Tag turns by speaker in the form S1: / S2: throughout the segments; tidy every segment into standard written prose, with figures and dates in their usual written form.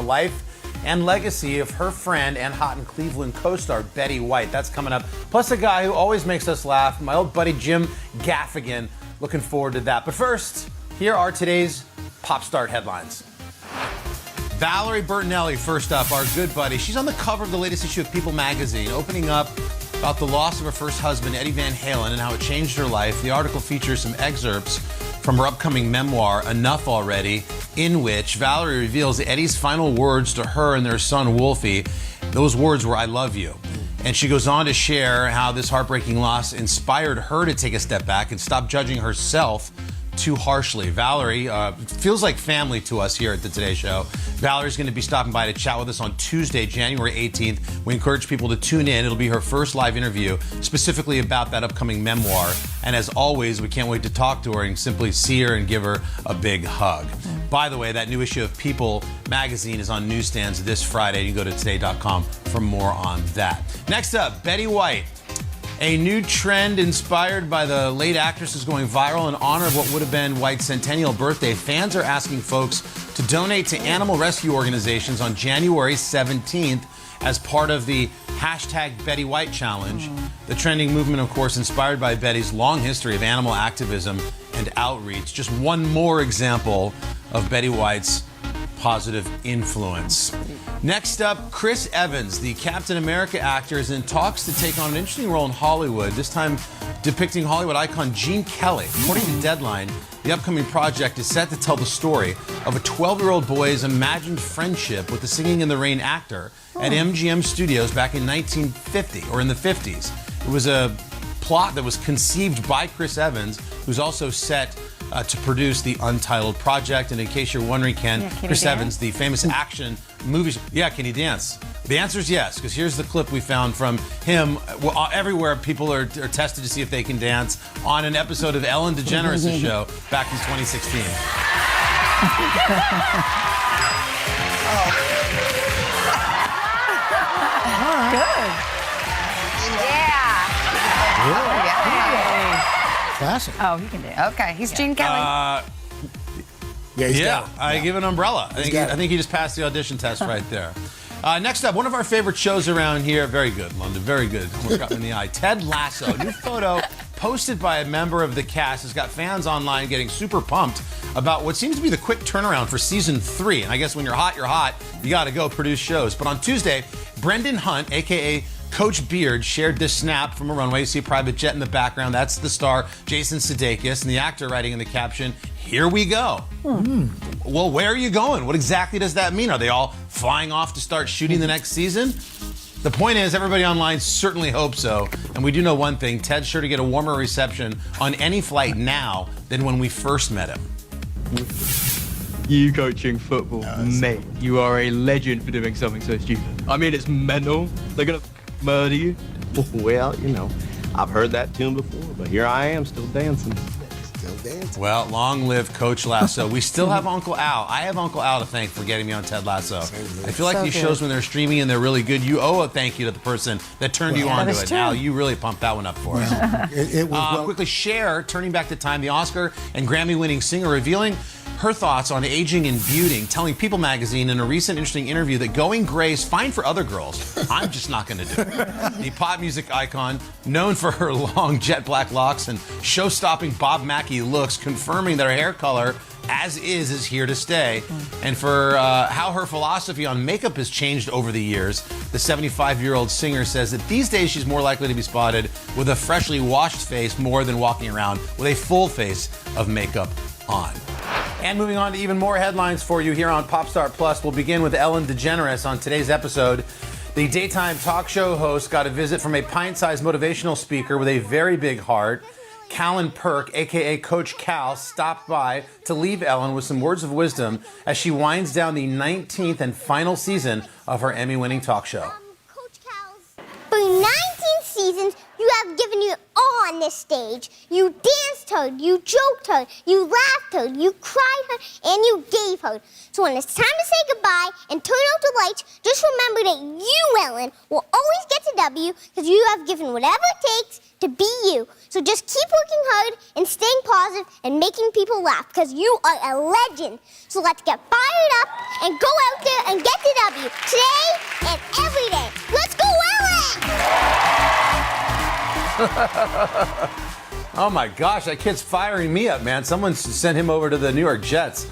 S1: the life and legacy of her friend and Hot in Cleveland co-star Betty White. That's coming up. Plus a guy who always makes us laugh, my old buddy Jim Gaffigan. Looking forward to that. But first, here are today's Pop Start headlines. Valerie Bertinelli, first up, our good buddy. She's on the cover of the latest issue of People magazine, opening up about the loss of her first husband, Eddie Van Halen, and how it changed her life. The article features some excerpts from her upcoming memoir, Enough Already, in which Valerie reveals Eddie's final words to her and their son, Wolfie. Those words were, "I love you." And she goes on to share how this heartbreaking loss inspired her to take a step back and stop judging herself too harshly. Valerie feels like family to us here at the Today Show. Valerie's going to be stopping by to chat with us on Tuesday, January 18th. We encourage people to tune in. It'll be her first live interview specifically about that upcoming memoir. And as always, we can't wait to talk to her and simply see her and give her a big hug. By the way, that new issue of People magazine is on newsstands this Friday. You can go to today.com for more on that. Next up, Betty White. A new trend inspired by the late actress is going viral in honor of what would have been White's centennial birthday. Fans are asking folks to donate to animal rescue organizations on January 17th as part of the hashtag Betty White Challenge. The trending movement, of course, inspired by Betty's long history of animal activism and outreach. Just one more example of Betty White's positive influence. Next up, Chris Evans, the Captain America actor, is in talks to take on an interesting role in Hollywood, this time depicting Hollywood icon Gene Kelly. According to Deadline, the upcoming project is set to tell the story of a 12-year-old boy's imagined friendship with the Singing in the Rain actor at MGM Studios back in 1950, or in the 50s. It was a plot that was conceived by Chris Evans, who's also set to produce the Untitled project. And in case you're wondering, Chris Evans, the famous action movies. Yeah, can he dance? The answer is yes, because here's the clip we found from him. Well, everywhere people are tested to see if they can dance on an episode of Ellen DeGeneres' show back in 2016.
S2: Good.
S3: Classic.
S2: Oh, he can do it. Okay, he's Gene Kelly.
S1: I give an umbrella. I think he just passed the audition test right there. Next up, one of our favorite shows around here. Very good, London. Very good. Almost got me in the eye. Ted Lasso. New photo posted by a member of the cast has got fans online getting super pumped about what seems to be the quick turnaround for season 3. And I guess when you're hot, you got to go produce shows. But on Tuesday, Brendan Hunt, a.k.a. Coach Beard, shared this snap from a runway. You see a private jet in the background. That's the star, Jason Sudeikis, and the actor writing in the caption, "Here we go." Well, where are you going? What exactly does that mean? Are they all flying off to start shooting the next season? The point is, everybody online certainly hopes so. And we do know one thing, Ted's sure to get a warmer reception on any flight now than when we first met him.
S4: You coaching football, mate, you are a legend for doing something so stupid. I mean, it's mental. They're gonna murder you.
S5: Well, you know, I've heard that tune before, but here I am still dancing.
S1: Well, long live Coach Lasso. We still have Uncle Al. I have Uncle Al to thank for getting me on Ted Lasso. I feel like these shows, when they're streaming and they're really good, you owe a thank you to the person that turned you on to it. Al, you really pumped that one up for us. Quickly, Cher, turning back to time, the Oscar and Grammy-winning singer, revealing her thoughts on aging and beauty, telling People magazine in a recent interesting interview that going gray is fine for other girls. I'm just not going to do it. The pop music icon, known for her long jet black locks and show-stopping Bob Mackie looks, confirming that her hair color, as is here to stay. And for how her philosophy on makeup has changed over the years, the 75-year-old singer says that these days she's more likely to be spotted with a freshly washed face more than walking around with a full face of makeup on. And moving on to even more headlines for you here on Popstart Plus, we'll begin with Ellen DeGeneres on today's episode. The daytime talk show host got a visit from a pint-sized motivational speaker with a very big heart. Callan Perk, a.k.a. Coach Cal, stopped by to leave Ellen with some words of wisdom as she winds down the 19th and final season of her Emmy-winning talk show.
S6: Coach Cal's, for 19 seasons, you have given your all on this stage. You danced hard, you joked hard, you laughed hard, you cried hard, and you gave hard. So when it's time to say goodbye and turn out the lights, just remember that you, Ellen, will always get to W because you have given whatever it takes to be you. So just keep working hard and staying positive and making people laugh because you are a legend. So let's get fired up and go out there and get
S1: Oh my gosh, that kid's firing me up, man. Someone sent him over to the New York Jets.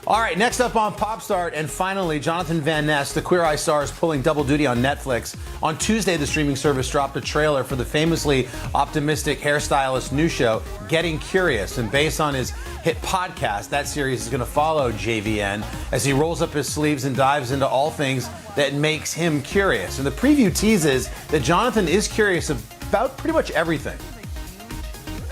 S1: All right, next up on Pop Start, and finally, Jonathan Van Ness, the Queer Eye star, is pulling double duty on Netflix. On Tuesday, the streaming service dropped a trailer for the famously optimistic hairstylist new show, Getting Curious. And based on his hit podcast, that series is going to follow JVN as he rolls up his sleeves and dives into all things that makes him curious. And the preview teases that Jonathan is curious about pretty much everything.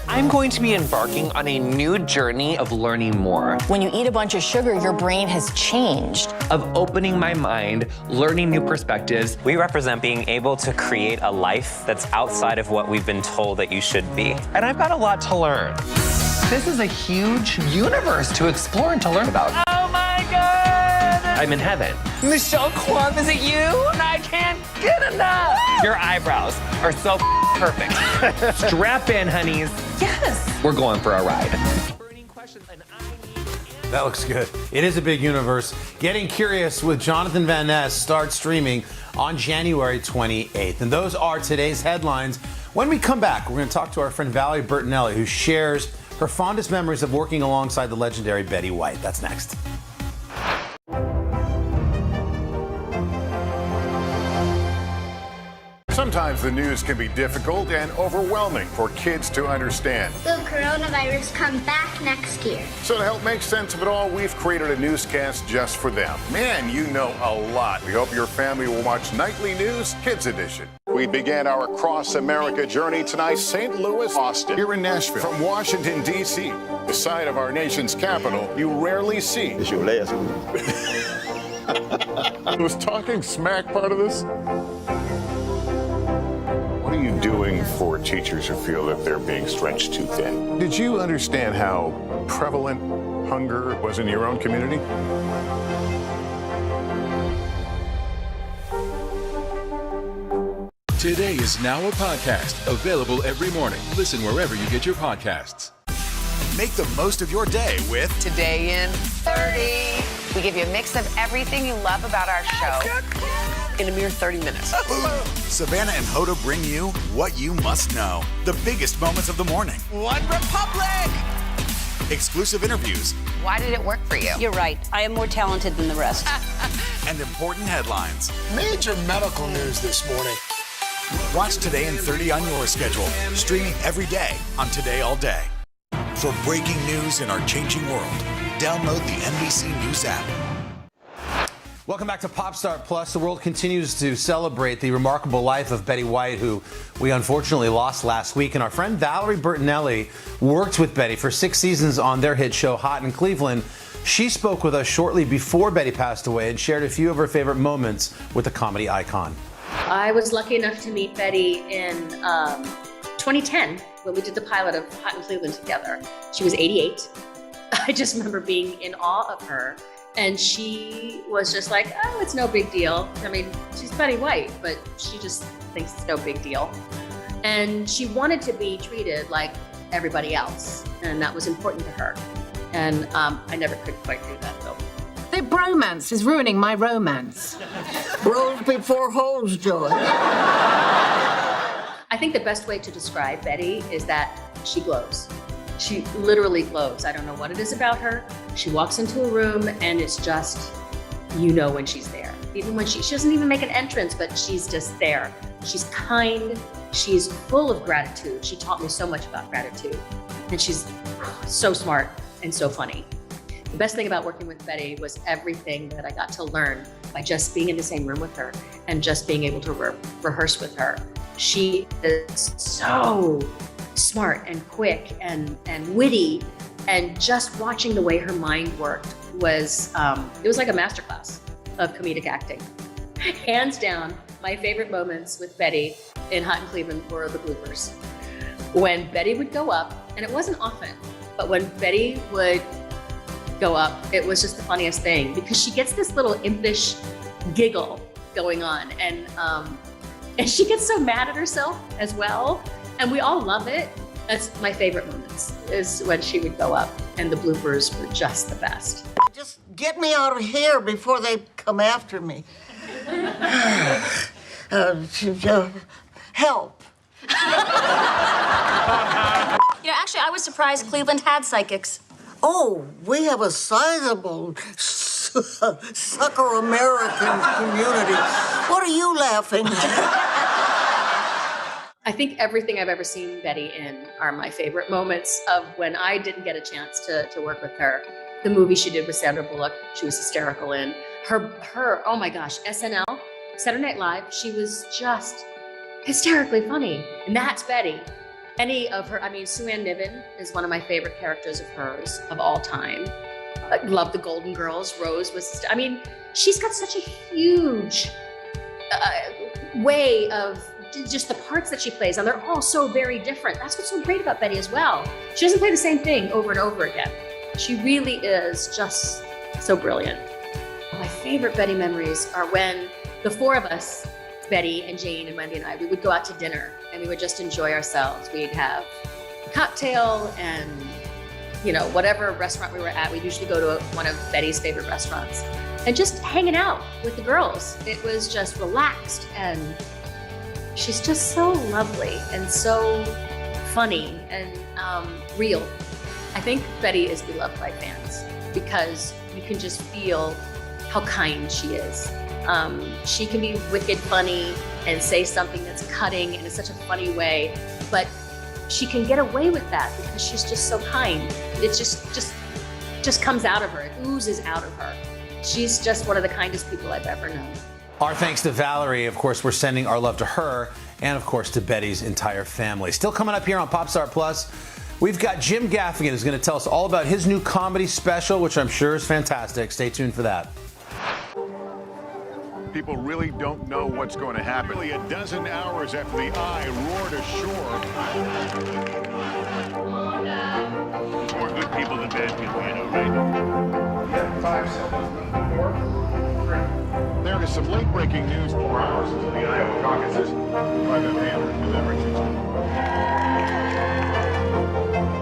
S3: I'm going to be embarking on a new journey of learning more,
S2: When you eat a bunch of sugar, your brain has changed.
S3: of opening my mind, learning new perspectives.
S7: We represent being able to create a life that's outside of what we've been told that you should be.
S3: And I've got a lot to learn. This is a huge universe to explore and to learn about. Oh my God! I'm in heaven. Michelle Kwan, is it you? And I can't get enough. Your eyebrows are so perfect. Strap in, honeys.
S2: Yes.
S3: We're going for a ride.
S1: That looks good. It is a big universe. Getting Curious with Jonathan Van Ness starts streaming on January 28th. And those are today's headlines. When we come back, we're going to talk to our friend Valerie Bertinelli, who shares her fondest memories of working alongside the legendary Betty White. That's next.
S8: Sometimes the news can be difficult and overwhelming for kids to understand.
S6: Will coronavirus come back next year?
S8: So to help make sense of it all, we've created a newscast just for them. Man, you know a lot. We hope your family will watch Nightly News Kids Edition. We began our Cross America journey tonight, St. Louis, Austin, here in Nashville. From Washington, D.C., the site of our nation's capital, you rarely see.
S5: It's your last one.
S8: Was talking smack part of this? What are you doing for teachers who feel that they're being stretched too thin? Did you understand how prevalent hunger was in your own community?
S9: Today is now a podcast available every morning. Listen wherever you get your podcasts.
S10: Make the most of your day with
S2: Today in 30. We give you a mix of everything you love about our show in a mere 30 minutes.
S10: Savannah and Hoda bring you what you must know. The biggest moments of the morning.
S2: One Republic!
S10: Exclusive interviews.
S2: Why did it work for you?
S11: You're right. I am more talented than the rest.
S10: And important headlines.
S12: Major medical news this morning.
S10: Watch Today in 30 on your schedule. Streaming every day on Today All Day. For breaking news in our changing world, download the NBC News app.
S1: Welcome back to Pop Start Plus. The world continues to celebrate the remarkable life of Betty White, who we unfortunately lost last week. And our friend Valerie Bertinelli worked with Betty for 6 seasons on their hit show, Hot in Cleveland. She spoke with us shortly before Betty passed away and shared a few of her favorite moments with the comedy icon.
S11: I was lucky enough to meet Betty in 2010 when we did the pilot of Hot in Cleveland together. She was 88. I just remember being in awe of her. And she was just like, oh, it's no big deal. I mean, she's Betty White, but she just thinks it's no big deal. And she wanted to be treated like everybody else. And that was important to her. And I never could quite do that, though.
S13: The bromance is ruining my romance.
S12: Rose before holes, Joy.
S11: I think the best way to describe Betty is that she glows. She literally glows. I don't know what it is about her. She walks into a room and it's just, you know when she's there. Even when she doesn't even make an entrance, but she's just there. She's kind. She's full of gratitude. She taught me so much about gratitude. And she's so smart and so funny. The best thing about working with Betty was everything that I got to learn by just being in the same room with her and just being able to rehearse with her. She is so smart and quick and witty, and just watching the way her mind worked was, it was like a masterclass of comedic acting. Hands down, my favorite moments with Betty in Hot in Cleveland were the bloopers. When Betty would go up, and it wasn't often, but when Betty would go up, it was just the funniest thing because she gets this little impish giggle going on, and she gets so mad at herself as well, and we all love it. That's my favorite moments, is when she would go up, and the bloopers were just the best.
S12: Just get me out of here before they come after me. Help.
S11: You know, actually, I was surprised Cleveland had psychics.
S12: Oh, we have a sizable sucker American community. What are you laughing at?
S11: I think everything I've ever seen Betty in are my favorite moments of when I didn't get a chance to work with her. The movie she did with Sandra Bullock, she was hysterical in. Her, oh my gosh, SNL, Saturday Night Live, she was just hysterically funny. And that's Betty. Any of her, I mean, Sue Ann Niven is one of my favorite characters of hers of all time. I love the Golden Girls. Rose was, I mean, she's got such a huge way of just the parts that she plays, and they're all so very different. That's what's so great about Betty as well. She doesn't play the same thing over and over again. She really is just so brilliant. My favorite Betty memories are when the four of us, Betty and Jane and Wendy and I, we would go out to dinner and we would just enjoy ourselves. We'd have a cocktail and, you know, whatever restaurant we were at, we'd usually go to one of Betty's favorite restaurants and just hanging out with the girls. It was just relaxed, and she's just so lovely and so funny and real. I think Betty is beloved by fans because you can just feel how kind she is. She can be wicked funny and say something that's cutting in such a funny way, but she can get away with that because she's just so kind. It just comes out of her. It oozes out of her. She's just one of the kindest people I've ever known.
S1: Our thanks to Valerie. Of course, we're sending our love to her and, of course, to Betty's entire family. Still coming up here on Popstar Plus, we've got Jim Gaffigan who's going to tell us all about his new comedy special, which I'm sure is fantastic. Stay tuned for that.
S8: People really don't know what's going to happen. Nearly a dozen hours after the eye roared ashore. More good people than bad people, you know, right? Yeah, 5 seconds. 4, 3. There is some late-breaking news 4 hours into the Iowa caucuses by the Valerie Bertinelli.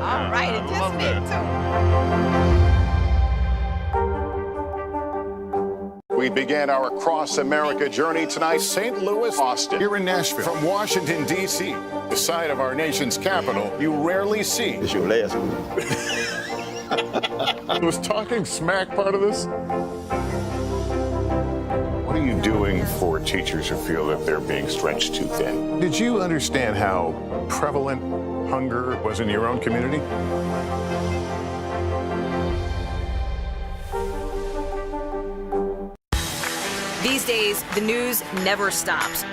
S14: All right, it just me too.
S8: We began our across-America journey tonight, St. Louis, Austin, here in Nashville. From Washington, D.C., the site of our nation's capital, you rarely see.
S5: It's your last one.
S8: Was talking smack part of this? What are you doing for teachers who feel that they're being stretched too thin? Did you understand how prevalent hunger was in your own community?
S14: These days, the news never stops.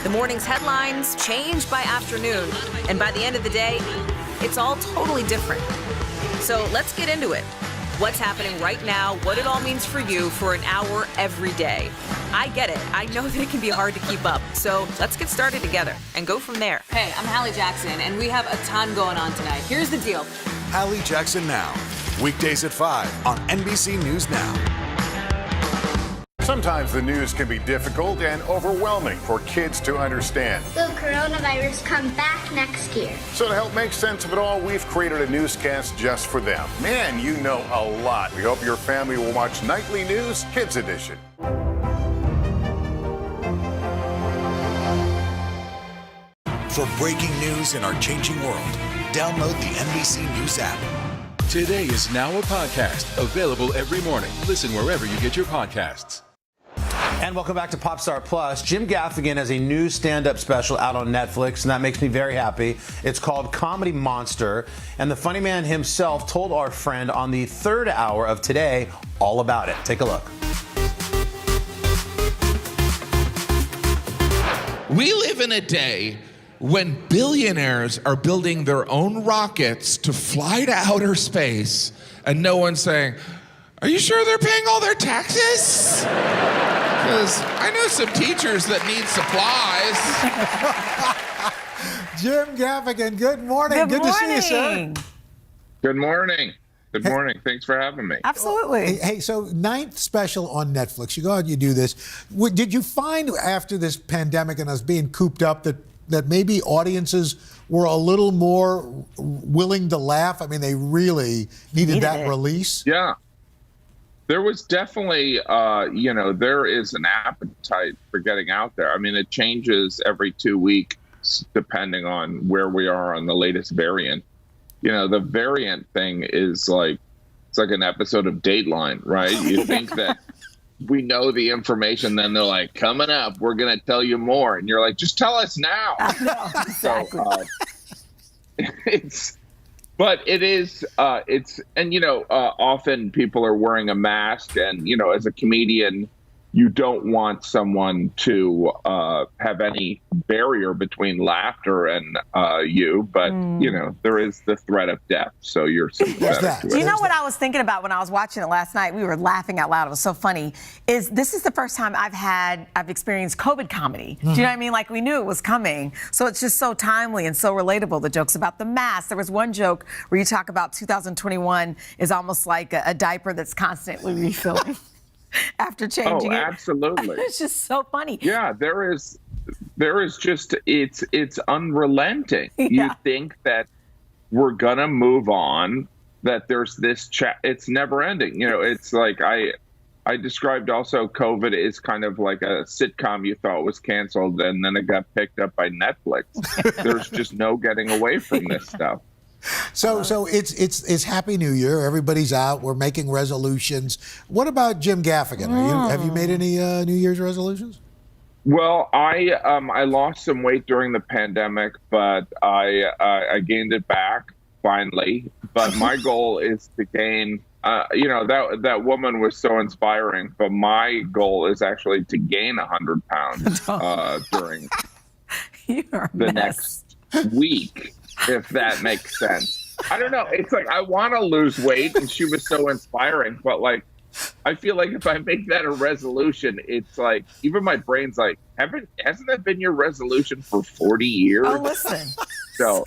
S14: The morning's headlines change by afternoon, and by the end of the day, it's all totally different. So let's get into it. What's happening right now, what it all means for you for an hour every day. I get it. I know that it can be hard to keep up. So let's get started together and go from there.
S15: Hey, I'm Hallie Jackson, and we have a ton going on tonight. Here's the deal.
S10: Hallie Jackson Now, weekdays at 5 on NBC News Now.
S8: Sometimes the news can be difficult and overwhelming for kids to understand.
S6: Will coronavirus come back next year?
S8: So to help make sense of it all, we've created a newscast just for them. Man, you know a lot. We hope your family will watch Nightly News Kids Edition.
S10: For breaking news in our changing world, download the NBC News app.
S9: Today is now a podcast available every morning. Listen wherever you get your podcasts.
S1: And welcome back to Popstar Plus. Jim Gaffigan has a new stand-up special out on Netflix, and that makes me very happy. It's called Comedy Monster, and the funny man himself told our friend on the third hour of Today all about it. Take a look.
S16: We live in a day when billionaires are building their own rockets to fly to outer space, and no one's saying, "Are you sure they're paying all their taxes?" Because I know some teachers that need supplies.
S17: Jim Gaffigan, good morning. Good to see you, sir.
S18: Good morning. Good morning. Thanks for having me.
S17: Absolutely. Hey, so 9th special on Netflix. You go out and you do this. Did you find after this pandemic and us being cooped up that maybe audiences were a little more willing to laugh? I mean, they really needed that release.
S18: Yeah. There was definitely, there is an appetite for getting out there. I mean, it changes every 2 weeks deaths depending on where we are on the latest variant. You know, the variant thing is like, it's like an episode of Dateline, right? You think that we know the information, then they're like, coming up, we're going to tell you more. And you're like, just tell us now.
S2: Exactly.
S18: Often people are wearing a mask, and, you know, as a comedian, you don't want someone to have any barrier between laughter and you, but, you know, there is the threat of death, so you're sympathetic to it.
S19: Do you know what I was thinking about when I was watching it last night? We were laughing out loud. It was so funny. This is the first time I've experienced COVID comedy. Do you know what I mean? Like, we knew it was coming. So it's just so timely and so relatable. The jokes about the mask. There was one joke where you talk about 2021 is almost like a diaper that's constantly refilling. After changing it.
S18: Oh, absolutely.
S19: It's just so funny.
S18: Yeah, there is just, it's unrelenting.
S19: Yeah.
S18: You think that we're gonna move on, that there's this it's never ending. You know, it's like I described also COVID is kind of like a sitcom you thought was canceled and then it got picked up by Netflix. There's just no getting away from this stuff.
S17: So it's Happy New Year. Everybody's out. We're making resolutions. What about Jim Gaffigan? Have you made any New Year's resolutions?
S18: Well, I lost some weight during the pandemic, but I gained it back finally. But my goal is to gain. That woman was so inspiring. But my goal is actually to gain 100 pounds during the next week. If that makes sense. I don't know. It's like, I want to lose weight, and she was so inspiring, but like, I feel like if I make that a resolution, it's like, even my brain's like, hasn't that been your resolution for 40 years?
S19: Oh, listen.
S18: So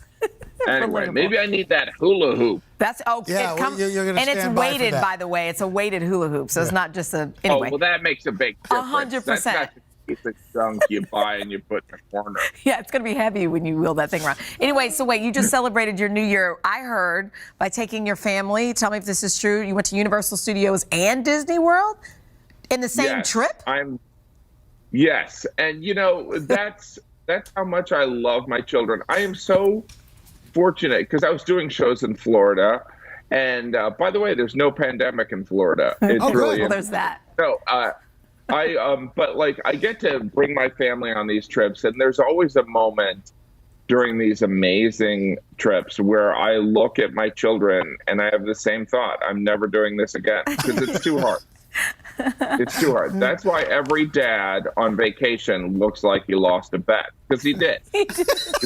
S18: anyway, maybe I need that hula hoop.
S19: That's okay.
S17: Yeah, you're gonna
S19: and it's
S17: stand by for
S19: weighted,
S17: that.
S19: by the way. It's a weighted hula hoop, so it's not just a. Anyway.
S18: Oh, well, that makes a big difference.
S19: 100%.
S18: That's not the piece of junk you buy and you put in the corner.
S19: Yeah, it's going to be heavy when you wheel that thing around. Anyway, so wait, you just celebrated your New Year, I heard, by taking your family. Tell me if this is true. You went to Universal Studios and Disney World in the same trip?
S18: Yes. And, you know, that's how much I love my children. I am so fortunate because I was doing shows in Florida. And by the way, there's no pandemic in Florida. It's really
S19: well, there's that.
S18: No, but like I get to bring my family on these trips, and there's always a moment during these amazing trips where I look at my children and I have the same thought. I'm never doing this again because it's too hard. It's too hard. That's why every dad on vacation looks like he lost a bet, because he did. He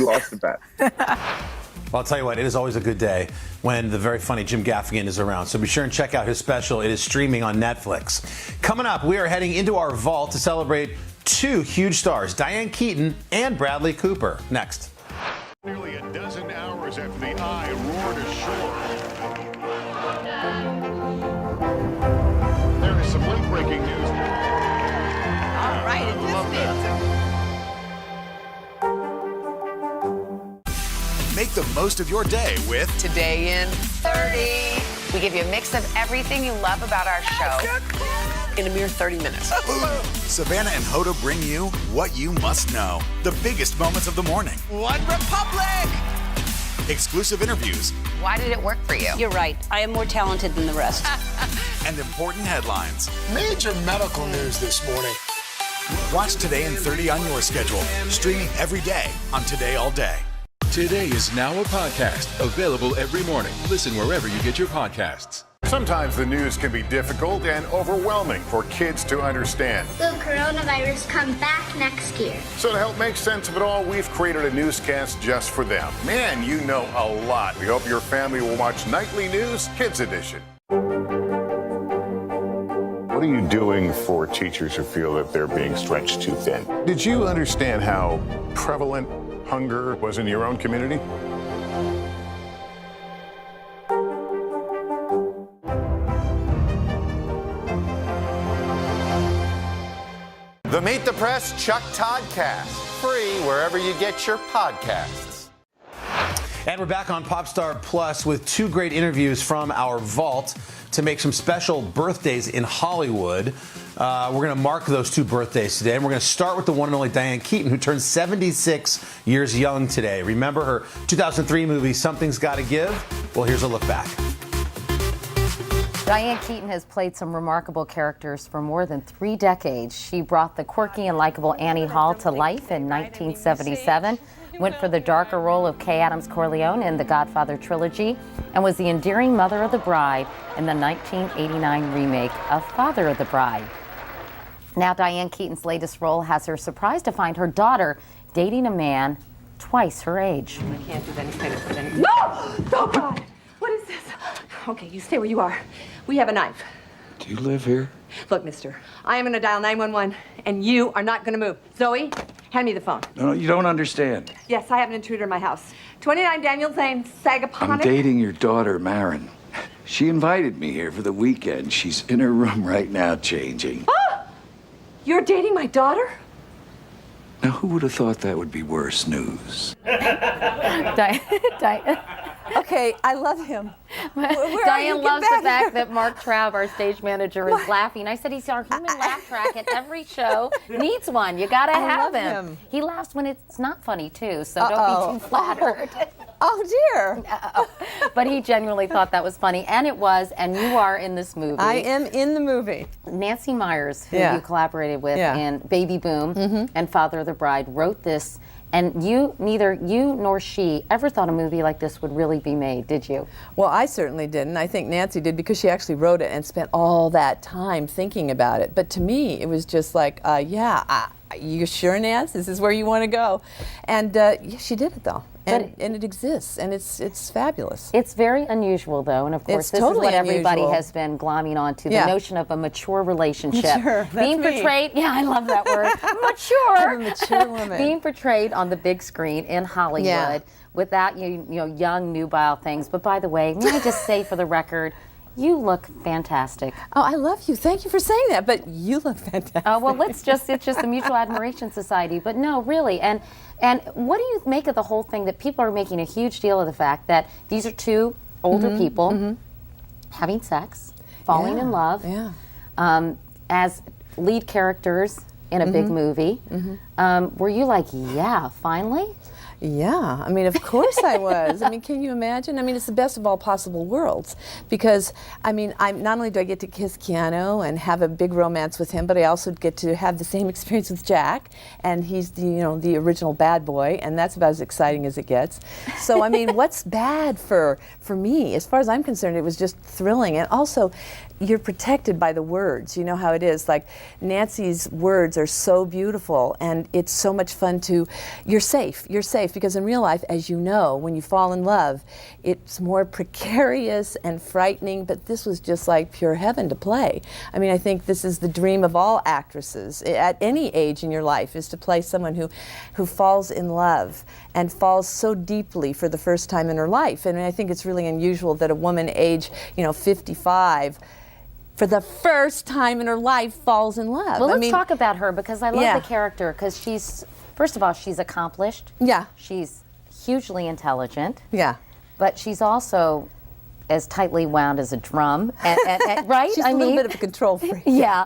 S18: lost a bet.
S1: Well, I'll tell you what, it is always a good day when the very funny Jim Gaffigan is around. So be sure and check out his special. It is streaming on Netflix. Coming up, we are heading into our vault to celebrate two huge stars, Diane Keaton and Bradley Cooper. Next.
S8: Nearly a dozen hours after the eye roared ashore. There is some late-breaking news.
S2: All right,
S10: Make the most of your day with
S2: Today in 30. We give you a mix of everything you love about our show in a mere 30 minutes.
S10: Savannah and Hoda bring you what you must know. The biggest moments of the morning.
S2: One Republic!
S10: Exclusive interviews.
S2: Why did it work for you?
S20: You're right. I am more talented than the rest.
S10: And important headlines.
S21: Major medical news this morning.
S10: Watch Today in 30 on your schedule. Streaming every day on Today All Day.
S9: Today is now a podcast available every morning. Listen wherever you get your podcasts.
S8: Sometimes the news can be difficult and overwhelming for kids to understand.
S6: Will coronavirus come back next year?
S8: So to help make sense of it all, we've created a newscast just for them. Man, you know a lot. We hope your family will watch Nightly News Kids Edition. What are you doing for teachers who feel that they're being stretched too thin? Did you understand how prevalent hunger was in your own community?
S22: The Meet the Press Chuck Toddcast, free wherever you get your podcasts.
S1: And we're back on Popstar Plus with two great interviews from our vault. to make some special birthdays in Hollywood. We're going to mark those 2 birthdays today, and we're going to start with the one and only Diane Keaton, who turns 76 years young today. Remember her 2003 movie, Something's Gotta Give? Well, here's a look back.
S4: Diane Keaton has played some remarkable characters for more than 3 decades. She brought the quirky and likable Annie Hall to life in 1977, went for the darker role of Kay Adams Corleone in the Godfather trilogy, and was the endearing mother of the bride in the 1989 remake of Father of the Bride. Now Diane Keaton's latest role has her surprised to find her daughter dating a man twice her age.
S7: I can't do any kind of thing. No! Oh, God! What is this? Okay, you stay where you are. We have a knife.
S23: Do you live here?
S7: Look, mister, I am going to dial 911, and you are not going to move. Zoe, hand me the phone.
S23: No, you don't understand.
S7: Yes, I have an intruder in my house. 29 Daniels Lane, Sagaponack.
S23: I'm dating your daughter, Marin. She invited me here for the weekend. She's in her room right now changing.
S7: Ah! You're dating my daughter?
S23: Now, who would have thought that would be worse news?
S4: Diane.
S7: Okay, I love him.
S4: Diane loves the fact that Mark Traub, our stage manager, is laughing. I said he's our human laugh track, and every show needs one. You gotta have him. He laughs when it's not funny too, so don't be too flattered.
S7: Oh dear.
S4: But he genuinely thought that was funny, and it was. And you are in this movie.
S7: I am in the movie.
S4: Nancy Myers, who you collaborated with in Baby Boom and Father of the Bride, wrote this. And neither you nor she ever thought a movie like this would really be made, did you?
S7: Well, I certainly didn't. I think Nancy did because she actually wrote it and spent all that time thinking about it. But to me, it was just like, you sure, Nance? This is where you want to go. And she did it, though. And it exists, and it's fabulous.
S4: It's very unusual, though, and of course, this is what everybody has been glomming onto, the notion of a mature relationship.
S7: Mature,
S4: being portrayed, I love that word, mature.
S7: I'm a mature woman.
S4: Being portrayed on the big screen in Hollywood with that, young, nubile things. But by the way, may I just say for the record, you look fantastic.
S7: Oh, I love you. Thank you for saying that, but you look fantastic.
S4: Well, it's just the Mutual Admiration Society. But no, really. And what do you make of the whole thing that people are making a huge deal of the fact that these are 2 older people having sex, falling in love, as lead characters in a big movie? Were you like, yeah, finally?
S7: Yeah, I mean, of course I was. I mean, can you imagine? I mean, it's the best of all possible worlds because, I mean, not only do I get to kiss Keanu and have a big romance with him, but I also get to have the same experience with Jack, and he's the original bad boy, and that's about as exciting as it gets. So, I mean, what's bad for me? As far as I'm concerned, it was just thrilling, and also, you're protected by the words. You know how it is. Like, Nancy's words are so beautiful, and it's so much fun you're safe. You're safe because in real life, as you know, when you fall in love, it's more precarious and frightening, but this was just like pure heaven to play. I mean, I think this is the dream of all actresses at any age in your life, is to play someone who falls in love and falls so deeply for the first time in her life. And I think it's really unusual that a woman age, 55, for the first time in her life, falls in love.
S4: Well, let's talk about her because I love the character because first of all, she's accomplished.
S7: Yeah.
S4: She's hugely intelligent.
S7: Yeah.
S4: But she's also as tightly wound as a drum, right?
S7: She's a little bit of a control freak.
S4: Yeah.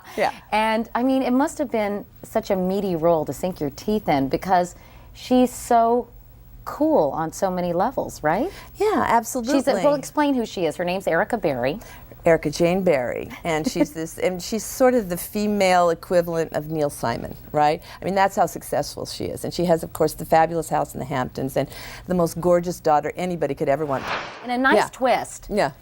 S4: And I mean, it must have been such a meaty role to sink your teeth in because she's so cool on so many levels, right?
S7: Yeah, absolutely.
S4: Well, explain who she is. Her name's Erica Berry.
S7: Erica Jane Berry, and she's sort of the female equivalent of Neil Simon, right? I mean, that's how successful she is. And she has, of course, the fabulous house in the Hamptons and the most gorgeous daughter anybody could ever want.
S4: And a nice twist to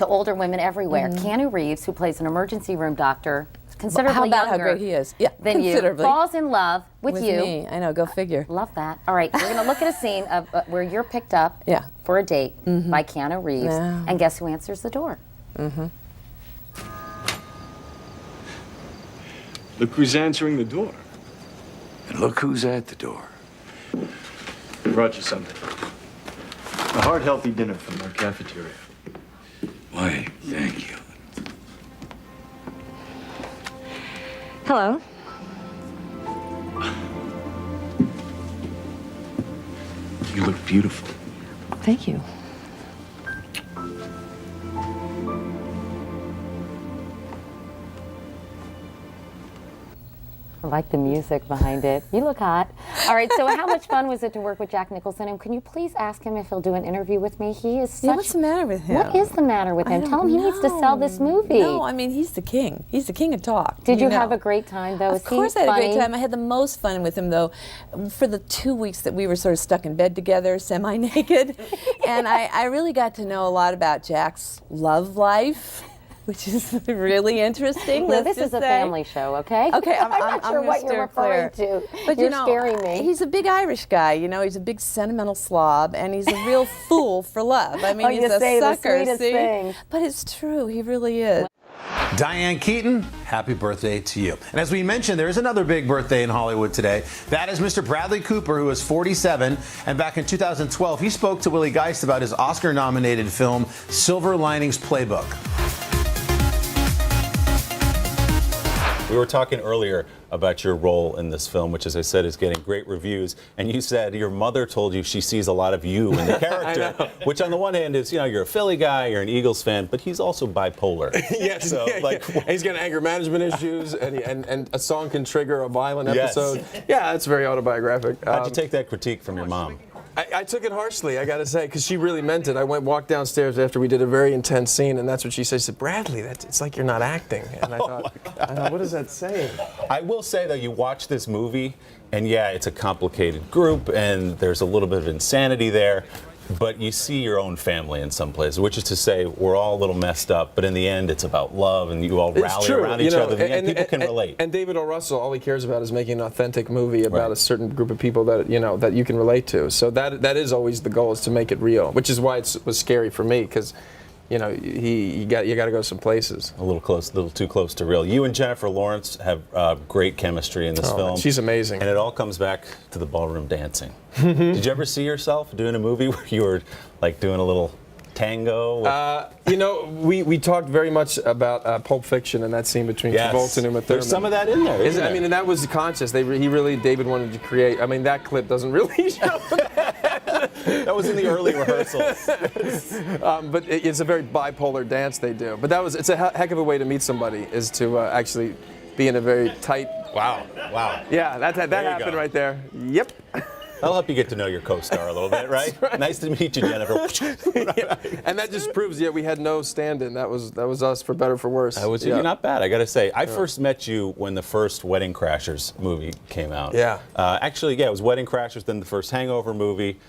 S4: older women everywhere. Keanu Reeves, who plays an emergency room doctor, considerably
S7: younger
S4: how
S7: great he is.
S4: Than you, falls in love with you.
S7: Me. I know, go figure.
S4: Love that. All right, we're going to look at a scene of where you're picked up for a date by Keanu Reeves, and guess who answers the door?
S23: Look who's answering the door. And look who's at the door.
S24: I brought you something. A heart healthy dinner from our cafeteria.
S23: Why, thank you.
S7: Hello.
S24: You look beautiful.
S7: Thank you.
S4: I like the music behind it. You look hot. All right, so how much fun was it to work with Jack Nicholson? And can you please ask him if he'll do an interview with me? He is such...
S7: What's the matter with him?
S4: What is the matter with him? Tell him he needs to sell this movie.
S7: No, I mean, he's the king. He's the king of talk.
S4: Did you have a great time, though?
S7: Of course I had a great time. I had the most fun with him, though, for the 2 weeks that we were sort of stuck in bed together, semi-naked. And I really got to know a lot about Jack's love life, which is really interesting.
S4: No, this is a family show, okay?
S7: Okay, I'm
S4: not sure what you're referring to.
S7: But
S4: you're scaring me.
S7: He's a big Irish guy, you know. He's a big sentimental slob, and he's a real fool for love. I mean, he's
S4: you
S7: a
S4: say
S7: sucker.
S4: The sweetest
S7: see?
S4: thing.
S7: But it's true. He really is.
S1: Diane Keaton, happy birthday to you. And as we mentioned, there is another big birthday in Hollywood today. That is Mr. Bradley Cooper, who is 47. And back in 2012, he spoke to Willie Geist about his Oscar-nominated film, Silver Linings Playbook.
S3: We were talking earlier about your role in this film, which, as I said, is getting great reviews. And you said your mother told you she sees a lot of you in the character, which on the one hand is, you know, you're a Philly guy, you're an Eagles fan, but he's also bipolar.
S11: Yes,
S3: so,
S11: and he's got anger management issues, and a song can trigger a violent episode. Yeah, it's very autobiographic.
S3: How'd you take that critique from your mom?
S11: I took it harshly, I got to say, because she really meant it. I walked downstairs after we did a very intense scene, and that's what she said. She said, Bradley, it's like you're not acting. And I thought, what does that say?
S3: I will say, though, you watch this movie, and yeah, it's a complicated group, and there's a little bit of insanity there. But you see your own family in some places, which is to say we're all a little messed up, but in the end it's about love and you all rally around each other. And people can relate.
S11: And David O. Russell, all he cares about is making an authentic movie about a certain group of people that that you can relate to. So that is always the goal, is to make it real, which is why it was scary for me, because you got to go some places.
S3: A little too close to real. You and Jennifer Lawrence have great chemistry in this film.
S11: She's amazing.
S3: And it all comes back to the ballroom dancing. Did you ever see yourself doing a movie where you were like doing a little tango?
S11: We talked very much about Pulp Fiction and that scene between Travolta and Uma Thurman.
S3: There's some of that in there.
S11: I mean, and that was conscious. David wanted to create. I mean, that clip doesn't really show that.
S3: That was in the early rehearsals.
S11: But it's a very bipolar dance they do. But it's a heck of a way to meet somebody, is to actually be in a very tight.
S3: Wow.
S11: Yeah, that happened right there. Yep.
S3: That'll help you get to know your co-star a little bit, right? Nice to meet you, Jennifer.
S11: And that just proves, we had no stand-in. That was us, for better or for worse.
S3: You're not bad, I got to say. I first met you when the first Wedding Crashers movie came out.
S11: Yeah.
S3: It was Wedding Crashers, then the first Hangover movie,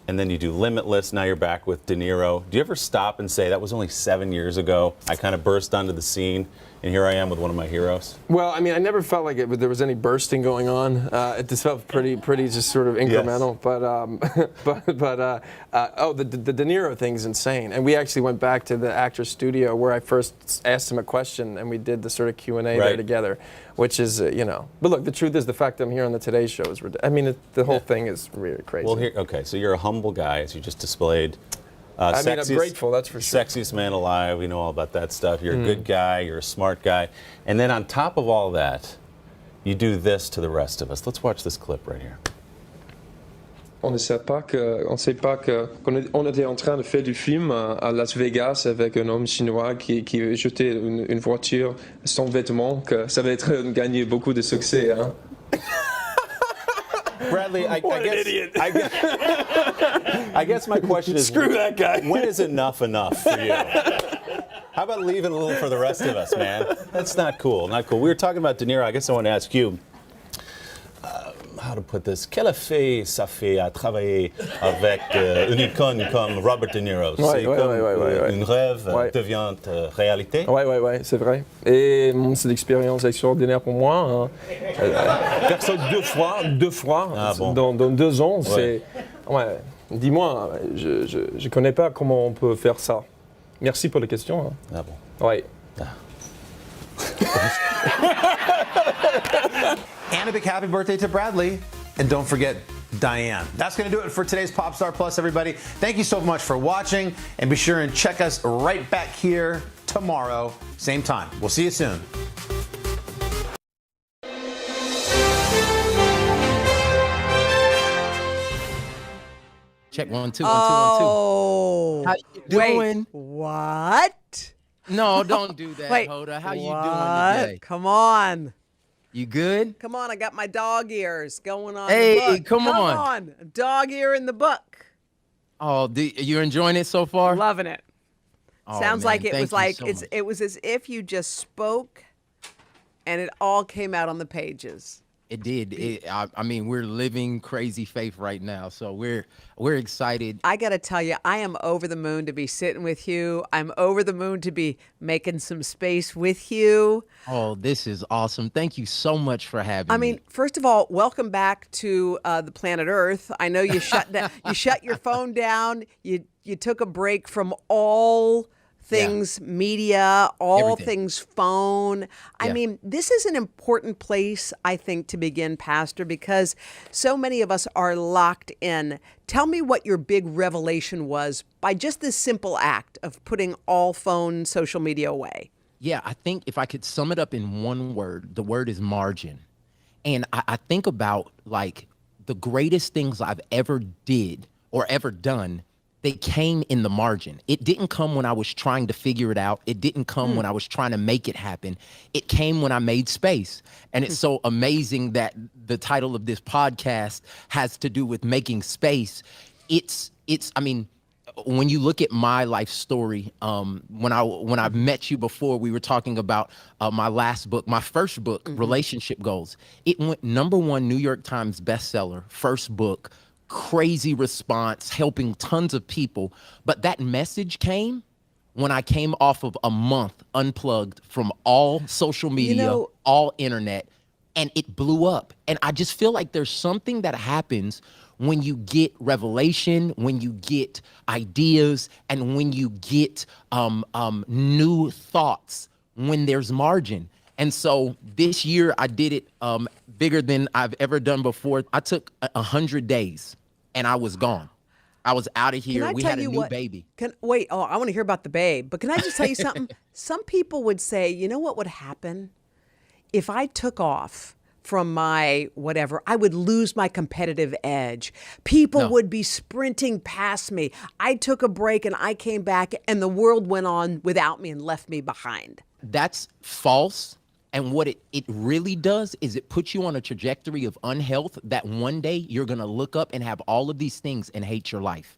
S3: and then you do Limitless. Now you're back with De Niro. Do you ever stop and say, that was only 7 years ago? I kind of burst onto the scene, and here I am with one of my heroes.
S11: Well, I mean, I never felt like there was any bursting going on. It just felt pretty just sort of incremental. Yes. The De Niro thing's insane. And we actually went back to the actor's studio where I first asked him a question, and we did the sort of Q&A there together, which is, But look, the truth is, the fact I'm here on the Today Show is ridiculous. I mean, the whole thing is really crazy.
S3: Well, so you're a humble guy, as you just displayed.
S11: I'm grateful, that's for sure.
S3: Sexiest man alive, we know all about that stuff. You're a good guy, you're a smart guy. And then on top of all that, you do this to the rest of us. Let's watch this clip right here.
S12: On ne sait pas qu'on était en train de faire du film à Las Vegas avec un homme chinois qui jetait une voiture sans vêtements, que ça va être gagner beaucoup de succès. Hein?
S3: Bradley, I guess my question is,
S11: screw that guy.
S3: When is enough for you? How about leaving a little for the rest of us, man? That's not cool. We were talking about De Niro. I guess I want to ask you, how to put this? Quel effet ça fait à travailler avec une icône comme Robert De Niro? C'est comme un rêve devient réalité?
S12: Oui, c'est vrai. Et c'est une expérience extraordinaire pour moi. Faire ça deux fois dans 2 ans, c'est... Ouais. Dis-moi, je connais pas comment on peut faire ça. Merci pour la question.
S3: Ah bon?
S12: Oui.
S1: And a big happy birthday to Bradley. And don't forget Diane. That's going to do it for today's Popstar Plus, everybody. Thank you so much for watching. And be sure and check us right back here tomorrow, same time. We'll see you soon.
S13: Check 1 2 1 2 1 2.
S25: Oh,
S13: how you doing?
S25: Wait, what?
S13: No, don't do that,
S25: Wait,
S13: Hoda. How you
S25: what?
S13: doing today?
S25: Come on.
S5: You good?
S13: Come on, I got my dog ears going on.
S5: Hey,
S13: the book.
S5: come on.
S13: on, dog ear in the book.
S5: Oh, you enjoying it so far?
S13: Loving it.
S5: Oh,
S13: Sounds
S5: man,
S13: like it
S5: thank
S13: was
S5: you
S13: like
S5: so
S13: it's
S5: much.
S13: it was as if you just spoke, and it all came out on the pages.
S5: It did. I mean, we're living crazy faith right now, so we're excited.
S13: I got to tell you, I am over the moon to be sitting with you. I'm over the moon to be making some space with you.
S5: Oh, this is awesome. Thank you so much for having me.
S13: I mean, first of all, welcome back to the planet Earth. I know you you shut your phone down. You took a break from all things media, all
S5: Everything.
S13: things phone. I
S5: Yeah.
S13: mean, this is an important place, I think, to begin, Pastor, because so many of us are locked in. Tell me what your big revelation was by just this simple act of putting all phone social media away.
S5: Yeah, I think if I could sum it up in one word, the word is margin. And I think about like the greatest things I've ever did or ever done, they came in the margin. It didn't come when I was trying to figure it out. It didn't come when I was trying to make it happen. It came when I made space. And it's so amazing that the title of this podcast has to do with making space. I mean, when you look at my life story, when I met you before, we were talking about my last book, my first book, Relationship Goals. It went #1 New York Times bestseller, first book, crazy response, helping tons of people. But that message came when I came off of a month unplugged from all social media, all internet, and it blew up. And I just feel like there's something that happens when you get revelation, when you get ideas, and when you get new thoughts, when there's margin. And so this year I did it bigger than I've ever done before. I took 100 days and I was gone. I was out of here. We had a new baby.
S13: Wait, I want to hear about the babe. But can I just tell you something? Some people would say, you know what would happen? If I took off from my whatever, I would lose my competitive edge. People would be sprinting past me. I took a break and I came back and the world went on without me and left me behind.
S5: That's false. And what it really does is it puts you on a trajectory of unhealth that one day you're going to look up and have all of these things and hate your life.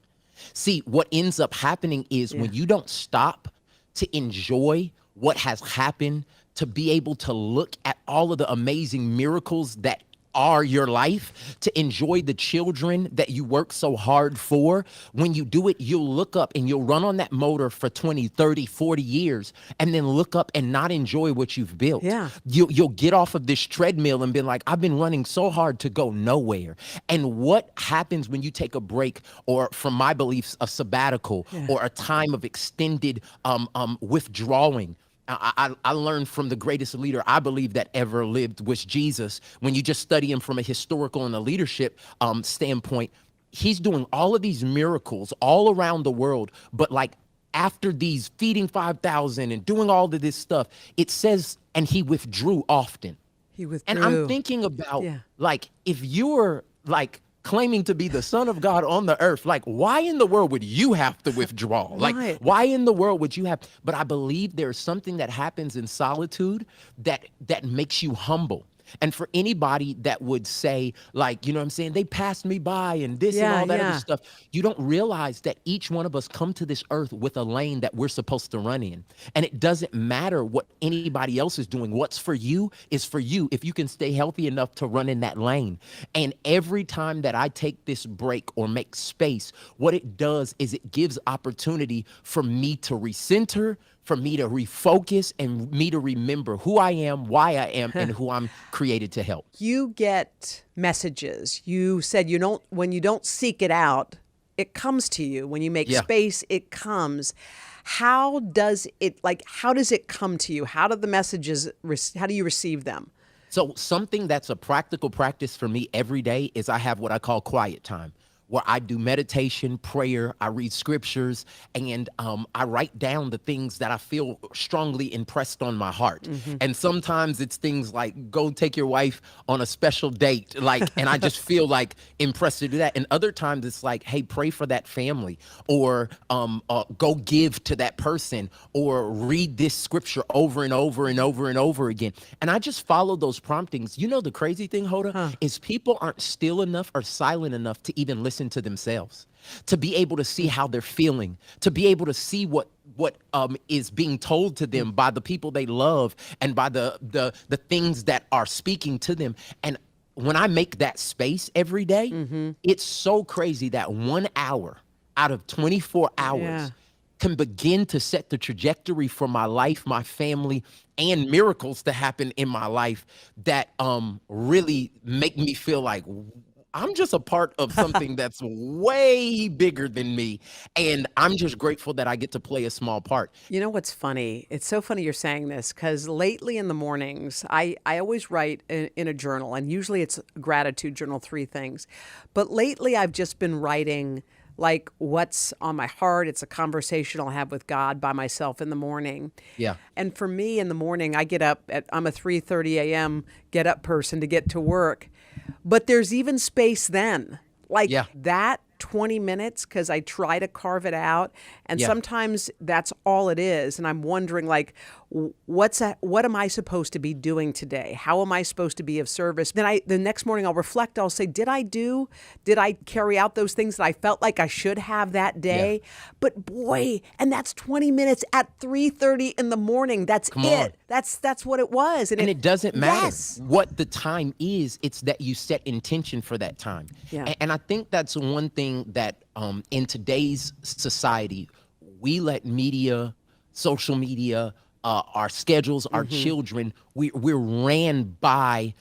S5: See, what ends up happening is when you don't stop to enjoy what has happened, to be able to look at all of the amazing miracles that are your life, to enjoy the children that you work so hard for. When you do it, you'll look up and you'll run on that motor for 20, 30, 40 years and then look up and not enjoy what you've built.
S13: Yeah.
S5: You'll get off of this treadmill and be like, I've been running so hard to go nowhere. And what happens when you take a break, or from my beliefs, a sabbatical or a time of extended withdrawing? I learned from the greatest leader I believe that ever lived was Jesus. When you just study him from a historical and a leadership standpoint, he's doing all of these miracles all around the world. But like after these feeding 5,000 and doing all of this stuff, it says, and he withdrew often.
S13: He withdrew.
S5: And I'm thinking about like, if you're like claiming to be the Son of God on the earth, like why in the world would you have to withdraw? Like why in the world would you have? But I believe there's something that happens in solitude that makes you humble. And for anybody that would say, like, you know what I'm saying, they passed me by and this and all that other stuff, you don't realize that each one of us come to this earth with a lane that we're supposed to run in. And it doesn't matter what anybody else is doing. What's for you is for you if you can stay healthy enough to run in that lane. And every time that I take this break or make space, what it does is it gives opportunity for me to recenter, for me to refocus, and me to remember who I am, why I am, and who I'm created to help.
S13: You get messages. You said when you don't seek it out, it comes to you. When you make space, it comes. How does it come to you? How do the messages, how do you receive them?
S5: So something that's a practical practice for me every day is I have what I call quiet time, where I do meditation, prayer, I read scriptures, and I write down the things that I feel strongly impressed on my heart. And sometimes it's things like, go take your wife on a special date, and I just feel like impressed to do that. And other times it's like, hey, pray for that family, or go give to that person, or read this scripture over and over and over and over again. And I just follow those promptings. You know, the crazy thing, Hoda, is people aren't still enough or silent enough to even listen to themselves, to be able to see how they're feeling, to be able to see what is being told to them by the people they love and by the things that are speaking to them. And when I make that space every day, it's so crazy that 1 hour out of 24 hours can begin to set the trajectory for my life, my family, and miracles to happen in my life that really make me feel like I'm just a part of something that's way bigger than me. And I'm just grateful that I get to play a small part.
S13: You know what's funny? It's so funny you're saying this, because lately in the mornings, I always write in a journal, and usually it's a gratitude journal, 3 things. But lately I've just been writing like what's on my heart. It's a conversation I'll have with God by myself in the morning.
S5: Yeah.
S13: And for me in the morning, I get up I'm a 3:30 a.m. get up person to get to work. But there's even space then, like that 20 minutes, because I try to carve it out. And sometimes that's all it is. And I'm wondering, like, what am I supposed to be doing today? How am I supposed to be of service? Then the next morning I'll reflect. I'll say, did I carry out those things that I felt like I should have that day? But boy, and that's 20 minutes at 3:30 in the morning. That's it. That's what it was.
S5: And it doesn't matter what the time is. It's that you set intention for that time.
S13: Yeah.
S5: And I think that's one thing that in today's society, we let media, social media, our schedules, our children, we're ran by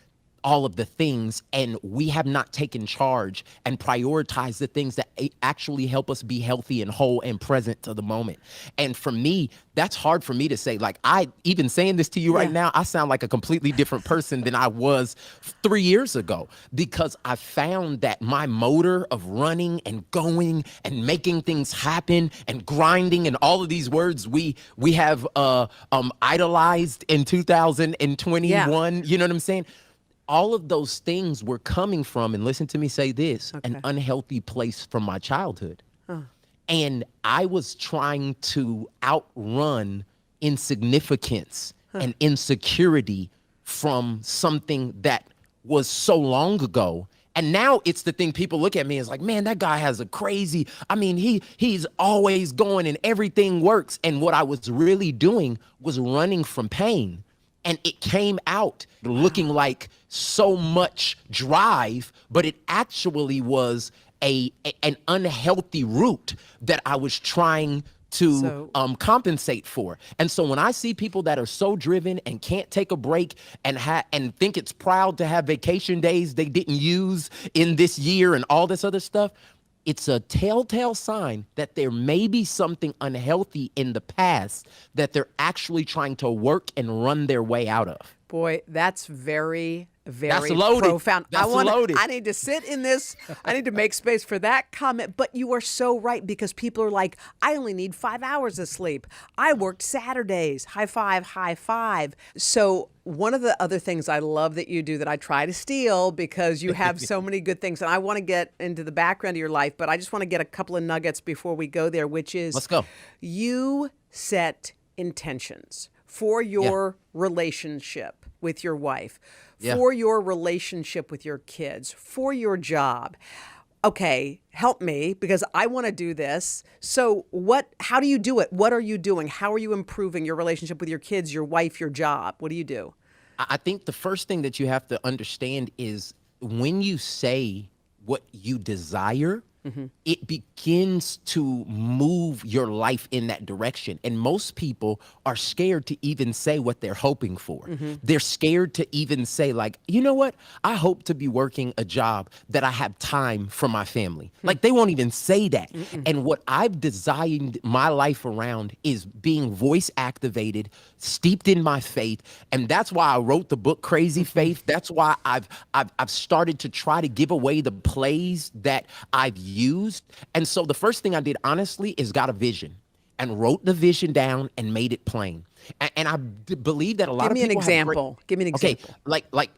S5: all of the things, and we have not taken charge and prioritized the things that actually help us be healthy and whole and present to the moment. And for me, that's hard for me to say. Like, I even saying this to you right now, I sound like a completely different person than I was 3 years ago, because I found that my motor of running and going and making things happen and grinding and all of these words we have idolized in 2021, you know what I'm saying? All of those things were coming from, and listen to me say this, an unhealthy place from my childhood. And I was trying to outrun insignificance and insecurity from something that was so long ago. And now it's the thing people look at me as like, man, that guy has a crazy, he's always going and everything works. And what I was really doing was running from pain. And it came out looking like so much drive, but it actually was an unhealthy route that I was trying to compensate for. And so when I see people that are so driven and can't take a break and think it's proud to have vacation days they didn't use in this year and all this other stuff, it's a telltale sign that there may be something unhealthy in the past that they're actually trying to work and run their way out of.
S13: Boy, that's very, very
S5: That's loaded.
S13: profound.
S5: That's loaded.
S13: I need to sit in this. I need to make space for that comment. But you are so right, because people are like, I only need 5 hours of sleep. I worked Saturdays. High five, high five. So one of the other things I love that you do that I try to steal, because you have so many good things, and I want to get into the background of your life, but I just want to get a couple of nuggets before we go there, which is,
S5: let's go.
S13: You set intentions for your relationship with your wife, for your relationship with your kids, for your job. Okay, help me, because I want to do this. So how do you do it? What are you doing? How are you improving your relationship with your kids, your wife, your job? What do you do?
S5: I think the first thing that you have to understand is when you say what you desire, it begins to move your life in that direction. And most people are scared to even say what they're hoping for. They're scared to even say, like, you know what? I hope to be working a job that I have time for my family. Like, they won't even say that. And what I've designed my life around is being voice activated, steeped in my faith. And that's why I wrote the book Crazy Faith. That's why I've started to try to give away the plays that I've used. And so the first thing I did, honestly, is got a vision and wrote the vision down and made it plain. And I believe that a lot of people
S13: Give me an example.
S5: Okay, like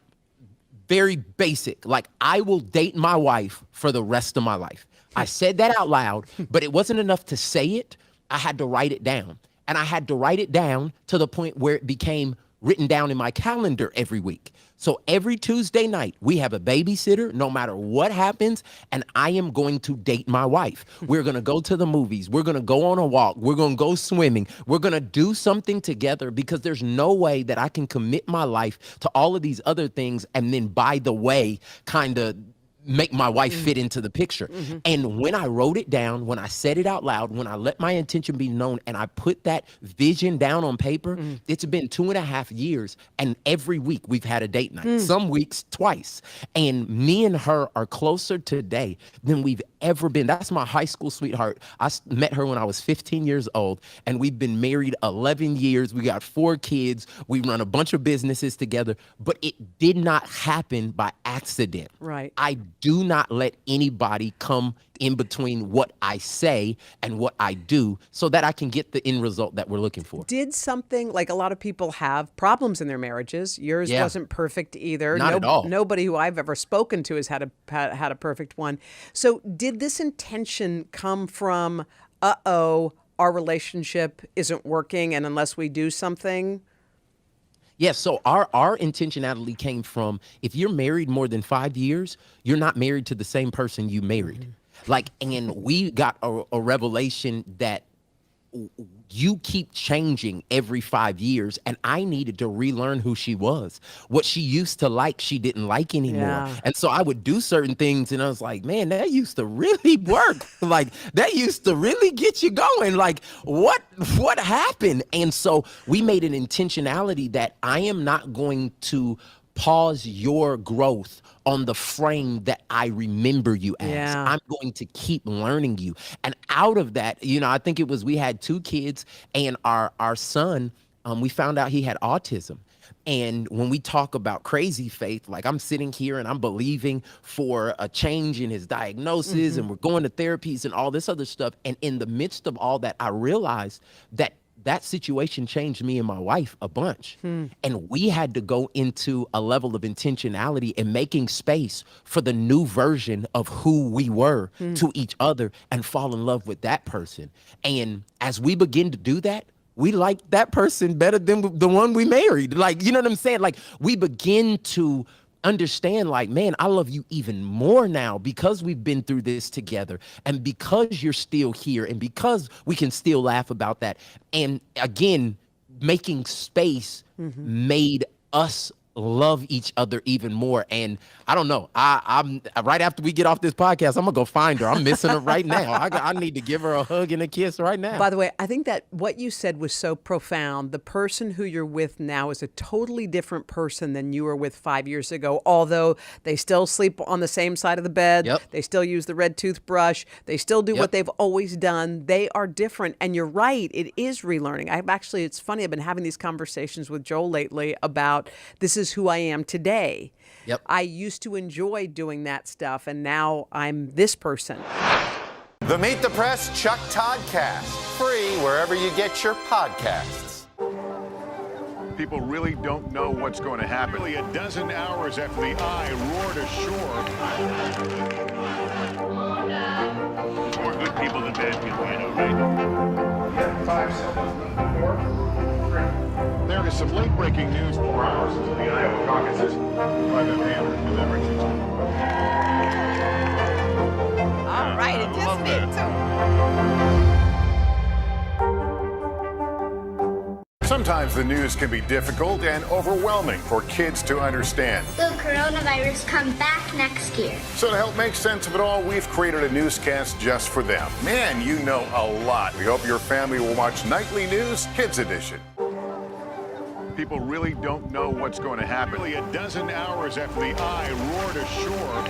S5: very basic. Like, I will date my wife for the rest of my life. I said that out loud, but it wasn't enough to say it. I had to write it down. And I had to write it down to the point where it became written down in my calendar every week. So every Tuesday night, we have a babysitter, no matter what happens, and I am going to date my wife. We're going to go to the movies. We're going to go on a walk. We're going to go swimming. We're going to do something together, because there's no way that I can commit my life to all of these other things and then, by the way, kind of make my wife fit into the picture. And when I wrote it down, when I said it out loud, when I let my intention be known, and I put that vision down on paper, it's been 2.5 years, and every week we've had a date night, some weeks twice. And me and her are closer today than we've ever been. That's my high school sweetheart. I met her when I was 15 years old, and we've been married 11 years. We got 4 kids. We run a bunch of businesses together, but it did not happen by accident.
S13: Right.
S5: I do not let anybody come in between what I say and what I do, so that I can get the end result that we're looking for.
S13: Did something, like a lot of people have problems in their marriages. Yours wasn't perfect either.
S5: Not at all.
S13: Nobody who I've ever spoken to has had a perfect one. So did this intention come from, our relationship isn't working, and unless we do something?
S5: Yes, so our intentionality came from, if you're married more than 5 years, you're not married to the same person you married. And we got a revelation that you keep changing every 5 years, and I needed to relearn who she was. What she used to like, she didn't like anymore.
S13: Yeah.
S5: And so I would do certain things, and I was like, man, that used to really work. Like, that used to really get you going. Like, what happened? And so we made an intentionality that I am not going to pause your growth on the frame that I remember you as.
S13: Yeah.
S5: I'm going to keep learning you. And out of that, I think it was, we had 2 kids, and our son, we found out he had autism. And when we talk about crazy faith, like, I'm sitting here and I'm believing for a change in his diagnosis, and we're going to therapies and all this other stuff. And in the midst of all that, I realized that situation changed me and my wife a bunch. And we had to go into a level of intentionality and making space for the new version of who we were to each other, and fall in love with that person. And as we begin to do that, we like that person better than the one we married. Like, you know what I'm saying? Like, we begin to understand, like, man, I love you even more now because we've been through this together, and because you're still here, and because we can still laugh about that. And again, making space made us love each other even more. And I don't know, I'm right after we get off this podcast, I'm gonna go find her. I'm missing her right now. I need to give her a hug and a kiss right now.
S13: By the way, I think that what you said was so profound. The person who you're with now is a totally different person than you were with 5 years ago, although they still sleep on the same side of the bed. They still use the red toothbrush. They still do what they've always done. They are different. And you're right, it is relearning. It's funny, I've been having these conversations with Joel lately about, this is who I am today. I used to enjoy doing that stuff, and now I'm this person.
S22: The Meet the Press Chuck Toddcast, free wherever you get your podcasts.
S8: People really don't know what's going to happen. Nearly a dozen hours after the eye roared ashore. More good people than bad people, I know, right? 5 seconds. 4, 3. There is some late-breaking news. 4 hours into the Iowa caucuses. By the banner delivered.
S19: All right, it just me too.
S8: Sometimes the news can be difficult and overwhelming for kids to understand.
S6: Will coronavirus come back next year?
S8: So to help make sense of it all, we've created a newscast just for them. Man, you know a lot. We hope your family will watch Nightly News Kids Edition. People really don't know what's going to happen. Nearly a dozen hours after the eye roared ashore.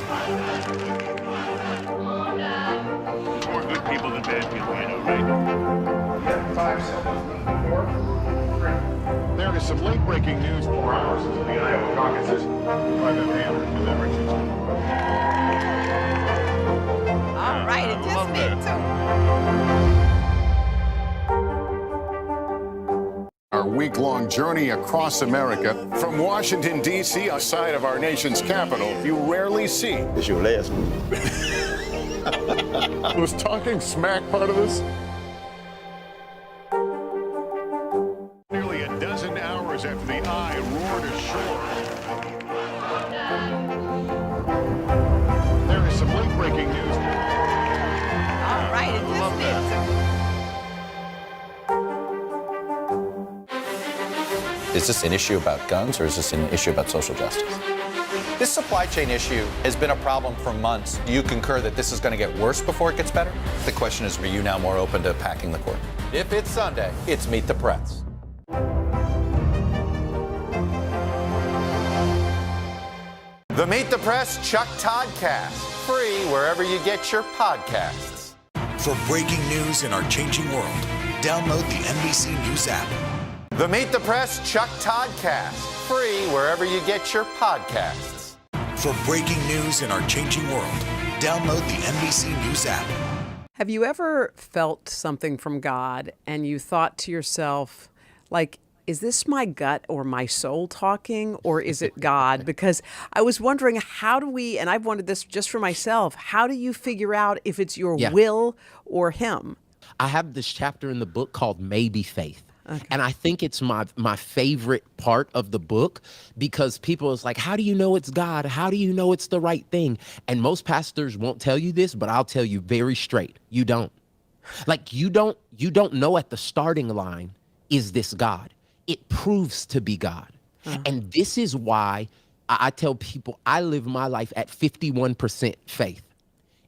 S8: More good people than bad people, I know, right? 5 seconds. 4, 3. There is some late-breaking news. 4 hours into the Iowa caucuses. By the banner delivered.
S19: All right,
S8: Our week-long journey across America. From Washington, D.C., outside of our nation's capital, you rarely see.
S24: It's your last one.
S8: Was talking smack part of this? Nearly a dozen hours after the eye roared ashore. There is some late-breaking news.
S19: All right, it just
S14: Is this an issue about guns or is this an issue about social justice? This supply chain issue has been a problem for months. Do you concur that this is going to get worse before it gets better? The question is, are you now more open to packing the court? If it's Sunday, it's Meet the Press.
S22: The Meet the Press Chuck Toddcast, free wherever you get your podcasts.
S10: For breaking news in our changing world, download the NBC News app.
S22: The Meet the Press Chuck Toddcast, free wherever you get your podcasts.
S10: For breaking news in our changing world, download the NBC News app.
S13: Have you ever felt something from God and you thought to yourself, like, is this my gut or my soul talking, or is it God? Because I was wondering, how do we, and I've wondered this just for myself, how do you figure out if it's your will or him?
S5: I have this chapter in the book called Maybe Faith. Okay. And I think it's my favorite part of the book because people is like, how do you know it's God? How do you know it's the right thing? And most pastors won't tell you this, but I'll tell you very straight. You don't. Like, you don't know at the starting line, is this God? It proves to be God. And this is why I tell people I live my life at 51% faith.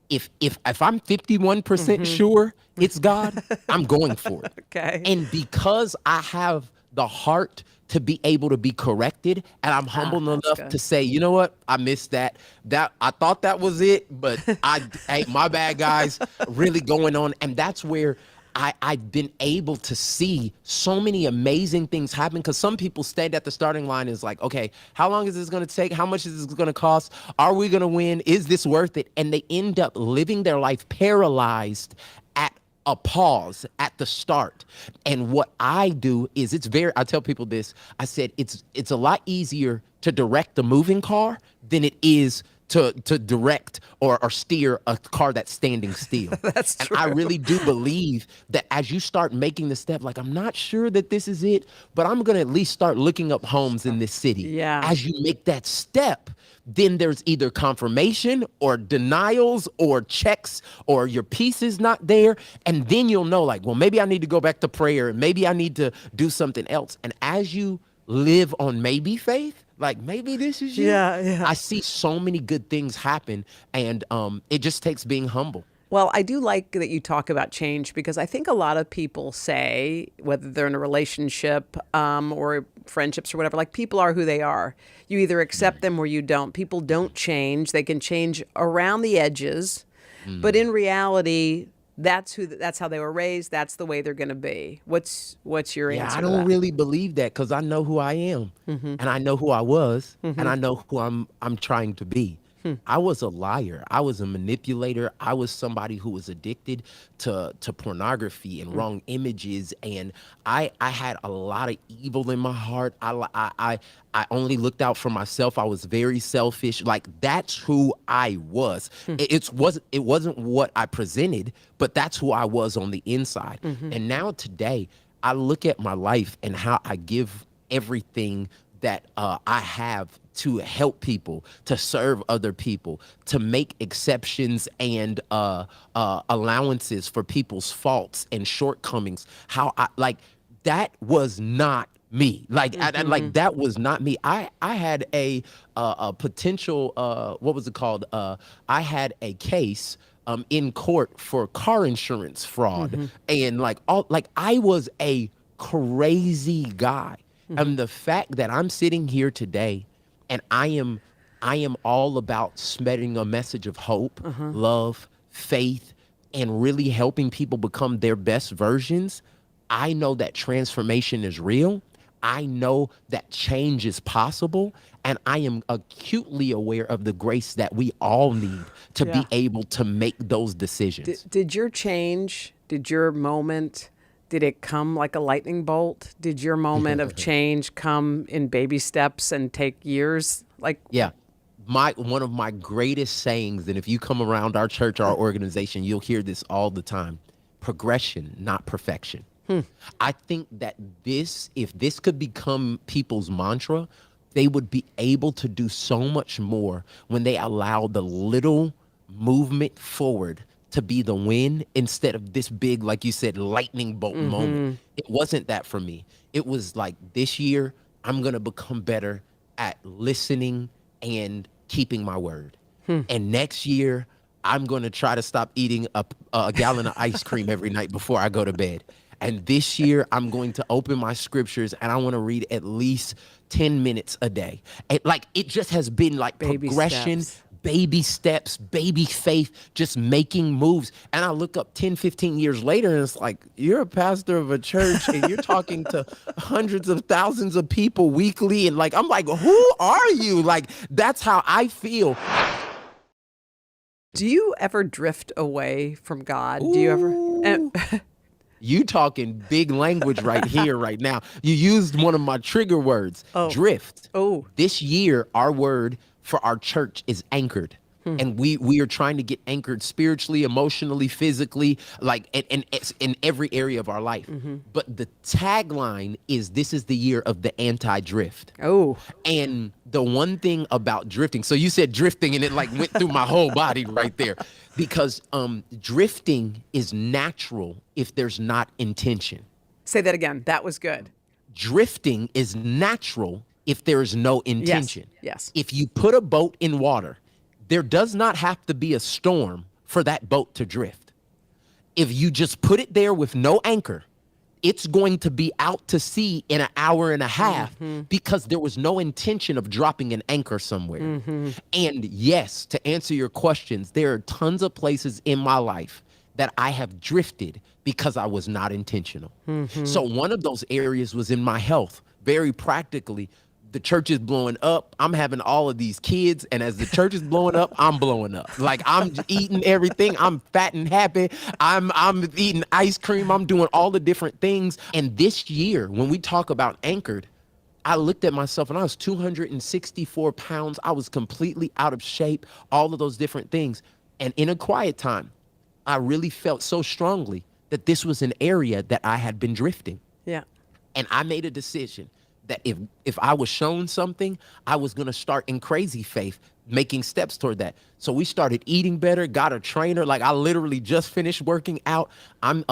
S5: If I'm 51% sure it's God, I'm going for it.
S13: Okay.
S5: And because I have the heart to be able to be corrected, and I'm humble enough to say, you know what, I missed that. That I thought that was it, but hey, my bad, guys, really going on. And that's where I've been able to see so many amazing things happen, because some people stayed at the starting line is like, okay, how long is this going to take? How much is this going to cost? Are we going to win? Is this worth it? And they end up living their life paralyzed at a pause at the start. And what I do is I tell people this, I said, it's a lot easier to direct a moving car than it is to direct or steer a car that's standing still.
S13: That's true.
S5: And I really do believe that as you start making the step, like, I'm not sure that this is it, but I'm going to at least start looking up homes in this city.
S13: Yeah.
S5: As you make that step, then there's either confirmation or denials or checks or your piece is not there. And then you'll know, like, well, maybe I need to go back to prayer and maybe I need to do something else. And as you live on maybe faith, like, maybe this is you.
S13: Yeah.
S5: I see so many good things happen, and it just takes being humble.
S13: Well, I do like that you talk about change, because I think a lot of people say, whether they're in a relationship or friendships or whatever, like, people are who they are. You either accept them or you don't. People don't change. They can change around the edges, but in reality, that's how they were raised. That's the way they're going to be. What's your answer?
S5: I
S13: to
S5: don't
S13: that?
S5: really believe that, because I know who I am, and I know who I was, and I know who I'm trying to be. I was a liar. I was a manipulator. I was somebody who was addicted to pornography and wrong images, and I had a lot of evil in my heart. I only looked out for myself. I was very selfish. Like, that's who I was. It wasn't what I presented, but that's who I was on the inside. And now today, I look at my life and how I give everything that I have to help people, to serve other people, to make exceptions and allowances for people's faults and shortcomings. That was not me. Like, that was not me. I had a potential, what was it called? I had a case in court for car insurance fraud. And I was a crazy guy. And the fact that I'm sitting here today and I am all about spreading a message of hope, love, faith, and really helping people become their best versions. I know that transformation is real. I know that change is possible, and I am acutely aware of the grace that we all need to be able to make those decisions.
S13: Did your change, did your moment, did it come like a lightning bolt? Did your moment of change come in baby steps and take years?
S5: Yeah. One of my greatest sayings, and if you come around our church, our organization, you'll hear this all the time: progression, not perfection. I think that if this could become people's mantra, they would be able to do so much more when they allow the little movement forward to be the win instead of this big, like you said, lightning bolt moment. It wasn't that for me. It was like, this year, I'm going to become better at listening and keeping my word. And next year, I'm going to try to stop eating a gallon of ice cream every night before I go to bed. And this year, I'm going to open my scriptures and I want to read at least 10 minutes a day. It just has been like
S13: baby
S5: progression,
S13: steps.
S5: baby steps, baby faith, just making moves. And I look up 10, 15 years later and it's like, you're a pastor of a church and you're talking to hundreds of thousands of people weekly. And I'm like, who are you? That's how I feel.
S13: Do you ever drift away from God? Do you ever?
S5: You talking big language right here, right now. You used one of my trigger words, drift. This year, our word for our church is anchored. And we are trying to get anchored spiritually, emotionally, physically, in every area of our life. But the tagline is, this is the year of the anti-drift. And the one thing about drifting, so you said drifting and it went through my whole body right there. Because drifting is natural if there's not intention.
S13: Say that again. That was good.
S5: Drifting is natural if there is no intention.
S13: Yes.
S5: If you put a boat in water, there does not have to be a storm for that boat to drift. If you just put it there with no anchor, it's going to be out to sea in an hour and a half because there was no intention of dropping an anchor somewhere. And yes, to answer your questions, there are tons of places in my life that I have drifted because I was not intentional. So one of those areas was in my health. Very practically, the church is blowing up. I'm having all of these kids, and as the church is blowing up, I'm blowing up. I'm eating everything. I'm fat and happy. I'm eating ice cream. I'm doing all the different things. And this year, when we talk about anchored, I looked at myself and I was 264 pounds. I was completely out of shape, all of those different things. And in a quiet time, I really felt so strongly that this was an area that I had been drifting.
S13: Yeah.
S5: And I made a decision that if I was shown something, I was going to start in crazy faith, making steps toward that. So we started eating better, got a trainer. I literally just finished working out. I'm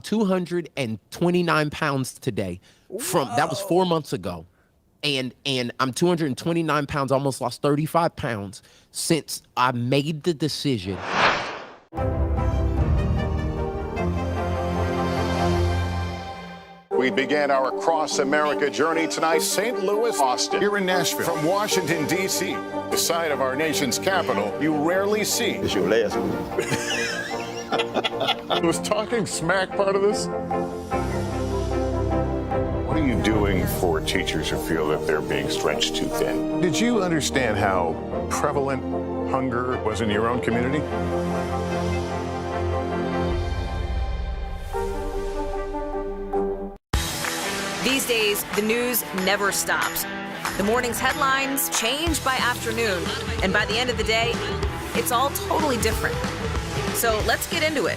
S5: 229 pounds today. That was 4 months ago. And I'm 229 pounds, almost lost 35 pounds since I made the decision.
S8: We began our cross-America journey tonight, St. Louis, Austin, here in Nashville. From Washington, D.C., the site of our nation's capital, you rarely see.
S24: It's your last one.
S8: Was talking smack part of this? What are you doing for teachers who feel that they're being stretched too thin? Did you understand how prevalent hunger was in your own community?
S15: These days, the news never stops. The morning's headlines change by afternoon, and by the end of the day, it's all totally different. So let's get into it.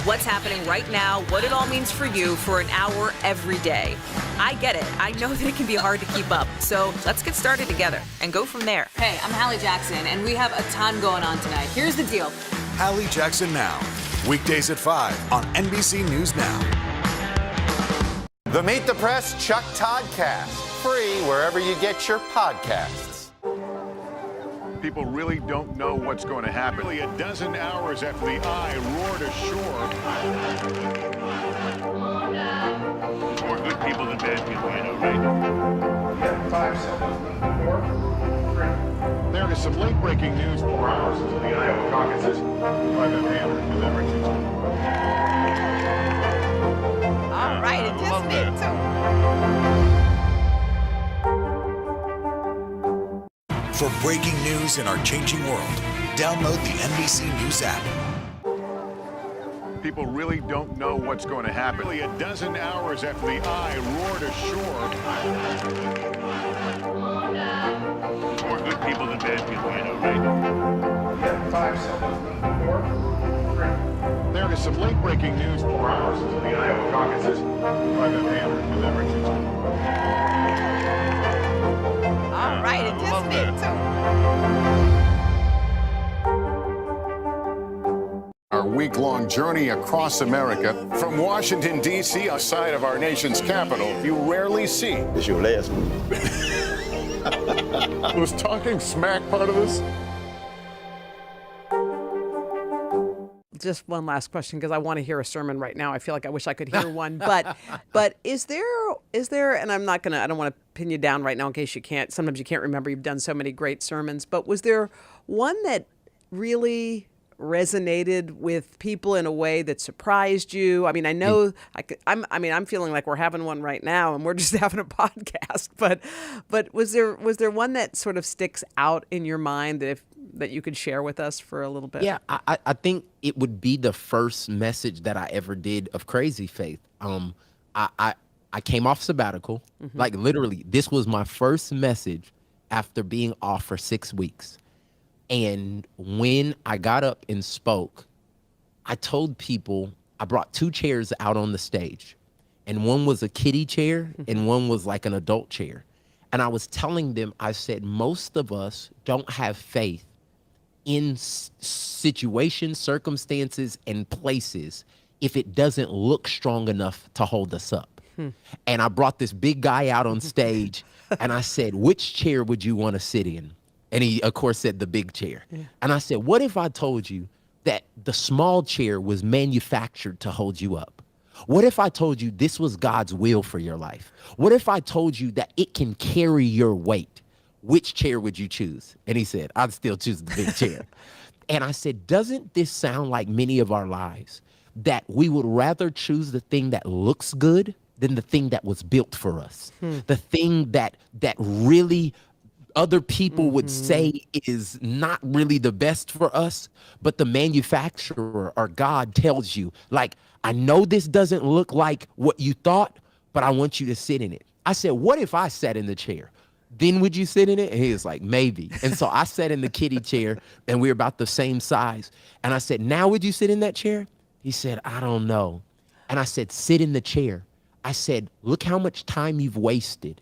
S15: What's happening right now, what it all means for you for an hour every day. I get it. I know that it can be hard to keep up. So let's get started together and go from there.
S16: Hey, I'm Hallie Jackson, and we have a ton going on tonight. Here's the deal.
S10: Hallie Jackson Now, weekdays at 5 on NBC News Now.
S22: The Meet the Press Chuck Toddcast, free wherever you get your podcasts.
S8: People really don't know what's going to happen. Nearly a dozen hours after the eye roared ashore. More good people than bad people, you know, right? 5 seconds. 4, 3. There is some late-breaking news 4 hours into the Iowa caucuses by the Valerie Bertinelli.
S19: All right, it just me too.
S10: For breaking news in our changing world, download the NBC News app.
S8: People really don't know what's going to happen. Only a dozen hours after the eye roared ashore. More good people than bad people, you know, right? 5 seconds. 4, 3. There is some late-breaking news 4 hours into the Iowa caucuses. Private Hammer with everything.
S19: All right, it just me too.
S8: Our week-long journey across America from Washington, D.C., outside of our nation's capital, you rarely see.
S3: It's your last one.
S8: Was talking smack part of this?
S13: Just one last question, because I want to hear a sermon right now. I feel like I wish I could hear one. But is there, and I don't want to pin you down right now in case you can't, sometimes you can't remember, you've done so many great sermons, but was there one that really resonated with people in a way that surprised you? I mean, I know I'm feeling like we're having one right now and we're just having a podcast, but was there one that sort of sticks out in your mind that you could share with us for a little bit?
S5: Yeah, I think it would be the first message that I ever did of Crazy Faith. I came off sabbatical.
S13: Mm-hmm.
S5: Like literally, this was my first message after being off for 6 weeks. And when I got up and spoke, I told people, I brought 2 chairs out on the stage, and one was a kiddie chair and one was like an adult chair. And I was telling them, I said, most of us don't have faith in situations, circumstances, and places if it doesn't look strong enough to hold us up. And I brought this big guy out on stage and I said, which chair would you want to sit in? And he, of course, said the big chair. Yeah. And I said, what if I told you that the small chair was manufactured to hold you up? What if I told you this was God's will for your life? What if I told you that it can carry your weight? Which chair would you choose? And he said, I'd still choose the big chair. And I said, doesn't this sound like many of our lives, that we would rather choose the thing that looks good than the thing that was built for us? The thing that really other people would say is not really the best for us, but the manufacturer or God tells you, like, I know this doesn't look like what you thought, but I want you to sit in it. I said, what if I sat in the chair? Then would you sit in it? And he was like, maybe. And so I sat in the kiddie chair and we were about the same size. And I said, now would you sit in that chair? He said, I don't know. And I said, sit in the chair. I said, look how much time you've wasted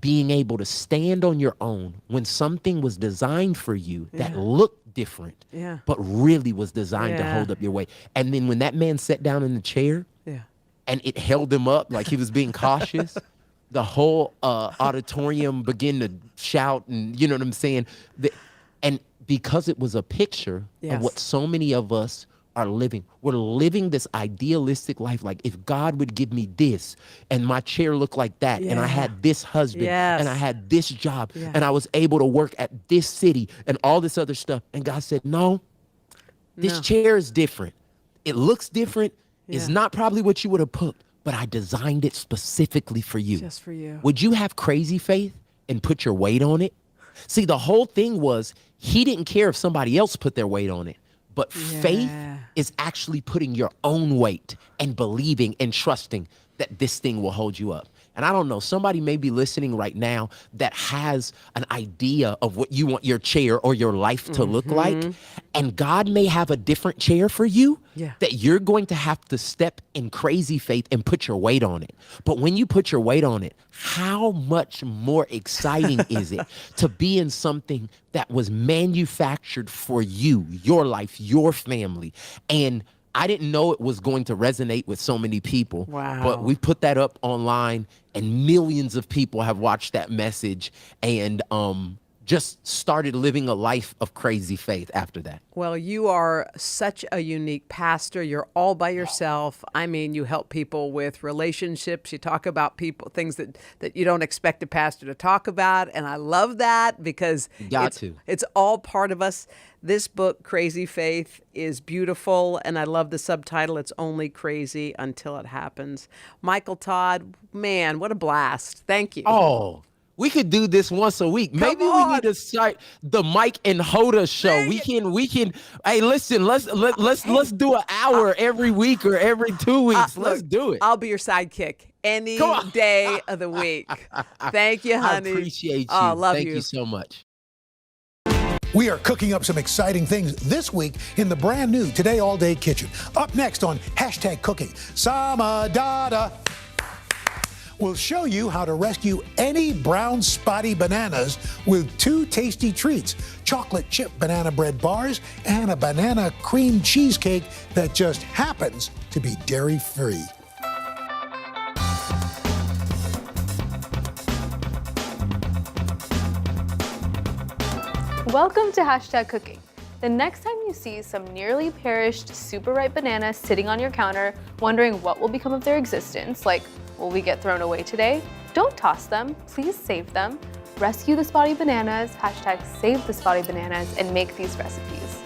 S5: being able to stand on your own when something was designed for you that looked different, but really was designed to hold up your weight. And then when that man sat down in the chair and it held him up like he was being cautious, the whole auditorium began to shout, and you know what I'm saying? And because it was a picture of what so many of us are living. We're living this idealistic life. Like, if God would give me this and my chair looked like that and I had this husband and I had this job and I was able to work at this city and all this other stuff. And God said, no, this chair is different. It looks different. It's not probably what you would have put, but I designed it specifically for you.
S13: Just for you.
S5: Would you have crazy faith and put your weight on it? See, the whole thing was, he didn't care if somebody else put their weight on it. But faith is actually putting your own weight and believing and trusting that this thing will hold you up. And I don't know, somebody may be listening right now that has an idea of what you want your chair or your life to look like. And God may have a different chair for you that you're going to have to step in crazy faith and put your weight on it. But when you put your weight on it, how much more exciting is it to be in something that was manufactured for you, your life, your family? And I didn't know it was going to resonate with so many people.
S13: Wow.
S5: But we put that up online and millions of people have watched that message and just started living a life of crazy faith after that.
S13: Well, you are such a unique pastor. You're all by yourself. I mean, you help people with relationships. You talk about things that you don't expect a pastor to talk about. And I love that because it's all part of us. This book, Crazy Faith, is beautiful. And I love the subtitle. It's only crazy until it happens. Michael Todd, man, what a blast. Thank you.
S5: Oh, We could do this once a week. Maybe we need to start the Mike and Hoda show. We can. Hey, listen, let's do an hour every week or every 2 weeks. Let's do it.
S13: I'll be your sidekick any day of the week. Thank you, honey.
S5: I appreciate you.
S13: Oh, love you.
S5: Thank you so much.
S2: We are cooking up some exciting things this week in the brand new Today All Day Kitchen. Up next on #Cooking, Samadada. We'll show you how to rescue any brown spotty bananas with 2 tasty treats, chocolate chip banana bread bars and a banana cream cheesecake that just happens to be dairy-free.
S17: Welcome to #Cooking. The next time you see some nearly perished, super ripe bananas sitting on your counter, wondering what will become of their existence, like, will we get thrown away today? Don't toss them, please save them. Rescue the spotty bananas, #Save the spotty bananas, and make these recipes.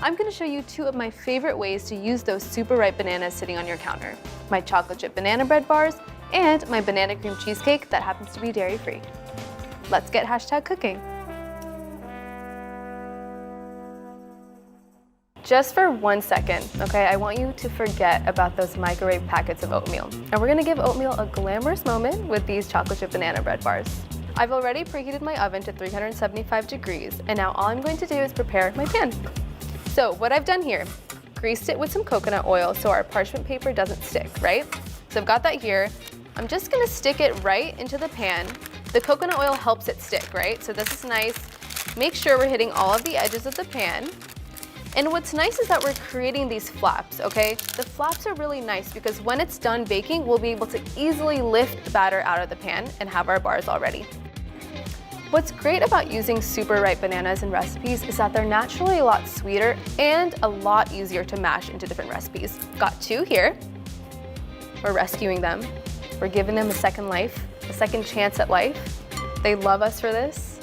S17: I'm gonna show you 2 of my favorite ways to use those super ripe bananas sitting on your counter. My chocolate chip banana bread bars and my banana cream cheesecake that happens to be dairy-free. Let's get #Cooking. Just for 1 second, okay, I want you to forget about those microwave packets of oatmeal. And we're gonna give oatmeal a glamorous moment with these chocolate chip banana bread bars. I've already preheated my oven to 375 degrees, and now all I'm going to do is prepare my pan. So what I've done here, greased it with some coconut oil so our parchment paper doesn't stick, right? So I've got that here. I'm just gonna stick it right into the pan. The coconut oil helps it stick, right? So this is nice. Make sure we're hitting all of the edges of the pan. And what's nice is that we're creating these flaps, okay? The flaps are really nice because when it's done baking, we'll be able to easily lift the batter out of the pan and have our bars all ready. What's great about using super ripe bananas in recipes is that they're naturally a lot sweeter and a lot easier to mash into different recipes. Got 2 here. We're rescuing them. We're giving them a second life, a second chance at life. They love us for this.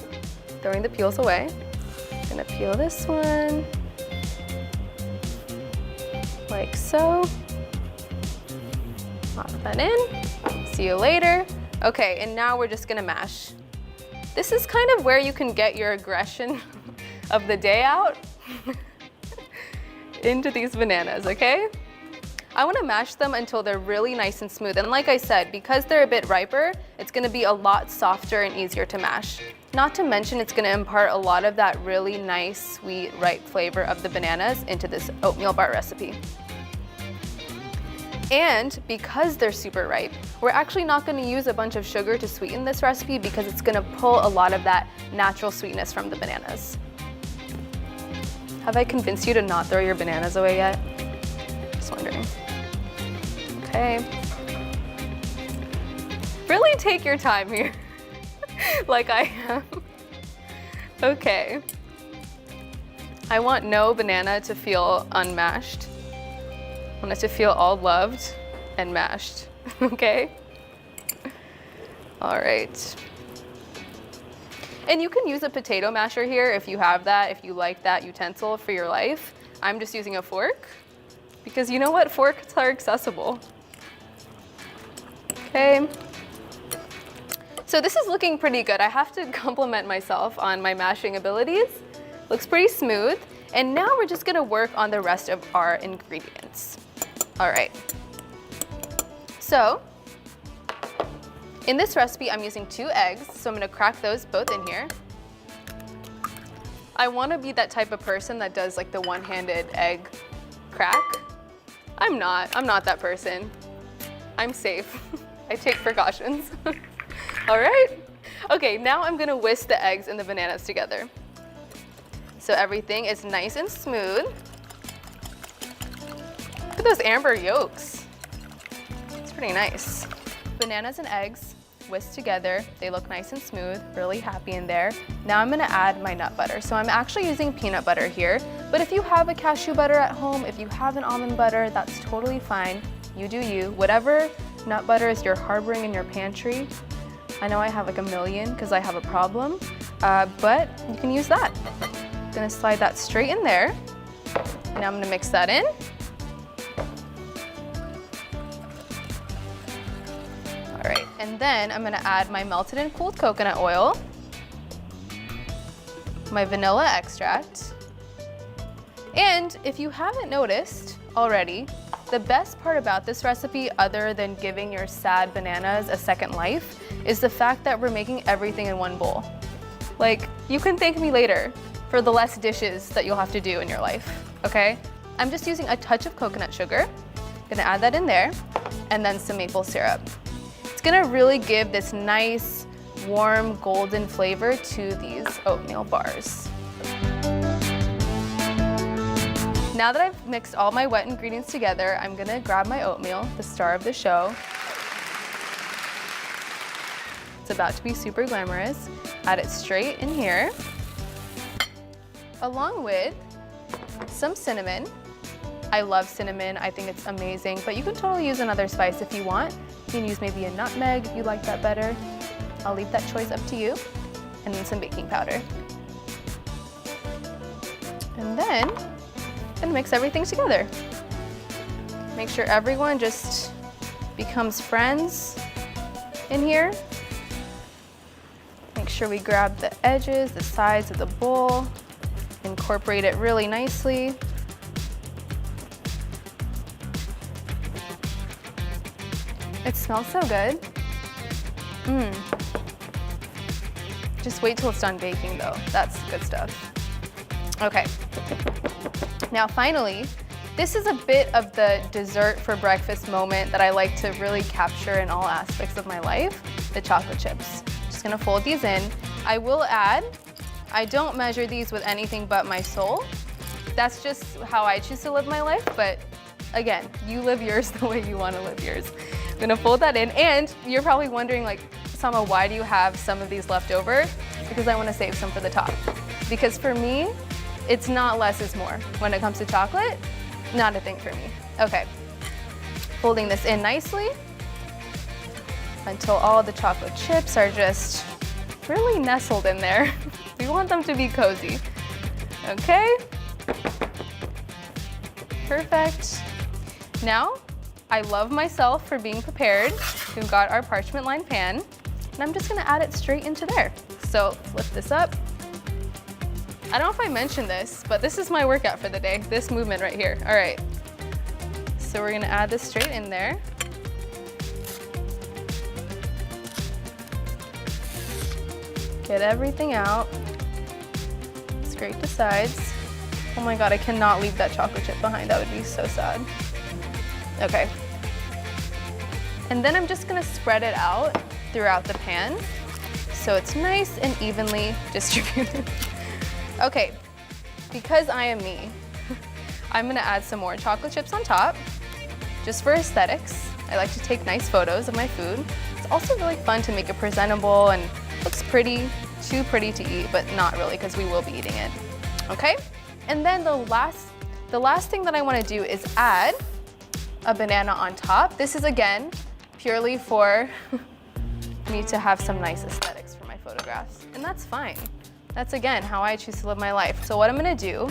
S17: Throwing the peels away. Gonna peel this one. Like so. Pop that in. See you later. Okay, and now we're just gonna mash. This is kind of where you can get your aggression of the day out into these bananas, okay? I wanna mash them until they're really nice and smooth. And like I said, because they're a bit riper, it's gonna be a lot softer and easier to mash. Not to mention it's gonna impart a lot of that really nice, sweet, ripe flavor of the bananas into this oatmeal bar recipe. And because they're super ripe, we're actually not gonna use a bunch of sugar to sweeten this recipe because it's gonna pull a lot of that natural sweetness from the bananas. Have I convinced you to not throw your bananas away yet? Just wondering. Okay. Really take your time here, like I am. Okay. I want no banana to feel unmashed. I want it to feel all loved and mashed, okay? All right. And you can use a potato masher here if you have that, if you like that utensil for your life. I'm just using a fork because you know what? Forks are accessible. Okay. So this is looking pretty good. I have to compliment myself on my mashing abilities. Looks pretty smooth. And now we're just gonna work on the rest of our ingredients. All right. So in this recipe, I'm using 2 eggs. So I'm gonna crack those both in here. I wanna be that type of person that does like the one-handed egg crack. I'm not that person. I'm safe. I take precautions. All right. Okay, now I'm gonna whisk the eggs and the bananas together. So everything is nice and smooth. Look at those amber yolks. It's pretty nice. Bananas and eggs whisked together. They look nice and smooth, really happy in there. Now I'm gonna add my nut butter. So I'm actually using peanut butter here, but if you have a cashew butter at home, if you have an almond butter, that's totally fine. You do you. Whatever nut butters you're harboring in your pantry. I know I have like a million because I have a problem, but you can use that. I'm gonna slide that straight in there. Now I'm gonna mix that in. All right, And then I'm gonna add my melted and cooled coconut oil, my vanilla extract, and if you haven't noticed already, the best part about this recipe, other than giving your sad bananas a second life, is the fact that we're making everything in one bowl. Like, you can thank me later for the less dishes that you'll have to do in your life, okay? I'm just using a touch of coconut sugar. Gonna add that in there, and then some maple syrup. It's gonna really give this nice, warm, golden flavor to these oatmeal bars. Now that I've mixed all my wet ingredients together, I'm gonna grab my oatmeal, the star of the show. It's about to be super glamorous. Add it straight in here, along with some cinnamon. I love cinnamon, I think it's amazing, but you can totally use another spice if you want. You can use maybe a nutmeg if you like that better. I'll leave that choice up to you. And then some baking powder. And then, I'm gonna mix everything together. Make sure everyone just becomes friends in here. Make sure we grab the edges, the sides of the bowl, incorporate it really nicely. It smells so good. Just wait till it's done baking though. That's good stuff. Okay. Now finally, this is a bit of the dessert for breakfast moment that I like to really capture in all aspects of my life, the chocolate chips. Just gonna fold these in. I will add, I don't measure these with anything but my soul. That's just how I choose to live my life, but again, you live yours the way you wanna live yours. I'm gonna fold that in, and you're probably wondering, like, Sama, why do you have some of these left over? Because I wanna save some for the top. Because for me, it's not less is more. When it comes to chocolate, not a thing for me. Okay, folding this in nicely until all the chocolate chips are just really nestled in there. We want them to be cozy. Okay, perfect. Now, I love myself for being prepared. We've got our parchment lined pan, and I'm just gonna add it straight into there. So lift this up. I don't know if I mentioned this, but this is my workout for the day, this movement right here. All right, so we're gonna add this straight in there. Get everything out. Scrape the sides. Oh my God, I cannot leave that chocolate chip behind. That would be so sad. Okay. And then I'm just gonna spread it out throughout the pan so it's nice and evenly distributed. Okay, because I am me, I'm gonna add some more chocolate chips on top, just for aesthetics. I like to take nice photos of my food. It's also really fun to make it presentable and looks pretty, too pretty to eat, but not really, because we will be eating it. Okay? And then the last thing that I wanna do is add a banana on top. This is, again, purely for me to have some nice aesthetics for my photographs, and that's fine. That's, again, how I choose to live my life. So what I'm gonna do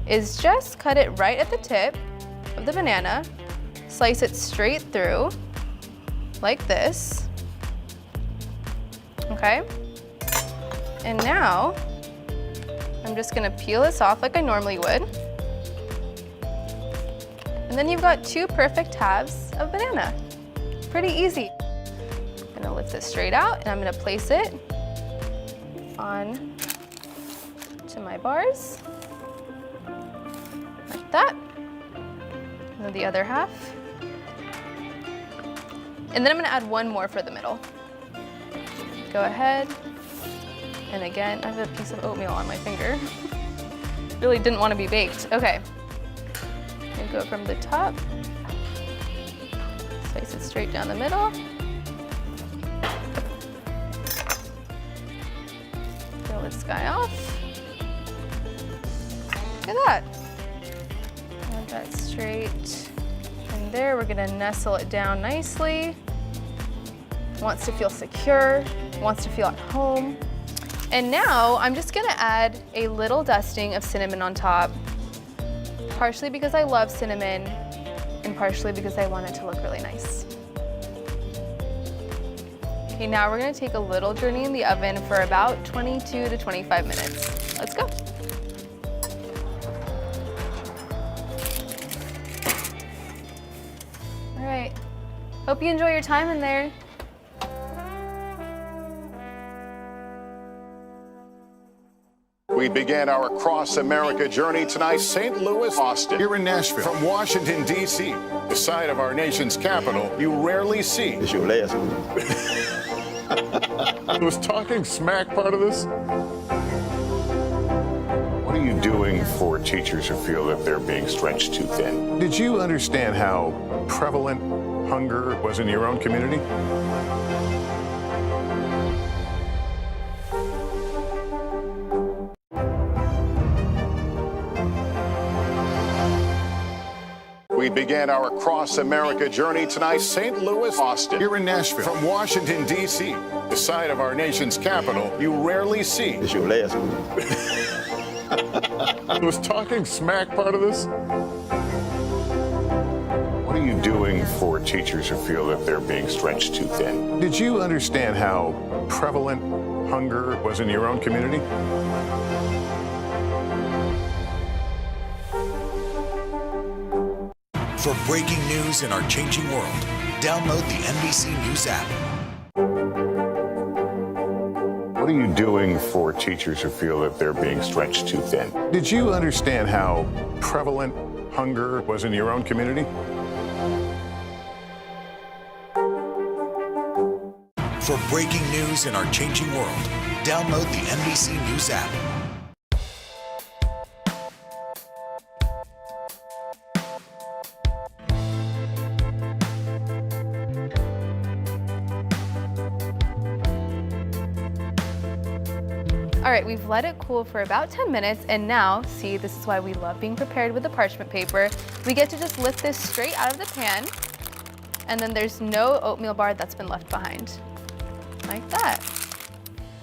S17: is just cut it right at the tip of the banana, slice it straight through, like this, okay? And now, I'm just gonna peel this off like I normally would. And then you've got two perfect halves of banana. Pretty easy. I'm gonna lift this straight out, and I'm gonna place it on to my bars, like that. And then the other half. And then I'm gonna add one more for the middle. Go ahead, and again, I have a piece of oatmeal on my finger. Really didn't want to be baked. Okay, and go from the top, slice it straight down the middle. Peel this guy off. Look at that. Add that straight in there. We're gonna nestle it down nicely. Wants to feel secure, wants to feel at home. And now I'm just gonna add a little dusting of cinnamon on top, partially because I love cinnamon and partially because I want it to look really nice. Okay, now we're gonna take a little journey in the oven for about 22 to 25 minutes. Let's go. All right, hope you enjoy your time in there.
S8: We began our across-America journey tonight, St. Louis, Austin, here in Nashville. From Washington, D.C., the site of our nation's capital, you rarely see. Was talking smack part of this? What are you doing for teachers who feel that they're being stretched too thin? Did you understand how prevalent hunger was in your own community? We began our across-America journey tonight, St. Louis, Austin, here in Nashville. From Washington, D.C., the site of our nation's capital, you rarely see. Was talking smack part of this? What are you doing for teachers who feel that they're being stretched too thin? Did you understand how prevalent hunger was in your own community?
S10: For breaking news in our changing world, download the NBC News app.
S8: What are you doing for teachers who feel that they're being stretched too thin? Did you understand how prevalent hunger was in your own community?
S10: For breaking news in our changing world, download the NBC News app.
S17: All right, we've let it cool for about 10 minutes, and now, see, this is why we love being prepared with the parchment paper. We get to just lift this straight out of the pan, and then there's no oatmeal bar that's been left behind, like that.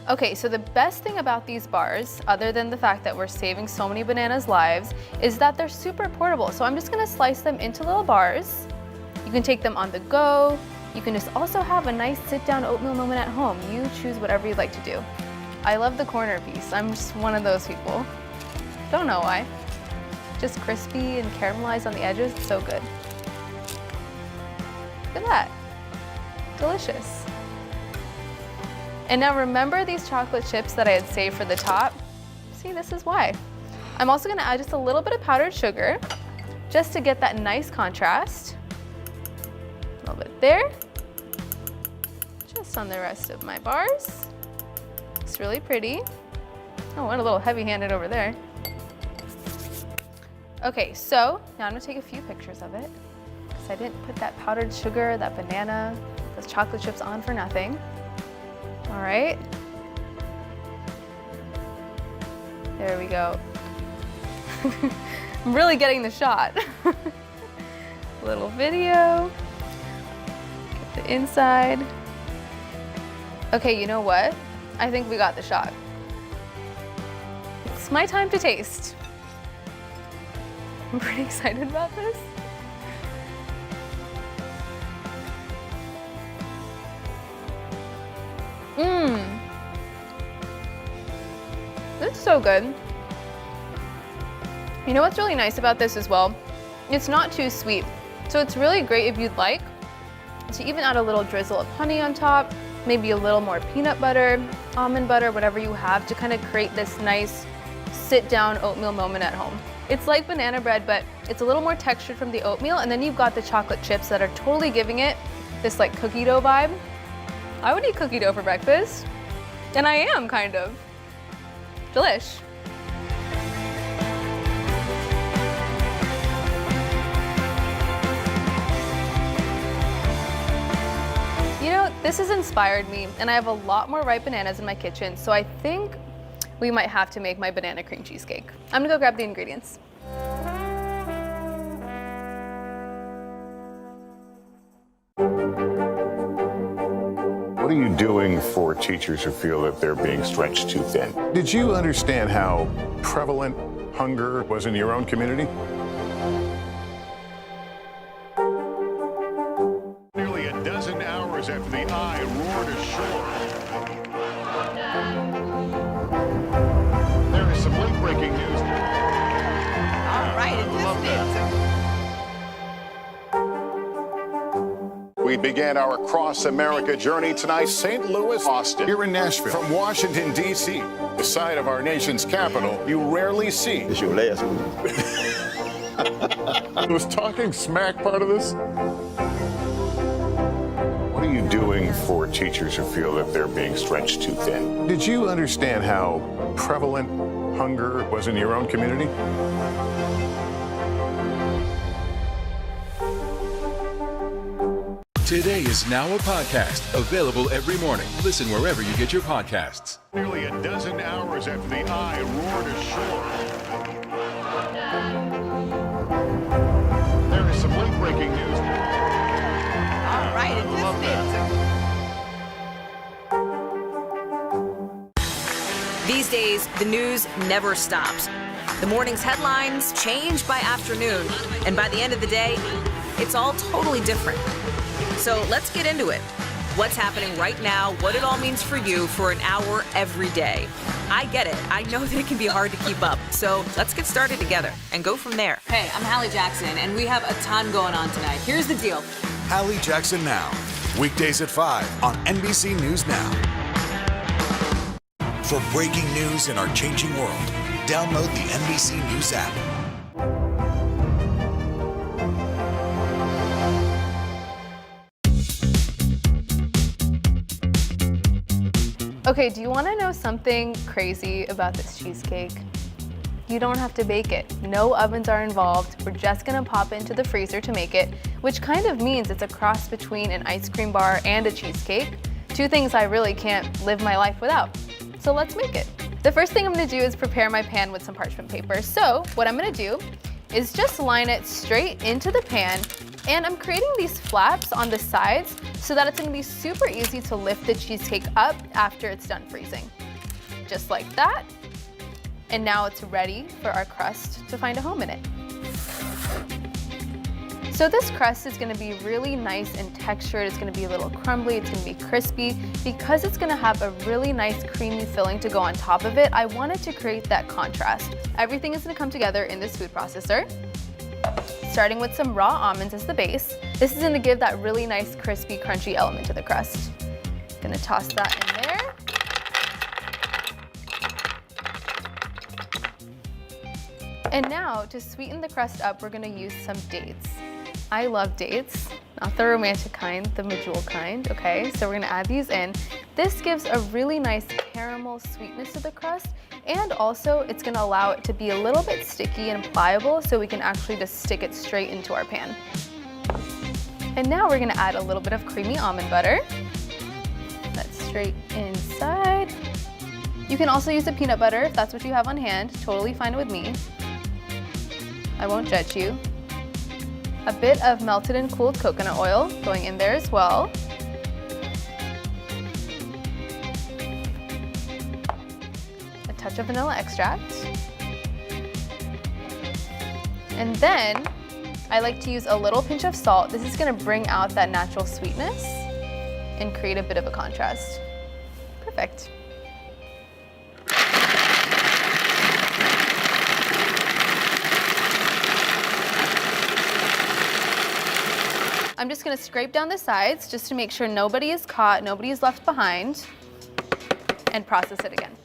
S17: Okay, so the best thing about these bars, other than the fact that we're saving so many bananas' lives, is that they're super portable. So I'm just gonna slice them into little bars. You can take them on the go. You can just also have a nice sit-down oatmeal moment at home. You choose whatever you'd like to do. I love the corner piece. I'm just one of those people. Don't know why. Just crispy and caramelized on the edges, so good. Look at that, delicious. And now remember these chocolate chips that I had saved for the top? See, this is why. I'm also gonna add just a little bit of powdered sugar, just to get that nice contrast. A little bit there. Just on the rest of my bars. It's really pretty. Oh, what a little heavy-handed over there. Okay, so now I'm gonna take a few pictures of it, because I didn't put that powdered sugar, that banana, those chocolate chips on for nothing. All right. There we go. I'm really getting the shot. Little video. Get the inside. Okay, you know what? I think we got the shot. It's my time to taste. I'm pretty excited about this. It's so good. You know what's really nice about this as well? It's not too sweet. So it's really great if you'd like to even add a little drizzle of honey on top, maybe a little more peanut butter, almond butter, whatever you have to kind of create this nice sit-down oatmeal moment at home. It's like banana bread, but it's a little more textured from the oatmeal, and then you've got the chocolate chips that are totally giving it this like cookie dough vibe. I would eat cookie dough for breakfast, and I am kind of. Delish. You know, this has inspired me, and I have a lot more ripe bananas in my kitchen, so I think we might have to make my banana cream cheesecake. I'm gonna go grab the ingredients.
S8: What are you doing for teachers who feel that they're being stretched too thin? Did you understand how prevalent hunger was in your own community? Nearly a dozen hours after the eye roared ashore We began our cross-America journey tonight, St. Louis, Austin, here in Nashville. From Washington, D.C., the site of our nation's capital, you rarely see. It's your last one. Was talking smack part of this? What are you doing for teachers who feel that they're being stretched too thin? Did you understand how prevalent hunger was in your own community?
S9: Today is now a podcast, available every morning. Listen wherever you get your podcasts.
S8: Nearly a dozen hours after the eye roared ashore. There is some late-breaking news.
S15: All right, These days, the news never stops. The morning's headlines change by afternoon, and by the end of the day, it's all totally different. So let's get into it. What's happening right now, what it all means for you for an hour every day. I get it. I know that it can be hard to keep up. So let's get started together and go from there.
S16: Hey, I'm Hallie Jackson, and we have a ton going on tonight. Here's the deal.
S10: Hallie Jackson Now, weekdays at 5 on NBC News Now. For breaking news in our changing world, download the NBC News app.
S17: Okay, do you want to know something crazy about this cheesecake? You don't have to bake it. No ovens are involved. We're just gonna pop into the freezer to make it, which kind of means it's a cross between an ice cream bar and a cheesecake. Two things I really can't live my life without. So let's make it. The first thing I'm gonna do is prepare my pan with some parchment paper. So what I'm gonna do is just line it straight into the pan, and I'm creating these flaps on the sides so that it's gonna be super easy to lift the cheesecake up after it's done freezing. Just like that. And now it's ready for our crust to find a home in it. So this crust is gonna be really nice and textured. It's gonna be a little crumbly, it's gonna be crispy. Because it's gonna have a really nice creamy filling to go on top of it, I wanted to create that contrast. Everything is gonna come together in this food processor. Starting with some raw almonds as the base. This is gonna give that really nice crispy, crunchy element to the crust. Gonna toss that in there. And now, to sweeten the crust up, we're gonna use some dates. I love dates, not the romantic kind, the medjool kind, okay? So we're gonna add these in. This gives a really nice caramel sweetness to the crust, and also it's gonna allow it to be a little bit sticky and pliable so we can actually just stick it straight into our pan. And now we're gonna add a little bit of creamy almond butter. That's straight inside. You can also use the peanut butter if that's what you have on hand, totally fine with me. I won't judge you. A bit of melted and cooled coconut oil going in there as well. A touch of vanilla extract. And then I like to use a little pinch of salt. This is gonna bring out that natural sweetness and create a bit of a contrast. Perfect. I'm just gonna scrape down the sides just to make sure nobody is caught, nobody is left behind, and process it again.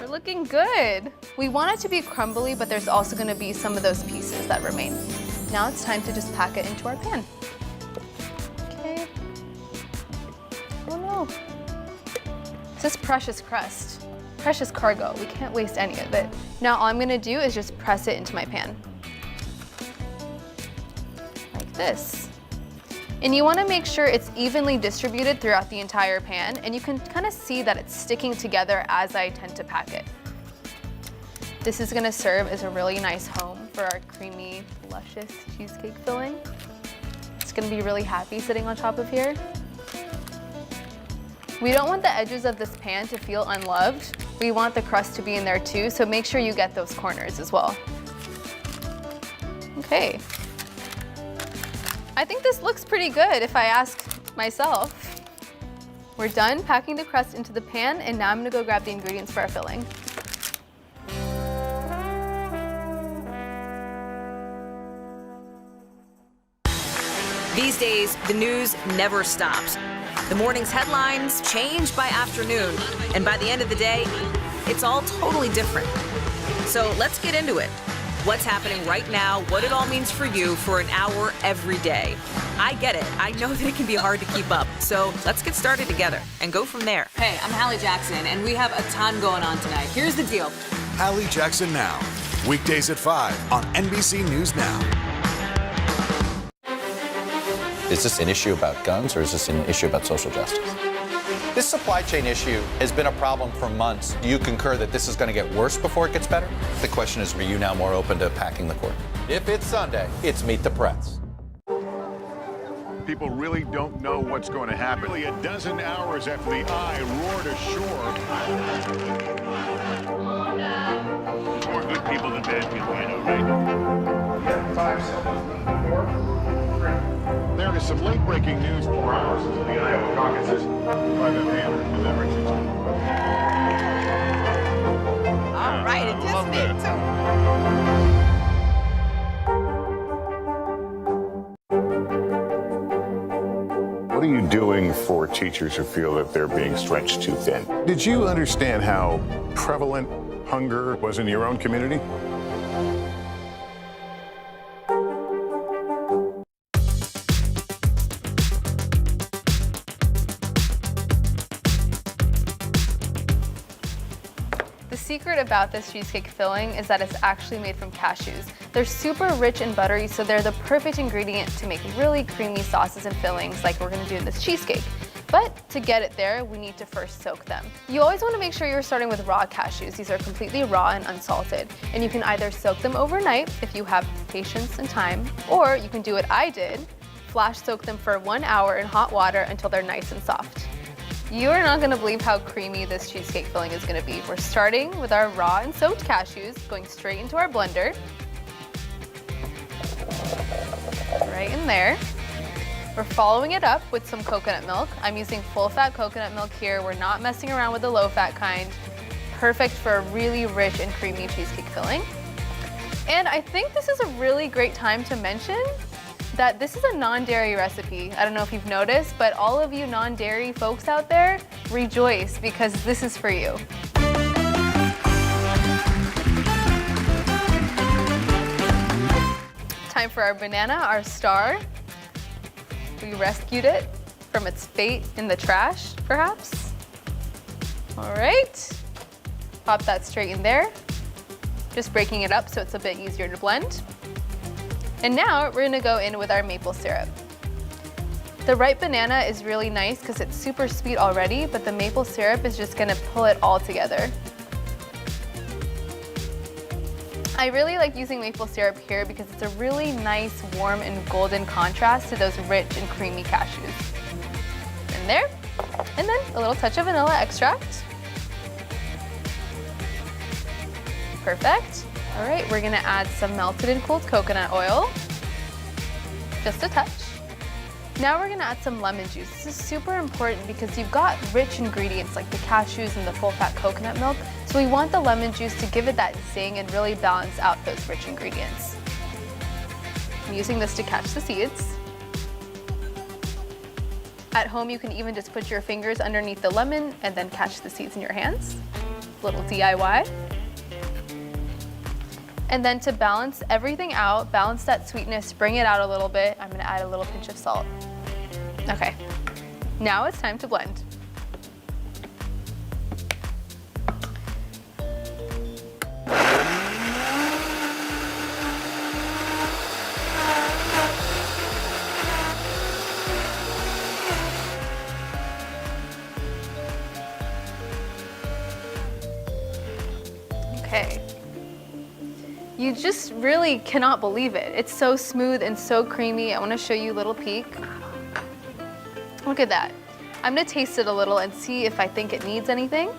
S17: We're looking good. We want it to be crumbly, but there's also gonna be some of those pieces that remain. Now it's time to just pack it into our pan. Okay. Oh no. This is precious crust, precious cargo. We can't waste any of it. Now all I'm gonna do is just press it into my pan. Like this. And you wanna make sure it's evenly distributed throughout the entire pan, and you can kind of see that it's sticking together as I tend to pack it. This is gonna serve as a really nice home for our creamy, luscious cheesecake filling. It's gonna be really happy sitting on top of here. We don't want the edges of this pan to feel unloved. We want the crust to be in there too, so make sure you get those corners as well. Okay. I think this looks pretty good if I ask myself. We're done packing the crust into the pan, and now I'm gonna go grab the ingredients for our filling.
S15: These days, the news never stops. The morning's headlines change by afternoon, and by the end of the day, it's all totally different. So let's get into it. What's happening right now, what it all means for you for an hour every day. I get it. I know that it can be hard to keep up. So let's get started together and go from there.
S16: Hey, I'm Hallie Jackson, and we have a ton going on tonight. Here's the deal.
S10: Hallie Jackson Now. Weekdays at 5 on NBC News Now.
S14: Is this an issue about guns or is this an issue about social justice? This supply chain issue has been a problem for months. Do you concur that this is going to get worse before it gets better? The question is, are you now more open to packing the court? If it's Sunday, it's Meet the Press.
S8: People really don't know what's going to happen. Only a dozen hours after the eye roared ashore. More good people than bad people, you know, right? 5 seconds. 4, 3. There is some late-breaking news 4 hours into the Iowa caucuses by the hand with everything.
S19: All right, it just me too.
S8: What are you doing for teachers who feel that they're being stretched too thin? Did you understand how prevalent hunger was in your own community?
S17: The secret about this cheesecake filling is that it's actually made from cashews. They're super rich and buttery, so they're the perfect ingredient to make really creamy sauces and fillings like we're gonna do in this cheesecake. But to get it there, we need to first soak them. You always wanna make sure you're starting with raw cashews. These are completely raw and unsalted. And you can either soak them overnight if you have patience and time, or you can do what I did, flash soak them for 1 hour in hot water until they're nice and soft. You are not gonna believe how creamy this cheesecake filling is gonna be. We're starting with our raw and soaked cashews, going straight into our blender. Right in there. We're following it up with some coconut milk. I'm using full-fat coconut milk here. We're not messing around with the low-fat kind. Perfect for a really rich and creamy cheesecake filling. And I think this is a really great time to mention that this is a non-dairy recipe. I don't know if you've noticed, but all of you non-dairy folks out there, rejoice because this is for you. Time for our banana, our star. We rescued it from its fate in the trash, perhaps. All right, pop that straight in there. Just breaking it up so it's a bit easier to blend. And now we're gonna go in with our maple syrup. The ripe banana is really nice because it's super sweet already, but the maple syrup is just gonna pull it all together. I really like using maple syrup here because it's a really nice, warm, and golden contrast to those rich and creamy cashews. In there, and then a little touch of vanilla extract. Perfect. All right, we're gonna add some melted and cooled coconut oil, just a touch. Now we're gonna add some lemon juice. This is super important because you've got rich ingredients like the cashews and the full-fat coconut milk, so we want the lemon juice to give it that zing and really balance out those rich ingredients. I'm using this to catch the seeds. At home, you can even just put your fingers underneath the lemon and then catch the seeds in your hands. Little DIY. And then to balance everything out, balance that sweetness, bring it out a little bit, I'm gonna add a little pinch of salt. Okay, now it's time to blend. Okay. You just really cannot believe it. It's so smooth and so creamy. I want to show you a little peek. Look at that. I'm gonna taste it a little and see if I think it needs anything.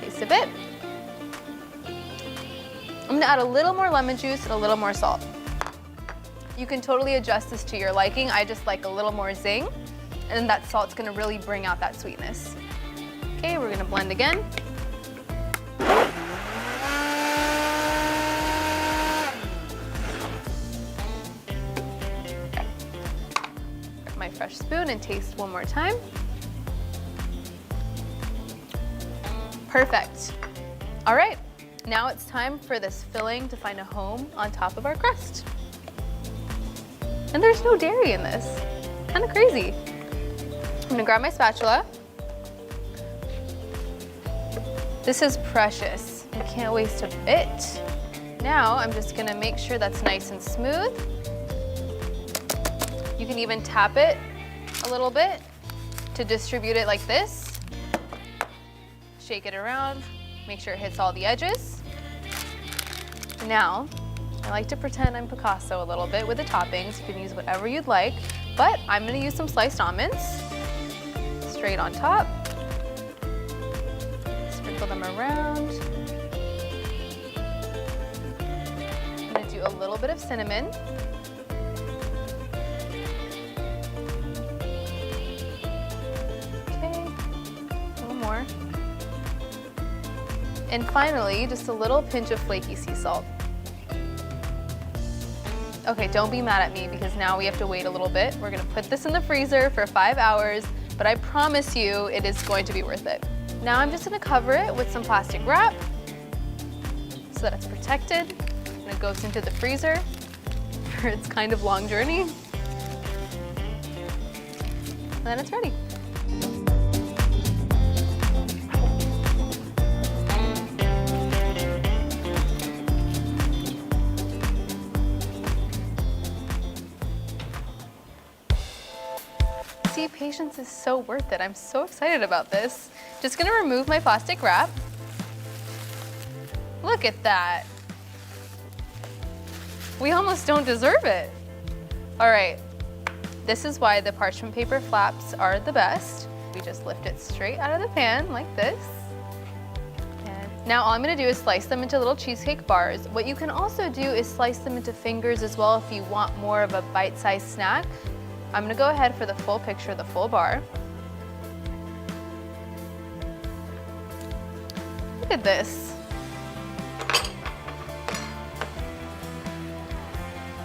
S17: Taste a bit. I'm gonna add a little more lemon juice and a little more salt. You can totally adjust this to your liking. I just like a little more zing, and that salt's gonna really bring out that sweetness. Okay, we're gonna blend again. Grab my fresh spoon and taste one more time. Perfect. All right, now it's time for this filling to find a home on top of our crust. And there's no dairy in this. Kind of crazy. I'm gonna grab my spatula. This is precious. I can't waste a bit. Now I'm just gonna make sure that's nice and smooth. You can even tap it a little bit to distribute it like this. Shake it around, make sure it hits all the edges. Now, I like to pretend I'm Picasso a little bit with the toppings. You can use whatever you'd like, but I'm gonna use some sliced almonds, straight on top. Sprinkle them around. I'm gonna do a little bit of cinnamon. Okay, a little more. And finally, just a little pinch of flaky sea salt. Okay, don't be mad at me because now we have to wait a little bit. We're gonna put this in the freezer for 5 hours, but I promise you it is going to be worth it. Now I'm just gonna cover it with some plastic wrap so that it's protected and it goes into the freezer for its kind of long journey. And then it's ready. See, patience is so worth it. I'm so excited about this. Just gonna remove my plastic wrap. Look at that. We almost don't deserve it. All right, this is why the parchment paper flaps are the best. We just lift it straight out of the pan like this. And now all I'm gonna do is slice them into little cheesecake bars. What you can also do is slice them into fingers as well if you want more of a bite-sized snack. I'm gonna go ahead for the full picture, the full bar. Look at this.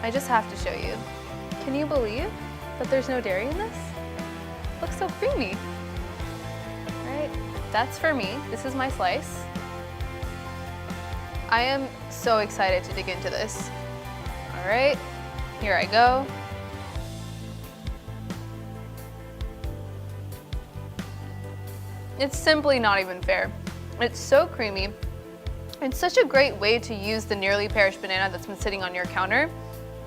S17: I just have to show you. Can you believe that there's no dairy in this? Looks so creamy. Right? That's for me. This is my slice. I am so excited to dig into this. All right, here I go. It's simply not even fair. It's so creamy. It's such a great way to use the nearly perished banana that's been sitting on your counter.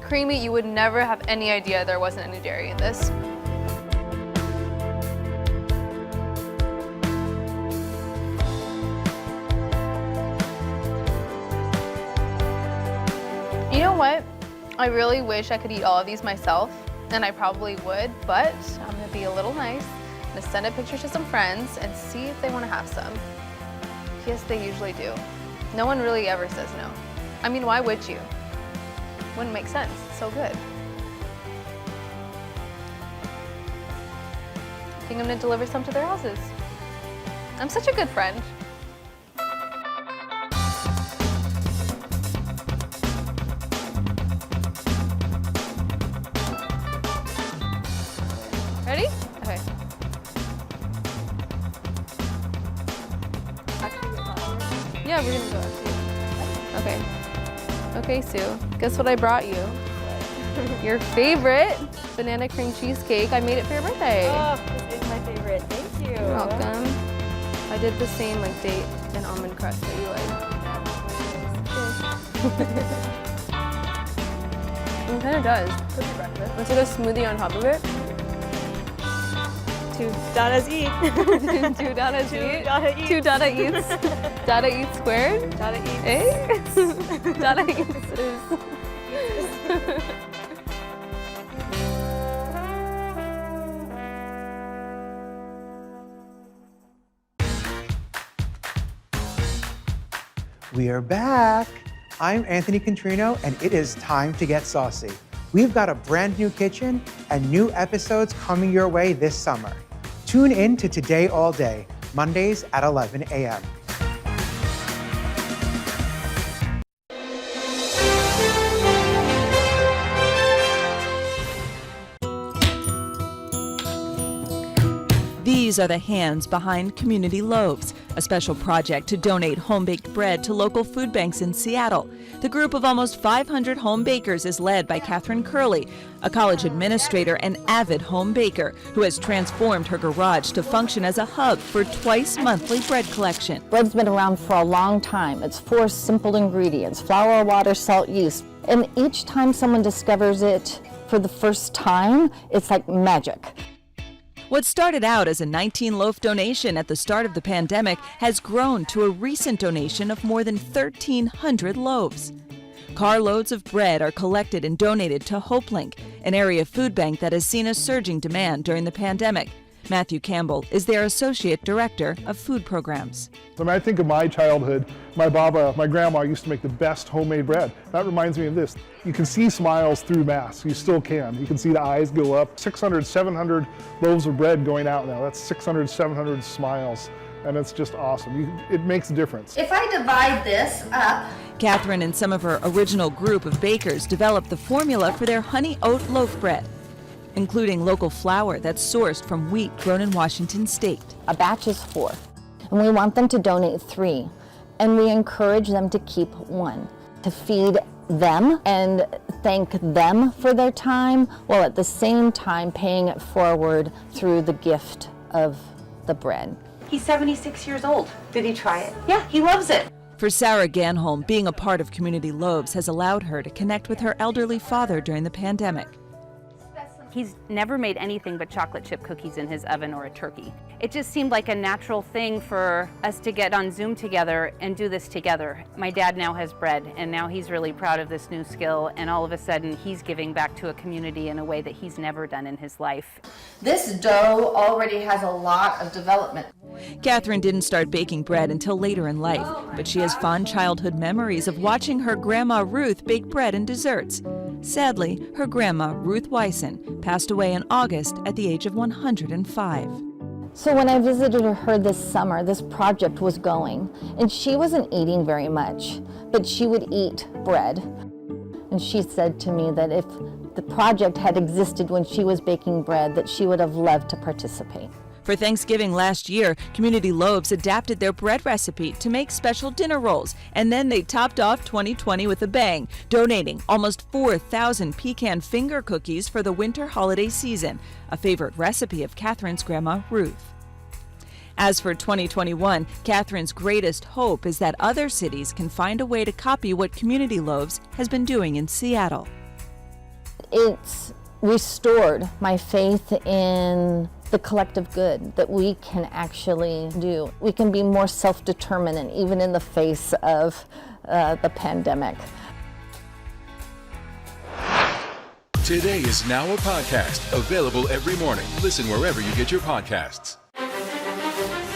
S17: Creamy, you would never have any idea there wasn't any dairy in this. You know what? I really wish I could eat all of these myself, and I probably would, but I'm gonna be a little nice. I'm gonna send a picture to some friends and see if they wanna have some. Yes, they usually do. No one really ever says no. I mean, why would you? Wouldn't make sense, it's so good. I think I'm gonna deliver some to their houses. I'm such a good friend. Ready? Okay. Yeah, we're gonna go after you. Okay. Okay, Sue. Guess what I brought you? Your favorite banana cream cheesecake. I made it for your birthday.
S18: Oh, this is my favorite. Thank you.
S17: You're welcome. I did the same like date and almond crust that you like. It kind of does.
S18: Cookie breakfast.
S17: Let's get a smoothie on top of it.
S18: Two Dadas eat.
S17: Two Dadas
S18: Two
S17: eat.
S18: Dada eats.
S17: Two Dada eats. Dada eats squared.
S18: Dada eats.
S17: Eh? Dada eats is.
S20: We are back. I'm Anthony Contrino, and it is time to get saucy.
S4: We've got a brand new kitchen and new episodes coming your way this summer. Tune in to Today All Day, Mondays at 11 a.m.
S20: These are the hands behind Community Loaves, a special project to donate home-baked bread to local food banks in Seattle. The group of almost 500 home bakers is led by Catherine Curley, a college administrator and avid home baker who has transformed her garage to function as a hub for twice-monthly bread collection.
S21: Bread's been around for a long time. It's 4 simple ingredients: flour, water, salt, yeast. And each time someone discovers it for the first time, it's like magic.
S20: What started out as a 19-loaf donation at the start of the pandemic has grown to a recent donation of more than 1,300 loaves. Carloads of bread are collected and donated to HopeLink, an area food bank that has seen a surging demand during the pandemic. Matthew Campbell is their Associate Director of Food Programs.
S23: When I think of my childhood, my grandma used to make the best homemade bread. That reminds me of this. You can see smiles through masks. You still can. You can see the eyes go up. 600, 700 loaves of bread going out now. That's 600, 700 smiles. And it's just awesome. It makes a difference.
S21: If I divide this up...
S20: Catherine and some of her original group of bakers developed the formula for their honey oat loaf bread, including local flour that's sourced from wheat grown in Washington state.
S21: A batch is 4, and we want them to donate 3, and we encourage them to keep 1 to feed them and thank them for their time, while at the same time paying it forward through the gift of the bread. He's 76 years old. Did he try it? Yeah, he loves it.
S20: For Sarah Ganholm, being a part of Community Loaves has allowed her to connect with her elderly father during the pandemic.
S25: He's never made anything but chocolate chip cookies in his oven or a turkey. It just seemed like a natural thing for us to get on Zoom together and do this together. My dad now has bread, and now he's really proud of this new skill, and all of a sudden he's giving back to a community in a way that he's never done in his life.
S21: This dough already has a lot of development.
S20: Catherine didn't start baking bread until later in life, but she has fond childhood memories of watching her grandma Ruth bake bread and desserts. Sadly, her grandma, Ruth Wyson, passed away in August at the age of 105.
S21: So when I visited her this summer, this project was going, and she wasn't eating very much, but she would eat bread. And she said to me that if the project had existed when she was baking bread, that she would have loved to participate.
S20: For Thanksgiving last year, Community Loaves adapted their bread recipe to make special dinner rolls, and then they topped off 2020 with a bang, donating almost 4,000 pecan finger cookies for the winter holiday season, a favorite recipe of Catherine's grandma, Ruth. As for 2021, Catherine's greatest hope is that other cities can find a way to copy what Community Loaves has been doing in Seattle.
S21: It's restored my faith in the collective good that we can actually do. We can be more self-determined, even in the face of the pandemic.
S9: Today is now a podcast, available every morning. Listen wherever you get your podcasts.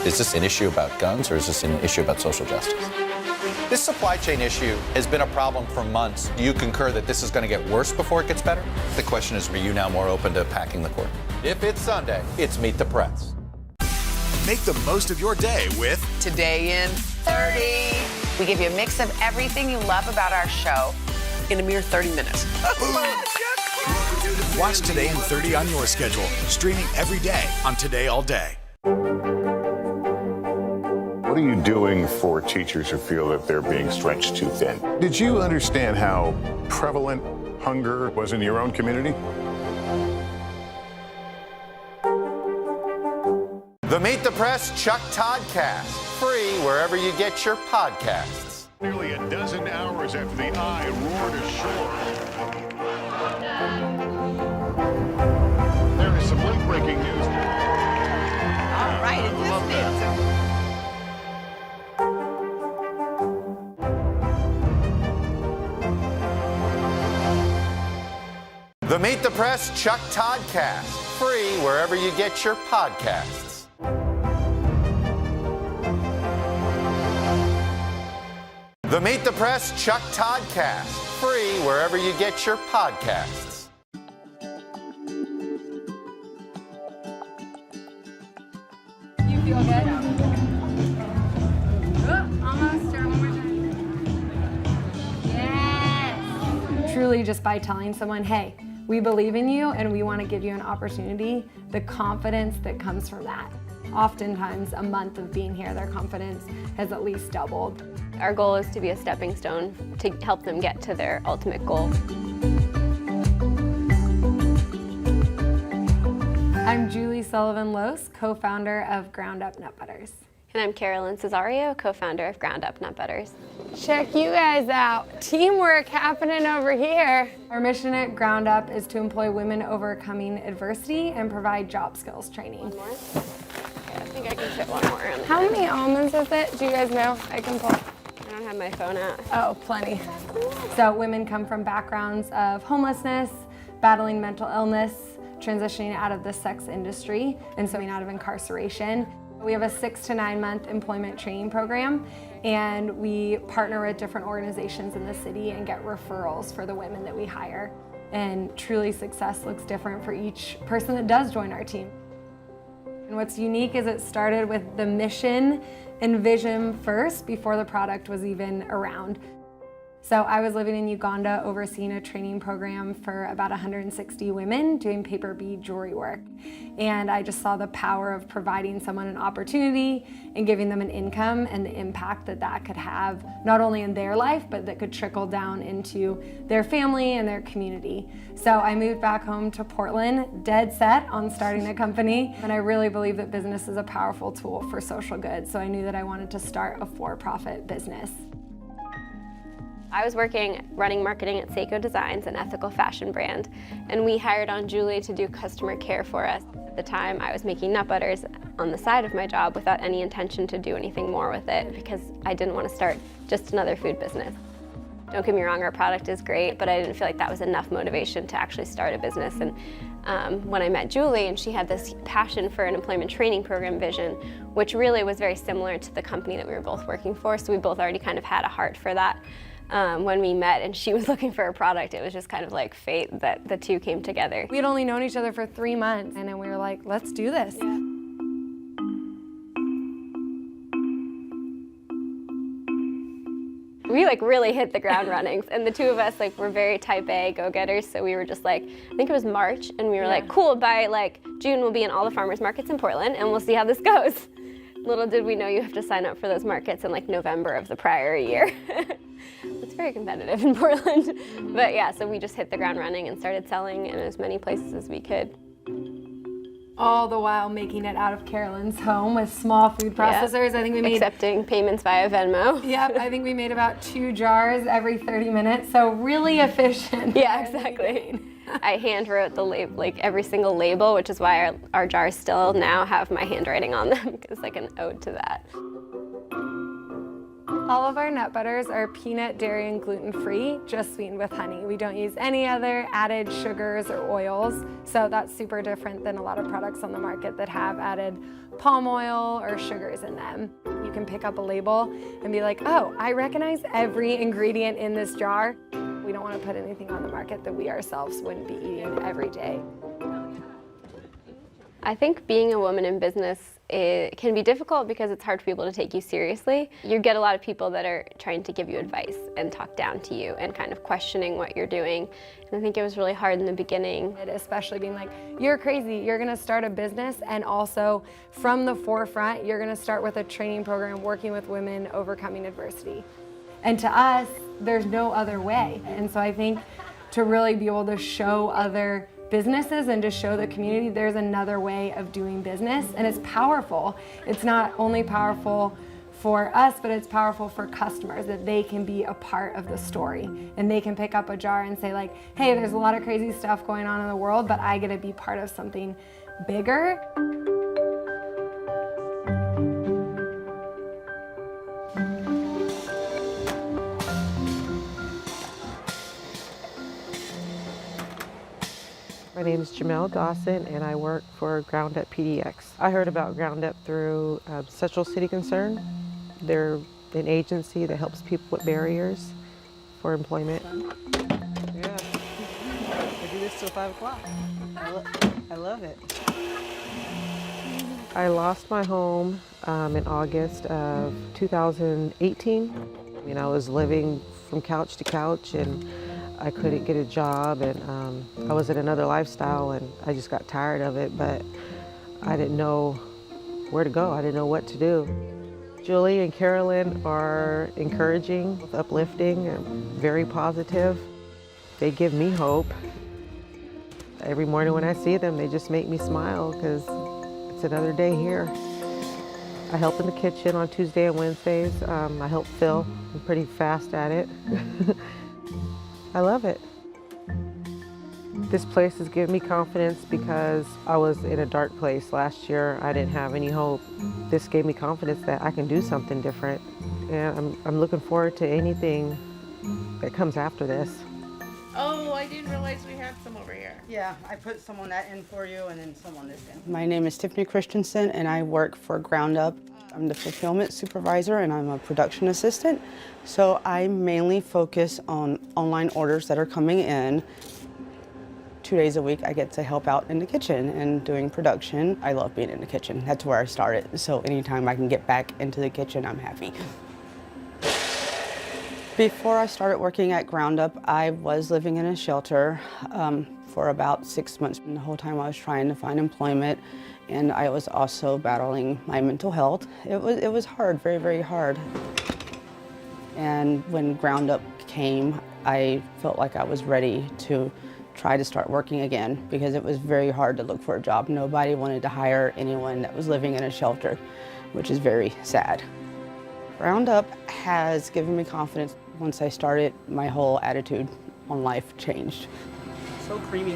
S14: Is this an issue about guns, or is this an issue about social justice? This supply chain issue has been a problem for months. Do you concur that this is going to get worse before it gets better? The question is, are you now more open to packing the court? If it's Sunday, it's Meet the Press.
S10: Make the most of your day with
S26: Today in 30. We give you a mix of everything you love about our show in a mere 30 minutes.
S10: Watch Today in 30 on your schedule, streaming every day on Today All Day.
S8: What are you doing for teachers who feel that they're being stretched too thin? Did you understand how prevalent hunger was in your own community?
S22: The Meet the Press Chuck Toddcast, free wherever you get your podcasts.
S8: Nearly a dozen hours after the eye roared ashore. There is some late-breaking news.
S26: All right, it is.
S22: The Meet the Press Chuck Toddcast, free wherever you get your podcasts. The Meet the Press Chuck Toddcast, free wherever you get your podcasts.
S1: truly just by telling someone, hey, we believe in you and we want to give you an opportunity, the confidence that comes from that. Oftentimes, a month of being here, their confidence has at least doubled.
S17: Our goal is to be a stepping stone to help them get to their ultimate goal.
S1: I'm Julie Sullivan-Lose, co-founder of Ground Up Nut Butters.
S17: And I'm Carolyn Cesario, co-founder of Ground Up Nut Butters.
S1: Check you guys out. Teamwork happening over here. Our mission at Ground Up is to employ women overcoming adversity and provide job skills training.
S17: One more? Okay, I think I can fit one more in.
S1: How many almonds is it? Do you guys know? I can pull.
S17: I don't have my phone out.
S1: Oh, plenty. So women come from backgrounds of homelessness, battling mental illness, transitioning out of the sex industry, and coming out of incarceration. We have a 6 to 9 month employment training program, and we partner with different organizations in the city and get referrals for the women that we hire. And truly, success looks different for each person that does join our team. And what's unique is it started with the mission and vision first before the product was even around. So I was living in Uganda overseeing a training program for about 160 women doing paper bead jewelry work. And I just saw the power of providing someone an opportunity and giving them an income and the impact that that could have not only in their life, but that could trickle down into their family and their community. So I moved back home to Portland, dead set on starting a company. And I really believe that business is a powerful tool for social good. So I knew that I wanted to start a for-profit business.
S17: I was running marketing at Seiko Designs, an ethical fashion brand, and we hired on Julie to do customer care for us. At the time, I was making nut butters on the side of my job without any intention to do anything more with it because I didn't want to start just another food business. Don't get me wrong, our product is great, but I didn't feel like that was enough motivation to actually start a business. And when I met Julie, and she had this passion for an employment training program vision, which really was very similar to the company that we were both working for, so we both already kind of had a heart for that. When we met and she was looking for a product, it was just kind of like fate that the two came together.
S1: We had only known each other for 3 months, and then we were like, let's do this. Yeah.
S17: We really hit the ground running, and the two of us were very type A go-getters, so we were just I think it was March, and we were like, cool, by June we'll be in all the farmers markets in Portland, and we'll see how this goes. Little did we know you have to sign up for those markets in November of the prior year. It's very competitive in Portland. But yeah, so we just hit the ground running and started selling in as many places as we could.
S1: All the while making it out of Carolyn's home with small food processors.
S17: Yeah.
S1: I think we made
S17: accepting payments via Venmo.
S1: Yep, I think we made about 2 jars every 30 minutes, so really efficient.
S17: Yeah, exactly. I hand wrote the label, every single label, which is why our jars still now have my handwriting on them, because it's an ode to that.
S1: All of our nut butters are peanut, dairy, and gluten-free, just sweetened with honey. We don't use any other added sugars or oils, so that's super different than a lot of products on the market that have added palm oil or sugars in them. You can pick up a label and be like, oh, I recognize every ingredient in this jar. We don't want to put anything on the market that we ourselves wouldn't be eating every day.
S17: I think being a woman in business, it can be difficult because it's hard for people to take you seriously. You get a lot of people that are trying to give you advice and talk down to you and kind of questioning what you're doing. And I think it was really hard in the beginning.
S1: Especially being like, you're crazy, you're gonna start a business, and also from the forefront, you're gonna start with a training program working with women overcoming adversity. And to us, there's no other way. And so I think to really be able to show other businesses and to show the community there's another way of doing business, and it's powerful. It's not only powerful for us, but it's powerful for customers, that they can be a part of the story and they can pick up a jar and say hey, there's a lot of crazy stuff going on in the world, but I get to be part of something bigger.
S6: My name is Jamel Dawson, and I work for Ground Up PDX. I heard about Ground Up through Central City Concern. They're an agency that helps people with barriers for employment.
S7: Yeah, I do this till 5 o'clock. I love it.
S6: I lost my home in August of 2018. I was living from couch to couch, and I couldn't get a job, and I was in another lifestyle, and I just got tired of it, but I didn't know where to go. I didn't know what to do. Julie and Carolyn are encouraging, uplifting, and very positive. They give me hope. Every morning when I see them, they just make me smile because it's another day here. I help in the kitchen on Tuesday and Wednesdays. I help Phil. I'm pretty fast at it. I love it. This place has given me confidence because I was in a dark place last year. I didn't have any hope. This gave me confidence that I can do something different. And I'm looking forward to anything that comes after this.
S3: Oh, I didn't realize we had some over here.
S5: Yeah, I put some on that in for you and then some on this end.
S11: My name is Tiffany Christensen and I work for Ground Up. I'm the fulfillment supervisor and I'm a production assistant. So I mainly focus on online orders that are coming in. 2 days a week I get to help out in the kitchen and doing production. I love being in the kitchen. That's where I started. So anytime I can get back into the kitchen, I'm happy. Before I started working at Ground Up, I was living in a shelter for about 6 months. And the whole time I was trying to find employment, and I was also battling my mental health. It was hard, very, very hard. And when Ground Up came, I felt like I was ready to try to start working again because it was very hard to look for a job. Nobody wanted to hire anyone that was living in a shelter, which is very sad. Ground Up has given me confidence. Once I started, my whole attitude on life changed.
S5: So creamy.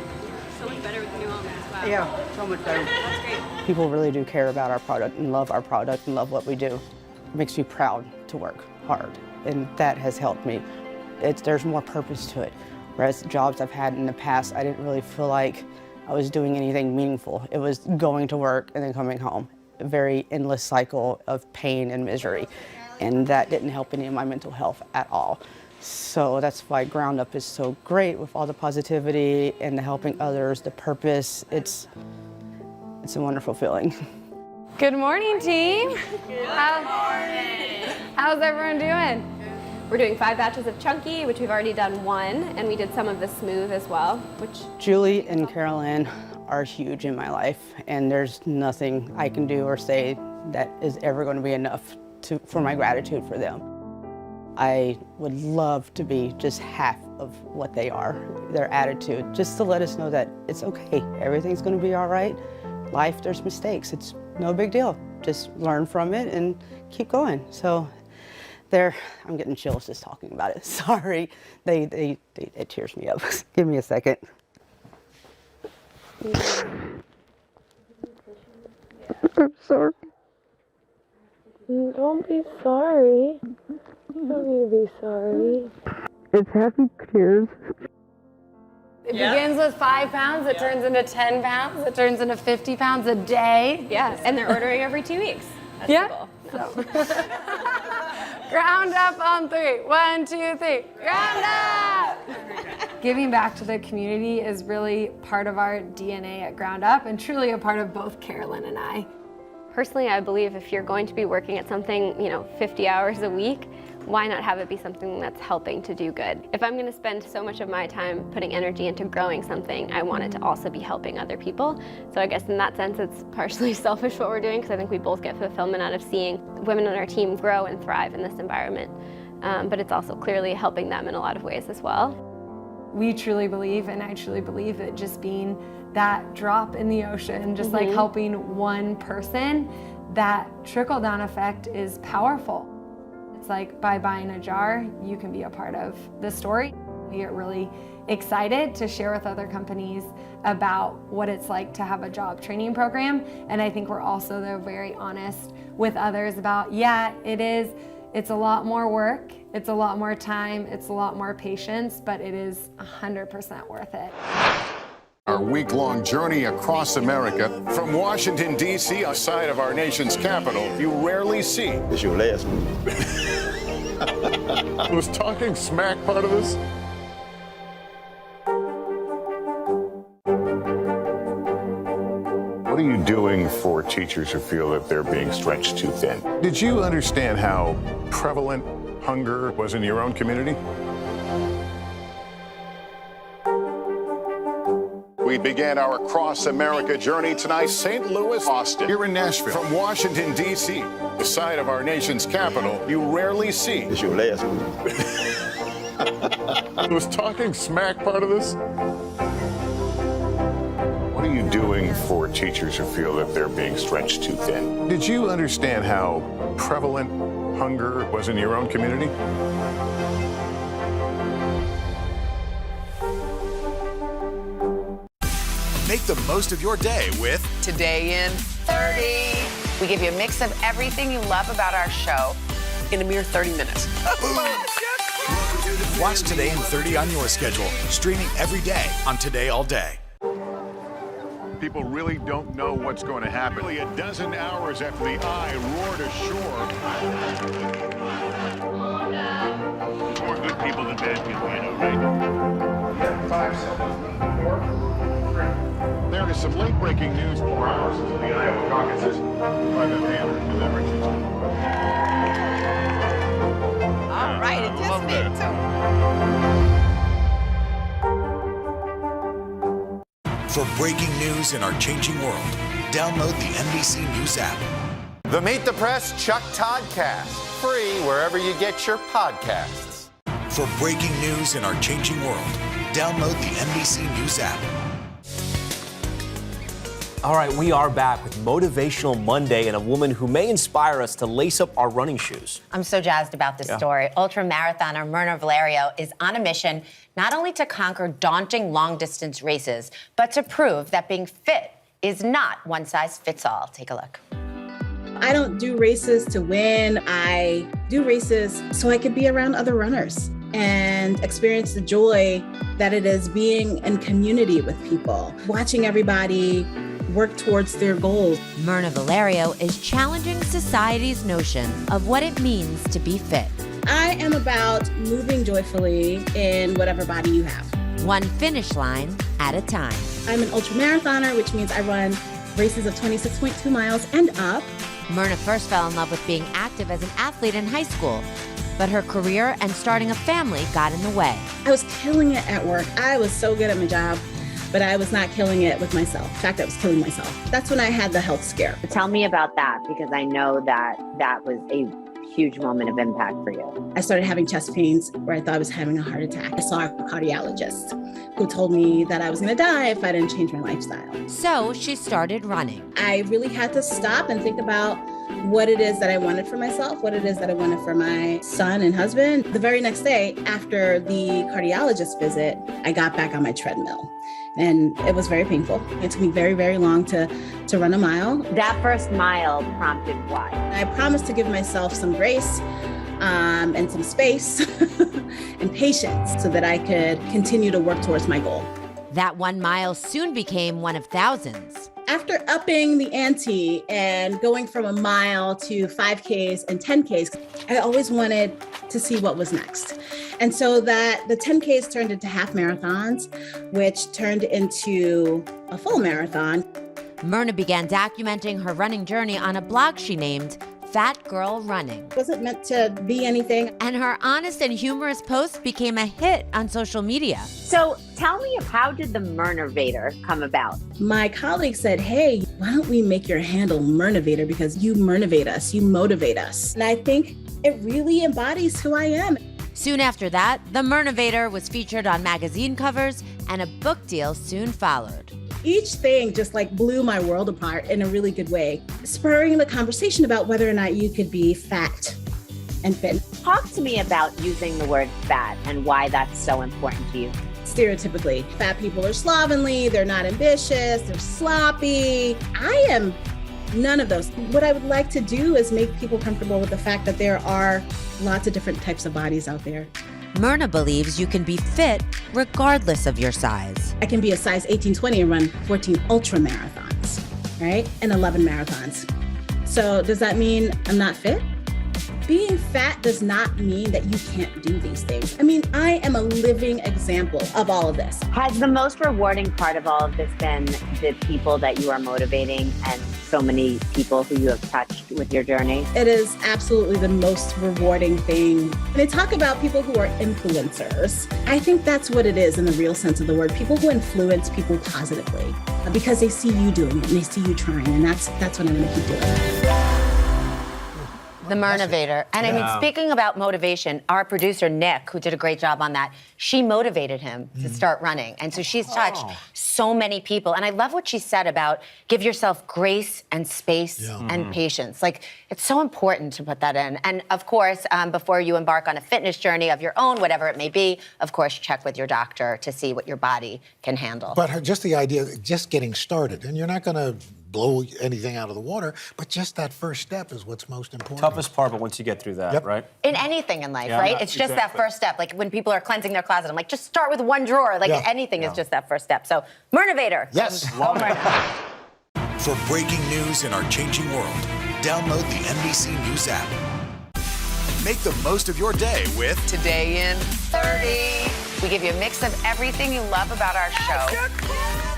S3: So much better with the new almonds. Wow.
S5: Yeah, so much better.
S3: That's great.
S11: People really do care about our product and love our product and love what we do. It makes me proud to work hard, and that has helped me. There's more purpose to it. Whereas jobs I've had in the past, I didn't really feel like I was doing anything meaningful. It was going to work and then coming home. A very endless cycle of pain and misery. And that didn't help any of my mental health at all. So that's why Ground Up is so great with all the positivity and the helping others, the purpose. It's a wonderful feeling.
S1: Good morning, team. How's everyone doing?
S17: We're doing 5 batches of chunky, which we've already done 1, and we did some of the smooth as well, which...
S11: Julie and Carolyn are huge in my life, and there's nothing I can do or say that is ever going to be enough for my gratitude for them. I would love to be just half of what they are, their attitude, just to let us know that it's okay, everything's going to be all right. Life, there's mistakes, it's no big deal. Just learn from it and keep going. So I'm getting chills just talking about it. Sorry, it tears me up. Give me a second.
S12: I'm sorry. Don't be sorry. You don't need to be sorry.
S6: It's happy tears.
S1: It begins with 5 pounds, it turns into 10 pounds, it turns into 50 pounds a day.
S17: Yeah, and they're ordering every 2 weeks. That's the goal.
S1: So. Ground Up on 3. 1, 2, 3. Ground Up! Giving back to the community is really part of our DNA at Ground Up and truly a part of both Carolyn and I.
S17: Personally, I believe if you're going to be working at something, 50 hours a week, why not have it be something that's helping to do good? If I'm going to spend so much of my time putting energy into growing something, I want it to also be helping other people. So I guess in that sense, it's partially selfish what we're doing because I think we both get fulfillment out of seeing women on our team grow and thrive in this environment. But it's also clearly helping them in a lot of ways as well.
S1: We truly believe, and I truly believe that just being that drop in the ocean, just like helping one person, that trickle-down effect is powerful. It's like by buying a jar, you can be a part of the story. We get really excited to share with other companies about what it's like to have a job training program. And I think we're also though very honest with others about, it's a lot more work, it's a lot more time, it's a lot more patience, but it is 100% worth it.
S8: Our week-long journey across America, from Washington, D.C., outside of our nation's capital, you rarely see.
S13: It's your last move.
S8: Was talking smack part of this? What are you doing for teachers who feel that they're being stretched too thin? Did you understand how prevalent hunger was in your own community? We began our cross-America journey tonight, St. Louis, Austin, here in Nashville. From Washington, D.C., the site of our nation's capital, you rarely see. It's your last move. Was talking smack part of this? What are you doing for teachers who feel that they're being stretched too thin? Did you understand how prevalent hunger was in your own community?
S10: Make the most of your day with
S26: Today in 30. We give you a mix of everything you love about our show in a mere 30 minutes.
S10: Watch Today in 30 on your schedule, streaming every day on Today All Day.
S8: People really don't know what's going to happen. Really, a dozen hours after the eye roared ashore. More good people than bad people, I know, right? 5 seconds. 4, 3. There is some late-breaking news 4 hours into the Iowa caucuses by the Valerie Bertinelli.
S26: All right, it just me too.
S10: For breaking news in our changing world, download the NBC News app.
S22: The Meet the Press Chuck Toddcast, free wherever you get your podcasts.
S10: For breaking news in our changing world, download the NBC News app.
S2: All right, we are back with Motivational Monday and a woman who may inspire us to lace up our running shoes.
S13: I'm so jazzed about this story. Ultra marathoner Myrna Valerio is on a mission not only to conquer daunting long-distance races, but to prove that being fit is not one size fits all. Take a look.
S15: I don't do races to win. I do races so I could be around other runners and experience the joy that it is being in community with people, watching everybody work towards their goals.
S16: Myrna Valerio is challenging society's notion of what it means to be fit.
S15: I am about moving joyfully in whatever body you have.
S16: One finish line at a time.
S15: I'm an ultra marathoner, which means I run races of 26.2 miles and up.
S16: Myrna first fell in love with being active as an athlete in high school, but her career and starting a family got in the way.
S15: I was killing it at work. I was so good at my job, but I was not killing it with myself. In fact, I was killing myself. That's when I had the health scare.
S19: Tell me about that, because I know that that was a huge moment of impact for you.
S15: I started having chest pains where I thought I was having a heart attack. I saw a cardiologist who told me that I was gonna die if I didn't change my lifestyle.
S16: So she started running.
S15: I really had to stop and think about what it is that I wanted for myself, what it is that I wanted for my son and husband. The very next day after the cardiologist visit, I got back on my treadmill. And it was very painful. It took me very, very long to run a mile.
S19: That first mile prompted what?
S15: I promised to give myself some grace and some space and patience so that I could continue to work towards my goal.
S16: That 1 mile soon became one of thousands.
S15: After upping the ante and going from a mile to 5Ks and 10Ks, I always wanted to see what was next. And so that the 10Ks turned into half marathons, which turned into a full marathon.
S16: Myrna began documenting her running journey on a blog she named Fat Girl Running.
S15: It wasn't meant to be anything.
S16: And her honest and humorous posts became a hit on social media.
S19: So tell me, how did the Myrnavator come about?
S15: My colleague said, hey, why don't we make your handle Myrnavator, because you Myrnavate us, you motivate us. And I think it really embodies who I am.
S16: Soon after that, the Myrnavator was featured on magazine covers and a book deal soon followed.
S15: Each thing just like blew my world apart in a really good way, spurring the conversation about whether or not you could be fat and fit.
S19: Talk to me about using the word fat and why that's so important to you.
S15: Stereotypically, fat people are slovenly, they're not ambitious, they're sloppy. I am none of those. What I would like to do is make people comfortable with the fact that there are lots of different types of bodies out there.
S16: Myrna believes you can be fit regardless of your size.
S15: I can be a size 18-20 and run 14 ultra marathons, right? And 11 marathons. So does that mean I'm not fit? Being fat does not mean that you can't do these things. I mean, I am a living example of all of this.
S19: Has the most rewarding part of all of this been the people that you are motivating and so many people who you have touched with your journey?
S15: It is absolutely the most rewarding thing. They talk about people who are influencers. I think that's what it is in the real sense of the word. People who influence people positively because they see you doing it and they see you trying, and that's what I'm going to keep doing.
S13: The Myrna. And I mean, speaking about motivation, our producer, Nick, who did a great job on that, she motivated him to start running. And so she's touched so many people. And I love what she said about give yourself grace and space and patience. Like, it's so important to put that in. And of course, before you embark on a fitness journey of your own, whatever it may be, of course, check with your doctor to see what your body can handle.
S4: But just the idea, just getting started, and you're not going to blow anything out of the water, but just that first step is what's most important.
S2: Toughest part, but once you get through that, right?
S13: In anything in life, right? It's just that first step. Like when people are cleansing their closet, I'm like, just start with one drawer. Like anything is just that first step. So, Myrna Vader.
S4: Yes.
S10: For breaking news in our changing world, download the NBC News app. Make the most of your day with
S26: Today in 30. We give you a mix of everything you love about our show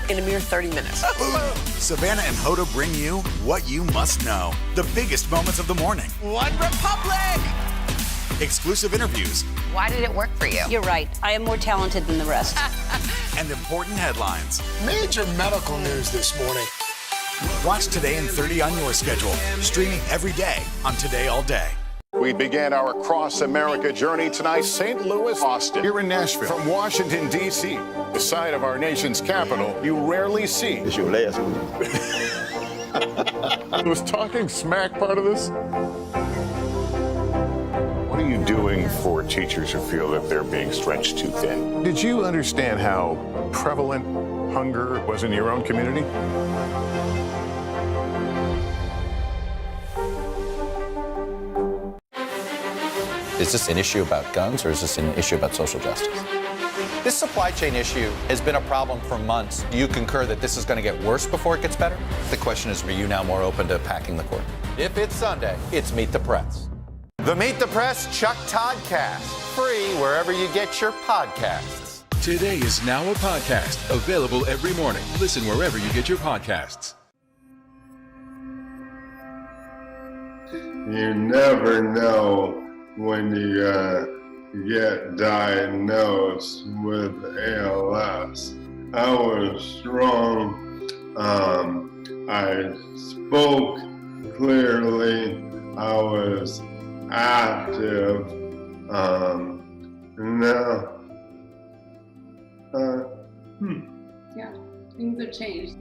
S26: in a mere 30 minutes.
S10: Savannah and Hoda bring you what you must know. The biggest moments of the morning.
S26: One Republic!
S10: Exclusive interviews.
S26: Why did it work for you?
S18: You're right. I am more talented than the rest.
S10: And important headlines.
S4: Major medical news this morning.
S10: Watch Today in 30 on your schedule. Streaming every day on Today All Day.
S8: We began our Across America journey tonight, St. Louis, Austin, here in Nashville. From Washington, D.C., the site of our nation's capital, you rarely see.
S20: It's your last one.
S8: Was talking smack part of this? What are you doing for teachers who feel that they're being stretched too thin? Did you understand how prevalent hunger was in your own community?
S14: Is this an issue about guns or is this an issue about social justice? This supply chain issue has been a problem for months. Do you concur that this is going to get worse before it gets better? The question is, are you now more open to packing the court? If it's Sunday, it's Meet the Press.
S22: The Meet the Press Chuck Toddcast, free wherever you get your podcasts.
S9: Today is now a podcast, available every morning. Listen wherever you get your podcasts.
S23: You never know when you get diagnosed with ALS. I was strong. I spoke clearly. I was active. Now,
S3: Yeah, things have changed.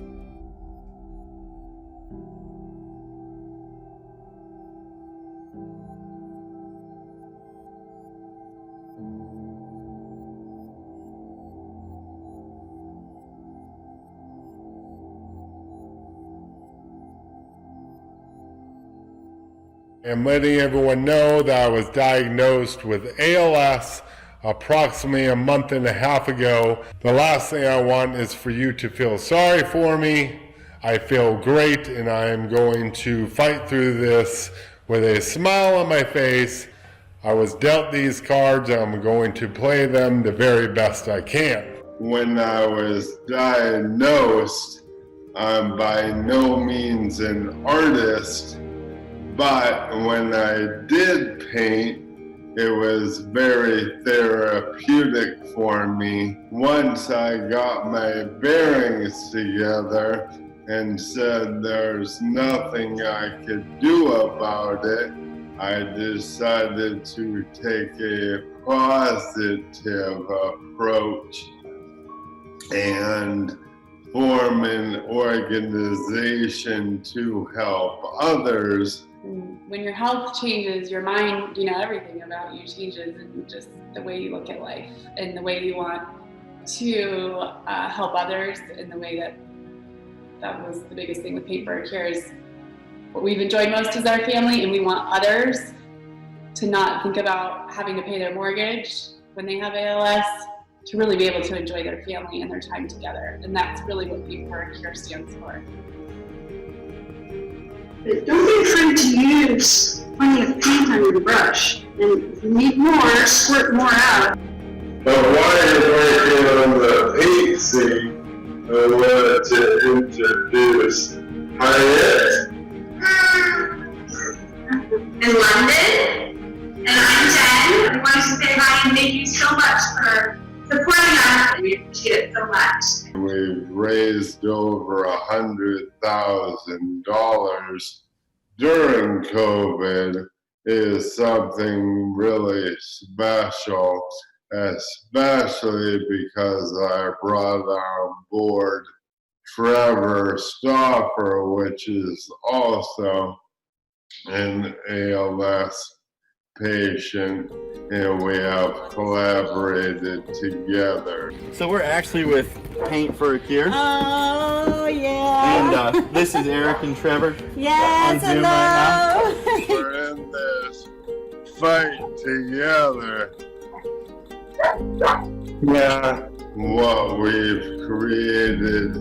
S23: I'm letting everyone know that I was diagnosed with ALS approximately a month and a half ago. The last thing I want is for you to feel sorry for me. I feel great, and I am going to fight through this with a smile on my face. I was dealt these cards, and I'm going to play them the very best I can. When I was diagnosed, I'm by no means an artist, but when I did paint, it was very therapeutic for me. Once I got my bearings together and said there's nothing I could do about it, I decided to take a positive approach and form an organization to help others.
S3: When your health changes, your mind, everything about you changes, and just the way you look at life and the way you want to help others in the way that was the biggest thing with Paint for a Cure is what we've enjoyed most is our family, and we want others to not think about having to pay their mortgage when they have ALS, to really be able to enjoy their family and their time together. And that's really what Paint for a Cure stands for.
S24: Don't be afraid to use plenty of paint on your brush. And if you need more, squirt more out.
S23: But while you're working on the paint scene, I wanted to introduce Harriet.
S24: relax.
S23: We've raised over $100,000 during COVID. Is something really special, especially because I brought on board Trevor Stoffer, which is also an ALS patient, and we have collaborated together.
S5: So we're actually with Paint for a Cure.
S7: Oh, yeah.
S5: And this is Eric and Trevor
S7: yes,
S5: on Zoom right now.
S23: We're in this fight together.
S5: Yeah.
S23: What we've created,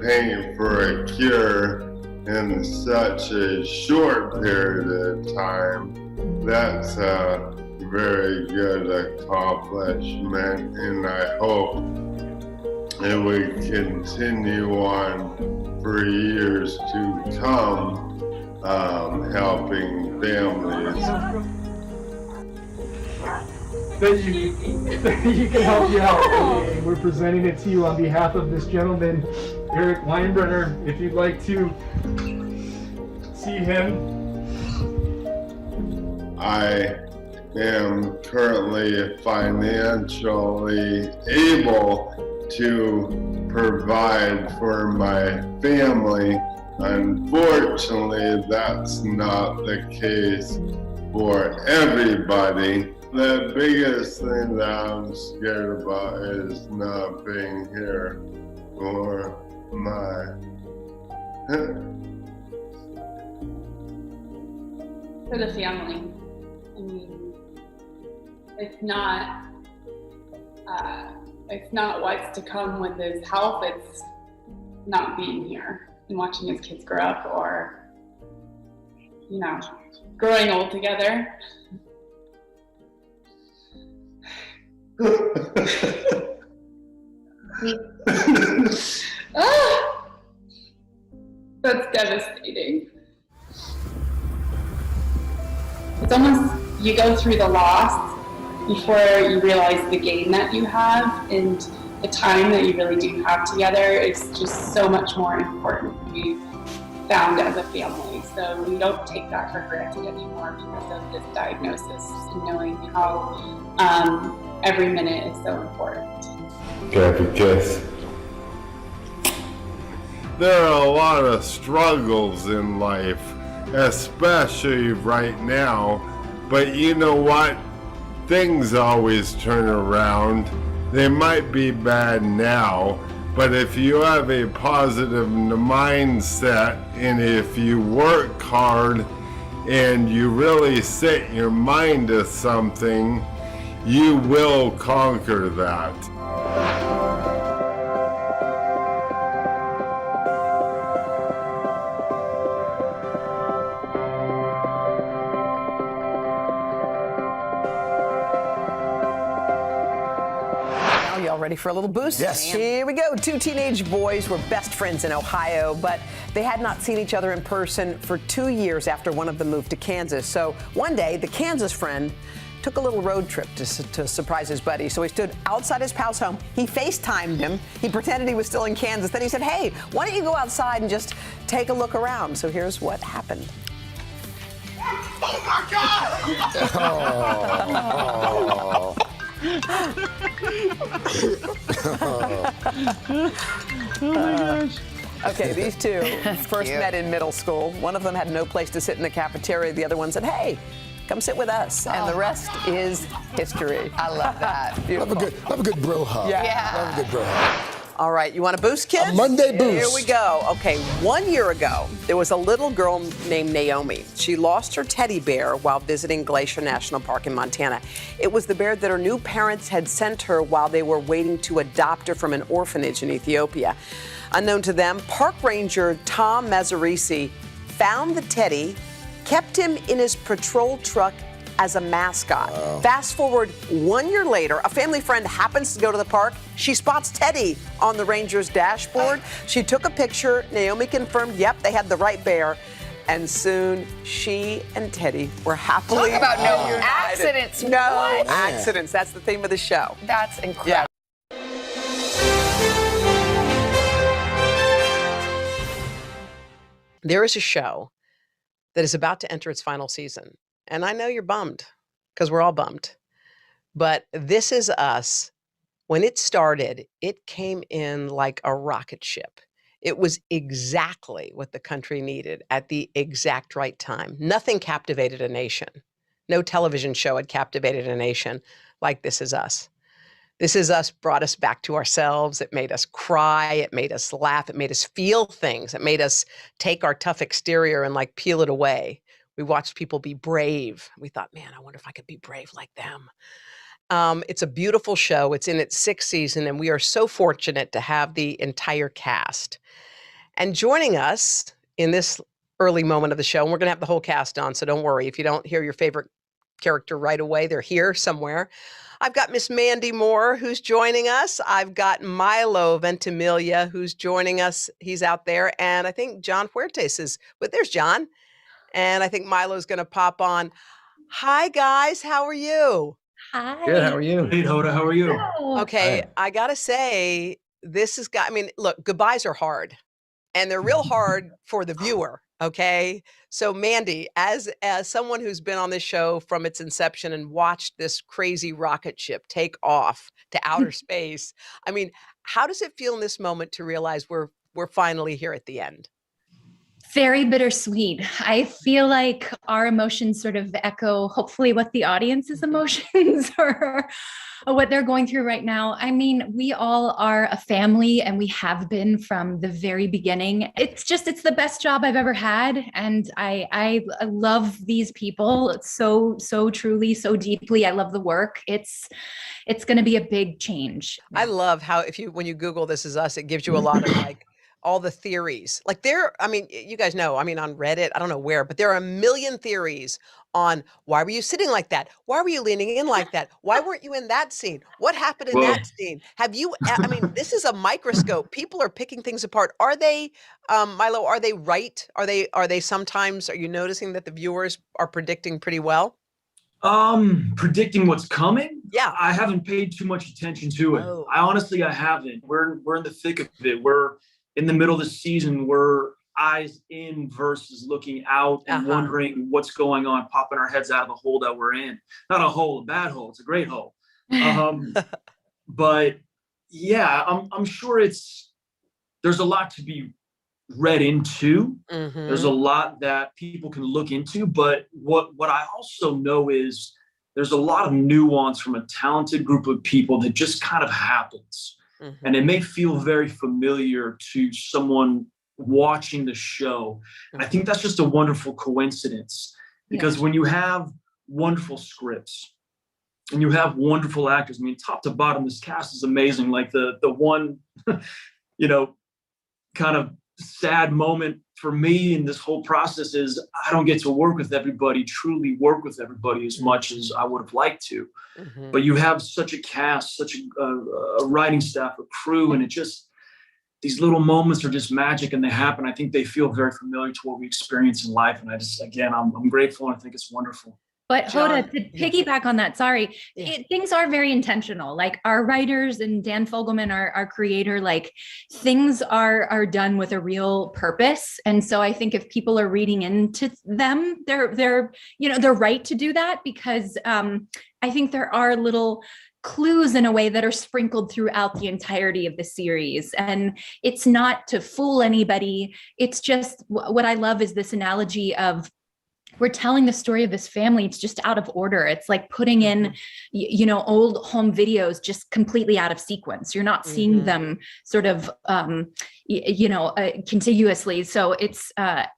S23: Paint for a Cure, in such a short period of time, that's a very good accomplishment, and I hope it will continue on for years to come, helping families.
S11: That you can help you out. And we're presenting it to you on behalf of this gentleman, Eric Weinbrenner. If you'd like to see him.
S23: I am currently financially able to provide for my family. Unfortunately, that's not the case for everybody. The biggest thing that I'm scared about is not being here for my
S3: For the family. I mean, it's not what's to come with his health, it's not being here and watching his kids grow up, or, you know, growing old together. That's devastating. It's almost, you go through the loss before you realize the gain that you have, and the time that you really do have together is just so much more important. We've found as a family, so we don't take that for granted anymore because of this diagnosis, and knowing how every minute is so important.
S23: because there are a lot of struggles in life, especially right now, but you know what? Things always turn around. They might be bad now, but if you have a positive mindset and if you work hard and you really set your mind to something, you will conquer that.
S20: Y'all ready for a little boost?
S10: Yes.
S20: Here we go. Two teenage boys were best friends in Ohio, but they had not seen each other in person for 2 years after one of them moved to Kansas. So one day, the Kansas friend took a little road trip to surprise his buddy. So he stood outside his pal's home. He FaceTimed him. He pretended he was still in Kansas. Then he said, hey, why don't you go outside and just take a look around? So here's what happened.
S23: Oh my God!
S20: Oh my gosh. Okay, these two first met in middle school. One of them had no place to sit in the cafeteria. The other one said, hey, come sit with us. And the rest is history.
S26: I love that.
S20: Beautiful.
S4: Love a good bro hug.
S20: Yeah.
S4: Love a good bro hug.
S20: All right, you want a boost, kids?
S4: A Monday boost.
S20: Here we go. Okay, 1 year ago, there was a little girl named Naomi. She lost her teddy bear while visiting Glacier National Park in Montana. It was the bear that her new parents had sent her while they were waiting to adopt her from an orphanage in Ethiopia. Unknown to them, park ranger Tom Mazzarisi found the teddy, kept him in his patrol truck as a mascot. Wow. Fast forward 1 year later, a family friend happens to go to the park. She spots Teddy on the ranger's dashboard. She took a picture. Naomi confirmed, yep, they had the right bear. And soon, she and Teddy were happily
S26: Talk about no
S20: reunited.
S26: accidents.
S20: No
S26: What?
S20: accidents. That's the theme of the show.
S26: That's incredible.
S20: Yeah. There is a show that is about to enter its final season. And I know you're bummed, because we're all bummed. But This Is Us, when it started, it came in like a rocket ship. It was exactly what the country needed at the exact right time. Nothing captivated a nation. No television show had captivated a nation like This Is Us. This Is Us brought us back to ourselves. It made us cry. It made us laugh. It made us feel things. It made us take our tough exterior and like peel it away. We watched people be brave. We thought, man, I wonder if I could be brave like them. It's a beautiful show. It's in its 6th season, and we are so fortunate to have the entire cast. And joining us in this early moment of the show, and we're going to have the whole cast on, so don't worry. If you don't hear your favorite character right away, they're here somewhere. I've got Miss Mandy Moore, who's joining us. I've got Milo Ventimiglia, who's joining us. He's out there. And I think John Fuertes is, but there's John. And I think Milo's going to pop on. Hi, guys. How are you?
S1: Hi. Good. How are you? Hey, Hoda. How are you?
S20: Okay. I got to say, I mean, look, goodbyes are hard. And they're real hard for the viewer. Okay. So Mandy, as someone who's been on this show from its inception and watched this crazy rocket ship take off to outer space, I mean, how does it feel in this moment to realize we're finally here at the end?
S1: Very bittersweet. I feel like our emotions sort of echo, hopefully, what the audience's emotions or what they're going through right now. I mean, we all are a family, and we have been from the very beginning. It's the best job I've ever had. And I love these people so truly, so deeply. I love the work. It's going to be a big change.
S20: I love how when you Google This Is Us, it gives you a lot of like, all the theories. Like you guys know, on Reddit, I don't know where, but there are a million theories on why were you sitting like that? Why were you leaning in like that? Why weren't you in that scene? What happened in that scene? This is a microscope. People are picking things apart. Are they, Milo, are they right? Are you noticing that the viewers are predicting pretty well?
S1: Predicting what's coming?
S20: Yeah.
S1: I haven't paid too much attention to it. Oh. I haven't. We're in the thick of it. We're in the middle of the season. We're eyes in versus looking out and wondering what's going on, popping our heads out of the hole that we're in. Not a hole, a bad hole. It's a great hole. But yeah, I'm sure there's a lot to be read into. Mm-hmm. There's a lot that people can look into. But what I also know is there's a lot of nuance from a talented group of people that just kind of happens. Mm-hmm. And it may feel very familiar to someone watching the show. And I think that's just a wonderful coincidence, because when you have wonderful scripts and you have wonderful actors, top to bottom, this cast is amazing. Like the one, kind of sad moment for me in this whole process is I don't get to truly work with everybody as much as I would have liked to. Mm-hmm. But you have such a cast, such a writing staff, a crew, and these little moments are just magic, and they happen. I think they feel very familiar to what we experience in life. And I'm grateful, and I think it's wonderful. But Hoda, to piggyback on that, things are very intentional. Like our writers and Dan Fogelman, our creator, like things are done with a real purpose. And so I think if people are reading into them, they're right to do that, because I think there are little clues in a way that are sprinkled throughout the entirety of the series. And it's not to fool anybody. It's just what I love is this analogy of we're telling the story of this family. It's just out of order. It's like putting in, old home videos just completely out of sequence. You're not seeing them sort of, contiguously. So it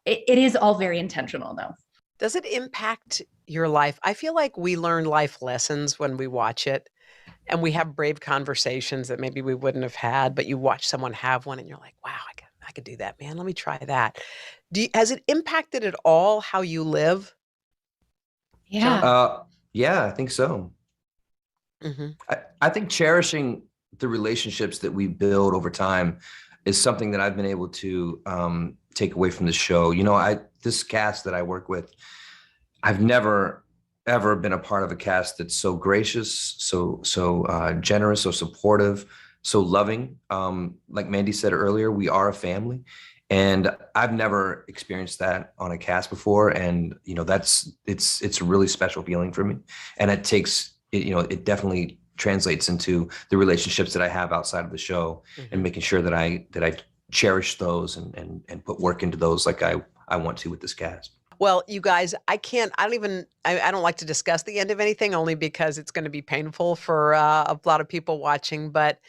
S1: is all very intentional, though.
S20: Does it impact your life? I feel like we learn life lessons when we watch it, and we have brave conversations that maybe we wouldn't have had, but you watch someone have one and you're like, wow, I could do that, man. Let me try that. Has it impacted at all how you live?
S1: Yeah.
S6: Yeah, I think so. Mm-hmm. I think cherishing the relationships that we build over time is something that I've been able to take away from the show. This cast that I work with, I've never ever been a part of a cast that's so gracious, so generous, so supportive, so loving. Like Mandy said earlier, we are a family. And I've never experienced that on a cast before. And, you know, it's a really special feeling for me. And it takes, it definitely translates into the relationships that I have outside of the show, and making sure that I cherish those and put work into those like I want to with this cast.
S20: Well, you guys, I don't like to discuss the end of anything, only because it's going to be painful for a lot of people watching, but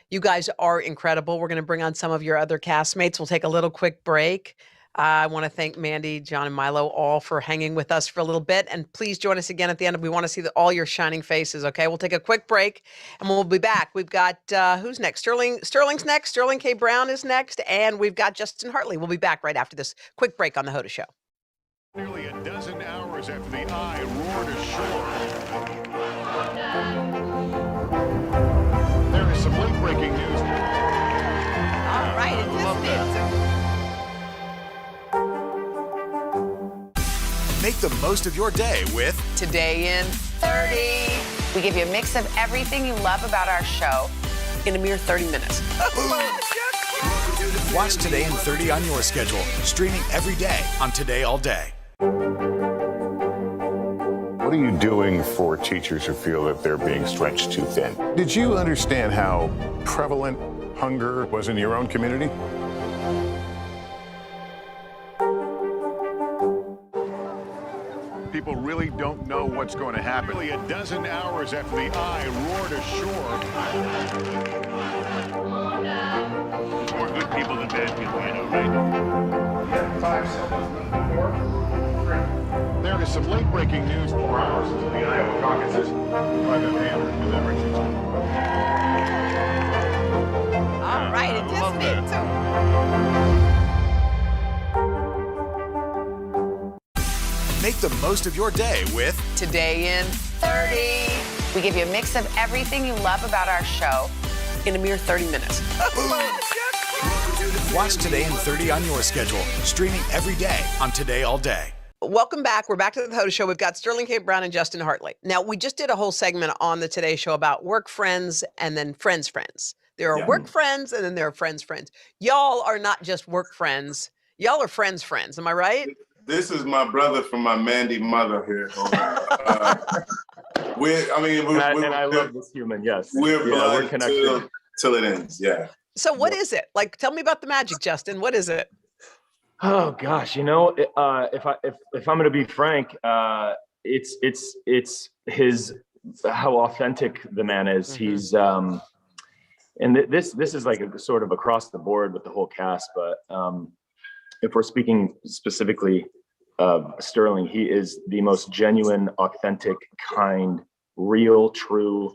S20: you guys are incredible. We're going to bring on some of your other castmates. We'll take a little quick break. I want to thank Mandy, John, and Milo all for hanging with us for a little bit. And please join us again at the end. We want to see all your shining faces, okay? We'll take a quick break, and we'll be back. We've got, who's next? Sterling's next. Sterling K. Brown is next. And we've got Justin Hartley. We'll be back right after this quick break on The Hoda Show.
S8: Nearly a dozen hours after the eye roared ashore. There is some late-breaking news.
S20: All right, it
S10: Make the most of your day with
S20: Today in 30.
S26: We give you a mix of everything you love about our show
S20: in a mere 30 minutes.
S10: Watch Today in 30 on your schedule, streaming every day on Today All Day.
S8: What are you doing for teachers who feel that they're being stretched too thin? Did you understand how prevalent hunger was in your own community? People really don't know what's going to happen. Nearly a dozen hours after the eye roared ashore. More good people than bad people, I know, right? Yeah, 5 seconds. 4, 3. There is some late-breaking news. 4 hours into the Iowa caucuses. By the hand deliberations.
S20: All right, it just did too.
S10: Make the most of your day with
S20: Today in 30.
S26: We give you a mix of everything you love about our show
S20: in a mere 30 minutes.
S10: Watch Today in 30 on your schedule, streaming every day on Today All Day.
S20: Welcome back. We're back to The Hoda Show. We've got Sterling K. Brown and Justin Hartley. Now, we just did a whole segment on the Today Show about work friends and then friends. There are work friends and then there are friends. Y'all are not just work friends. Y'all are friends. Am I right?
S23: This is my brother from my Mandy mother here.
S11: I love this human, yes.
S23: We're blood
S11: we're connected.
S23: till it ends, yeah.
S20: So what is it? Like, tell me about the magic, Justin. What is it?
S11: Oh gosh, if I'm going to be frank, it's his how authentic the man is. He's and this is like a sort of across the board with the whole cast, but if we're speaking specifically of Sterling, he is the most genuine, authentic, kind, real, true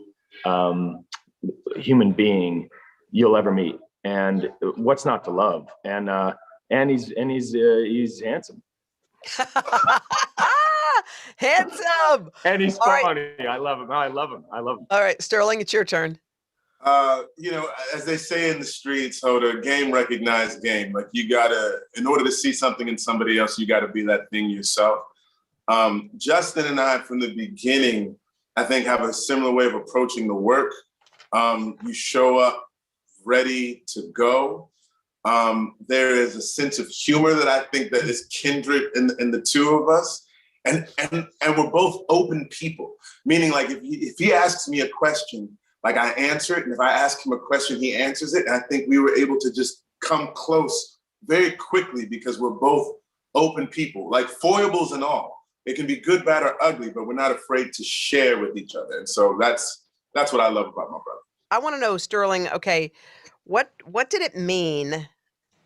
S11: human being you'll ever meet. And what's not to love? And he's handsome.
S20: Handsome.
S11: And he's
S20: All
S11: funny.
S20: Right.
S11: I love him.
S20: All right, Sterling, it's your turn.
S23: As they say in the streets, Hoda, game recognized game. Like in order to see something in somebody else, you gotta be that thing yourself. Justin and I, from the beginning, I think have a similar way of approaching the work. You show up ready to go. There is a sense of humor that I think that is kindred in the two of us. And we're both open people, meaning like if he asks me a question, like I answer it, and if I ask him a question, he answers it. And I think we were able to just come close very quickly because we're both open people, like foibles and all. It can be good, bad, or ugly, but we're not afraid to share with each other. And so that's what I love about my brother.
S20: I want to know, Sterling, okay, what did it mean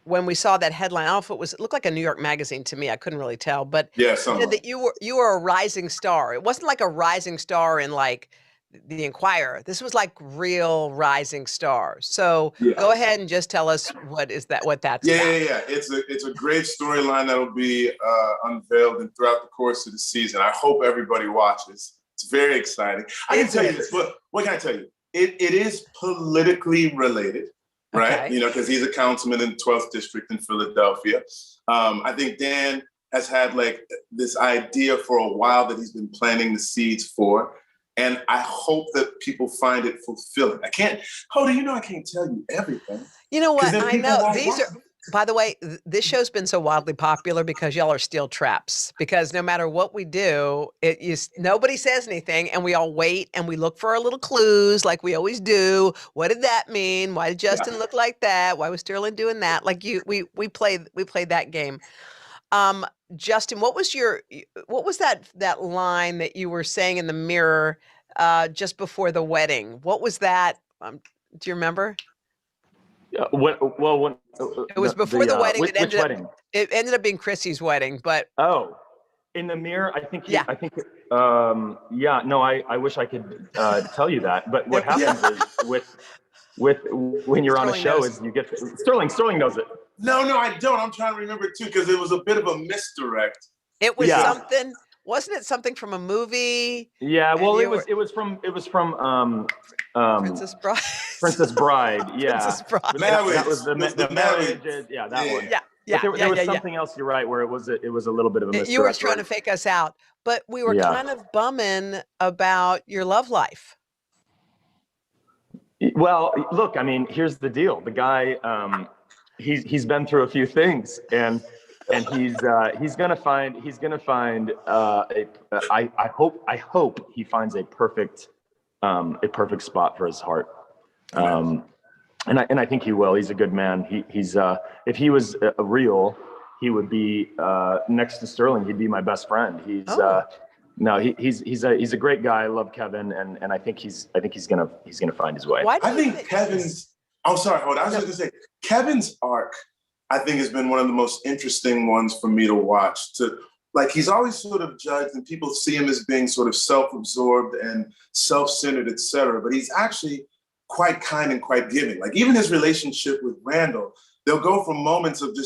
S20: when we saw that headline? I don't know if it looked like a New York magazine to me. I couldn't really tell, but
S23: yeah,
S20: said that you were a rising star. It wasn't like a rising star in like the Inquirer. This was like real rising star. So Go ahead and just tell us what that's about.
S23: Yeah. It's a great storyline that'll be unveiled and throughout the course of the season. I hope everybody watches. It's very exciting. I can tell you this, but what can I tell you? It is politically related, right?
S20: Okay.
S23: Because he's a councilman in the 12th district in Philadelphia. I think Dan has had like this idea for a while that he's been planting the seeds for. And I hope that people find it fulfilling. I can't tell you everything.
S20: You know what? I know By the way, this show's been so wildly popular because y'all are steel traps. Because no matter what we do, nobody says anything, and we all wait and we look for our little clues, like we always do. What did that mean? Why did Justin look like that? Why was Sterling doing that? Like we played that game. Justin, what was that line that you were saying in the mirror just before the wedding? What was that? Do you remember?
S1: It
S20: was before the wedding.
S1: Which wedding?
S20: It ended up being Chrissy's wedding, but
S1: in the mirror, I think. I wish I could tell you that, but what happens is with when you're on a show is you get Sterling knows it.
S12: No, I don't. I'm trying to remember it too because it was a bit of a misdirect.
S20: It was something. Wasn't it something from a movie?
S1: Yeah, well, it was from
S20: Princess Bride.
S1: Princess Bride, yeah.
S20: Princess Bride.
S1: That was the marriage. Yeah, that one.
S20: Yeah.
S1: But there was something else. You're right, where it was a little bit of a misdirect.
S20: You were trying to fake us out, but we were kind of bumming about your love life.
S1: Well, look, I mean, here's the deal. The guy, he's been through a few things, and he's gonna find I hope he finds a perfect spot for his heart, and I think he will. He's a good man. He's if he was real, he would be next to Sterling. He'd be my best friend. He's a great guy. I love Kevin, and I think he's gonna find his way.
S12: I think Kevin's. Oh, sorry. Hold on. I was just gonna say Kevin's arc, I think, has been one of the most interesting ones for me to watch. He's always sort of judged, and people see him as being sort of self-absorbed and self-centered, et cetera. But he's actually quite kind and quite giving. Like even his relationship with Randall, they'll go from moments of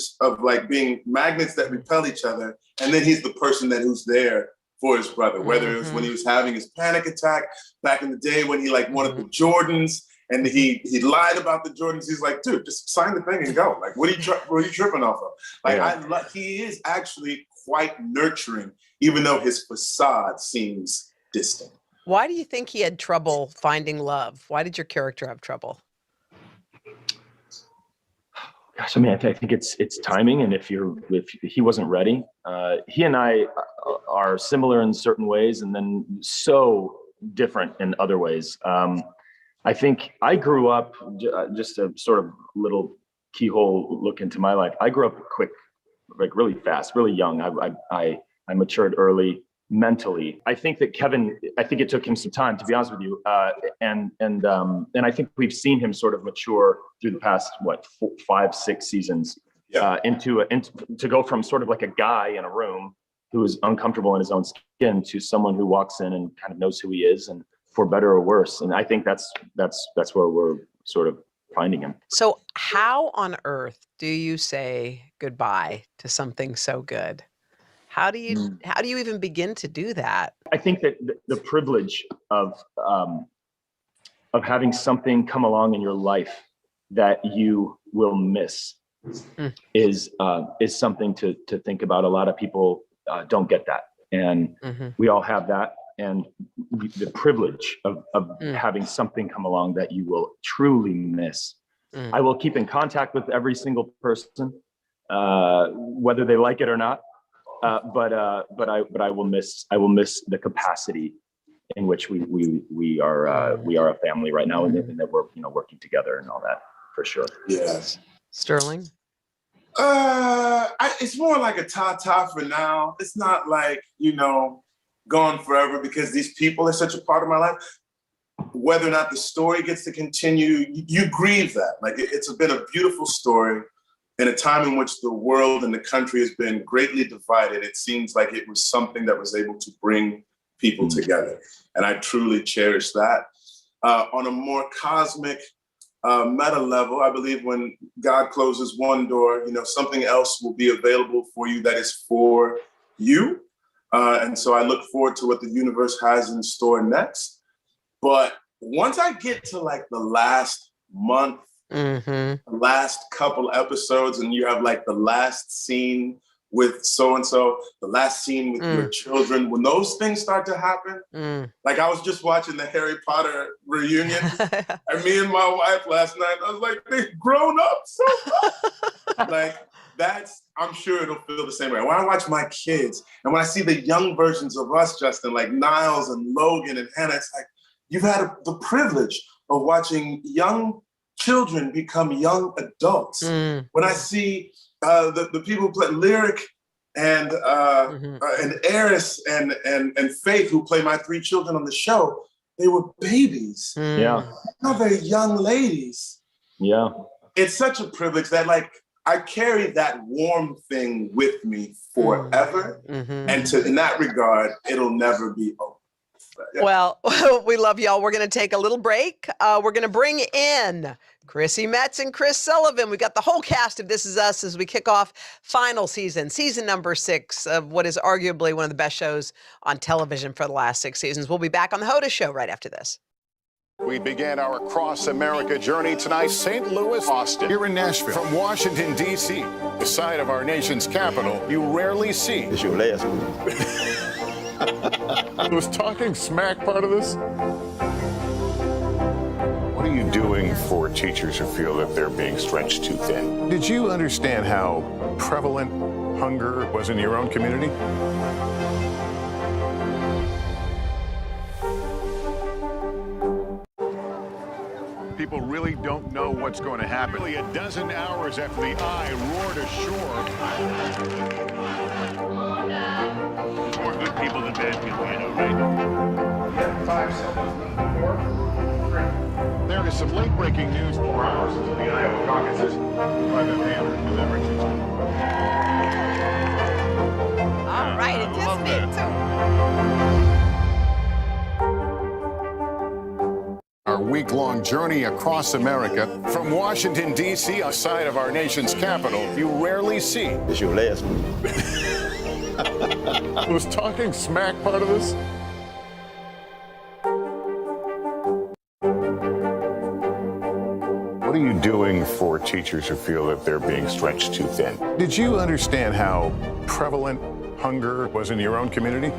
S12: being magnets that repel each other, and then he's the person who's there for his brother. Whether it was when he was having his panic attack back in the day when he wanted the Jordans. And he lied about the Jordans. He's like, dude, just sign the thing and go. Like, what are you tripping off of? He is actually quite nurturing, even though his facade seems distant.
S20: Why do you think he had trouble finding love? Why did your character have trouble?
S1: Gosh, I mean, I think it's timing, and if he wasn't ready, he and I are similar in certain ways, and then so different in other ways. I think I grew up, just a sort of little keyhole look into my life. I grew up quick, like really fast, really young. I matured early mentally. I think that Kevin, I think it took him some time, to be honest with you. And I think we've seen him sort of mature through the past, 5-6 seasons, to go from sort of like a guy in a room who is uncomfortable in his own skin to someone who walks in and kind of knows who he is, and for better or worse. And I think that's where we're sort of finding him.
S20: So how on earth do you say goodbye to something so good? How do you even begin to do that?
S1: I think that the privilege of having something come along in your life that you will miss is something to think about. A lot of people don't get that, and we all have that. And the privilege of having something come along that you will truly miss. I will keep in contact with every single person, whether they like it or not. But I will miss the capacity in which we are a family right now, and that we're working together and all that, for sure.
S12: Yes.
S20: Sterling.
S12: It's more like a ta-ta for now. It's not like gone forever, because these people are such a part of my life. Whether or not the story gets to continue, you grieve that. Like it's been a beautiful story in a time in which the world and the country has been greatly divided. It seems like it was something that was able to bring people together. And I truly cherish that. On a more cosmic meta level, I believe when God closes one door, something else will be available for you that is for you. And so I look forward to what the universe has in store next. But once I get to like the last month, the last couple episodes, and you have like the last scene with so-and-so, the last scene with your children, when those things start to happen, like I was just watching the Harry Potter reunion, and me and my wife last night, I was like, they've grown up so much. Like I'm sure it'll feel the same way. When I watch my kids and when I see the young versions of us, Justin, like Niles and Logan and Hannah, it's like you've had the privilege of watching young children become young adults. When I see the people who play Lyric and Eris and Faith, who play my 3 children on the show, they were babies.
S5: Yeah.
S12: Now they're young ladies.
S5: Yeah.
S12: It's such a privilege that like I carry that warm thing with me forever. And in that regard, it'll never be over. Yeah.
S20: Well, we love y'all. We're going to take a little break. We're going to bring in Chrissy Metz and Chris Sullivan. We got the whole cast of This Is Us as we kick off final season number 6 of what is arguably one of the best shows on television for the last 6 seasons. We'll be back on the Hoda Show right after this.
S8: We began our cross-America journey tonight, St. Louis, Austin, here in Nashville. From Washington, D.C., the site of our nation's capital, you rarely see.
S5: It's your last one.
S8: Was talking smack part of this? What are you doing for teachers who feel that they're being stretched too thin? Did you understand how prevalent hunger was in your own community? People really don't know what's going to happen. Nearly a dozen hours after the eye roared ashore. More good people than bad people, you know, right?
S11: Yeah, 5 seconds. 4, 3.
S8: There is some late-breaking news.
S11: 4 hours into the Iowa caucuses.
S8: Private mail delivered.
S20: All right, it just me too.
S8: Our week-long journey across America. From Washington, D.C., a site of our nation's capital, you rarely see.
S5: It's your last one.
S8: Was talking smack part of this? What are you doing for teachers who feel that they're being stretched too thin? Did you understand how prevalent hunger was in your own community?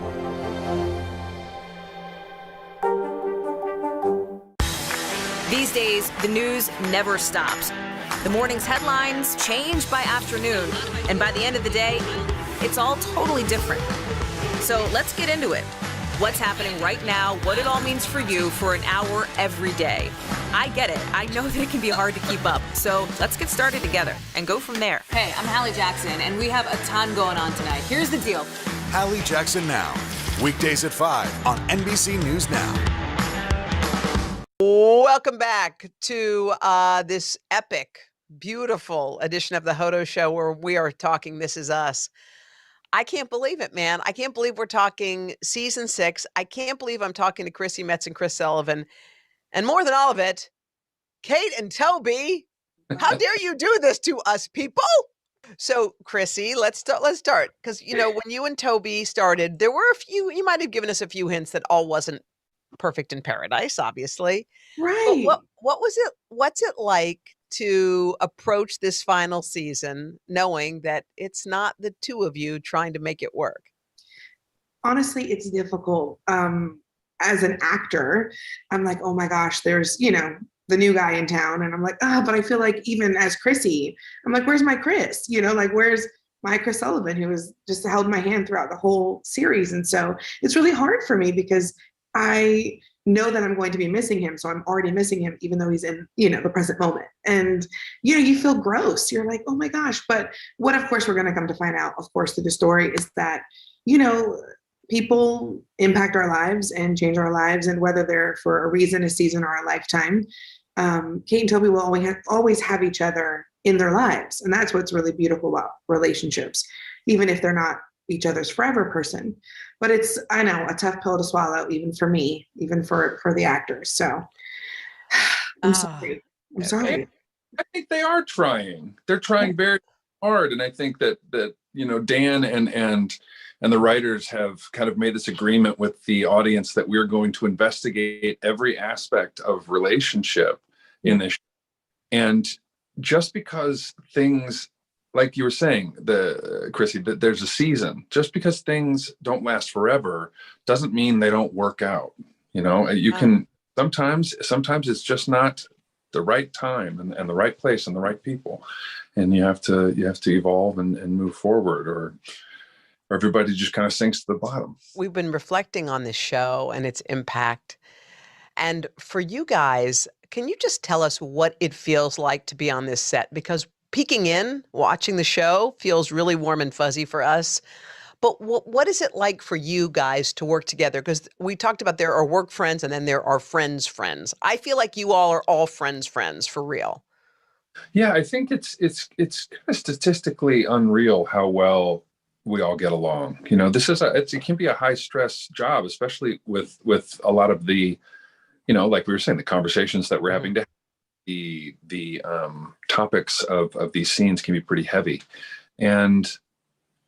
S15: These days, the news never stops. The morning's headlines change by afternoon, and by the end of the day, it's all totally different. So let's get into it. What's happening right now, what it all means for you for an hour every day. I get it. I know that it can be hard to keep up. So let's get started together and go from there.
S18: Hey, I'm Hallie Jackson, and we have a ton going on tonight. Here's the deal.
S10: Hallie Jackson Now, weekdays at 5 on NBC News Now.
S20: Welcome back to this epic, beautiful edition of the Hoda Show where we are talking This Is Us. I can't believe it, man. I can't believe we're talking season 6. I can't believe I'm talking to Chrissy Metz and Chris Sullivan. And more than all of it, Kate and Toby, how dare you do this to us people? So, Chrissy, let's start. Because, you know, when you and Toby started, there were a few, you might have given us a few hints that all wasn't perfect in paradise, obviously.
S24: Right.
S20: But what's it like to approach this final season knowing that it's not the two of you trying to make it work?
S24: Honestly, it's difficult. As an actor, I'm like, oh my gosh, there's, you know, the new guy in town. And I'm like, but I feel like even as Chrissy, I'm like, where's my Chris? You know, like, where's my Chris Sullivan, who has just held my hand throughout the whole series? And so it's really hard for me because I know that I'm going to be missing him. So I'm already missing him, even though he's in, you know, the present moment. And, you know, you feel gross. You're like, oh my gosh. But what, of course, we're going to come to find out, of course, through the story is that, you know, people impact our lives and change our lives. And whether they're for a reason, a season, or a lifetime, Kate and Toby will always have each other in their lives. And that's what's really beautiful about relationships, even if they're not each other's forever person. But it's, I know, a tough pill to swallow, even for me, even for the actors. So I'm sorry. I'm sorry.
S16: I think they are trying. They're trying very hard. And I think that you know, Dan and the writers have kind of made this agreement with the audience that we're going to investigate every aspect of relationship in this. And just because things, like you were saying, Chrissy, that there's a season. Just because things don't last forever doesn't mean they don't work out. You know, you can sometimes it's just not the right time and the right place and the right people. And you have to evolve and move forward, or everybody just kind of sinks to the bottom.
S20: We've been reflecting on this show and its impact. And for you guys, can you just tell us what it feels like to be on this set? Because peeking in, watching the show feels really warm and fuzzy for us. But what is it like for you guys to work together? Because we talked about there are work friends and then there are friends. I feel like you all are all friends for real.
S16: Yeah, I think it's kind of statistically unreal how well we all get along. You know, it can be a high stress job, especially with a lot of the, you know, like we were saying, the conversations that we're having to have, the topics of these scenes can be pretty heavy. And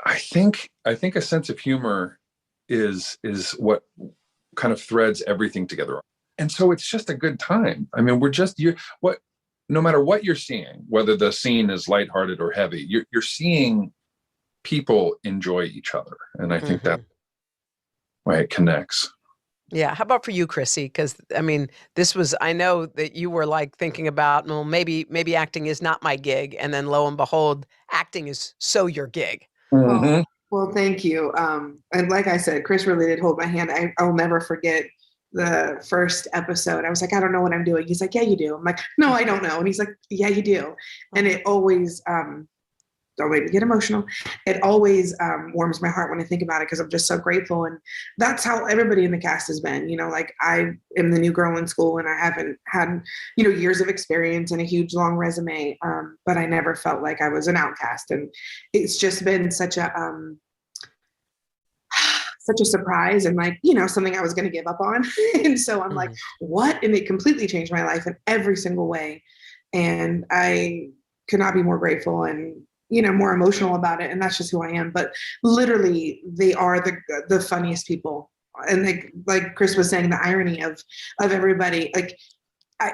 S16: I think a sense of humor is what kind of threads everything together. And so it's just a good time. I mean, no matter what you're seeing, whether the scene is lighthearted or heavy, you're seeing people enjoy each other. And I think that's why it connects.
S20: Yeah. How about for you, Chrissy? Because I mean, I know that you were like thinking about, well, maybe acting is not my gig. And then lo and behold, acting is so your gig.
S16: Mm-hmm.
S24: Well, thank you. And like I said, Chris really did hold my hand. I'll never forget the first episode. I was like, I don't know what I'm doing. He's like, yeah, you do. I'm like, no, I don't know. And he's like, yeah, you do. And it always, don't make me get emotional. It always warms my heart when I think about it, because I'm just so grateful. And that's how everybody in the cast has been. You know, like I am the new girl in school and I haven't had, you know, years of experience and a huge long resume. But I never felt like I was an outcast. And it's just been such a surprise and like, you know, something I was going to give up on. And so I'm like, what? And it completely changed my life in every single way. And I could not be more grateful and, you know, more emotional about it. And that's just who I am. But literally they are the funniest people. And like Chris was saying, the irony of everybody, like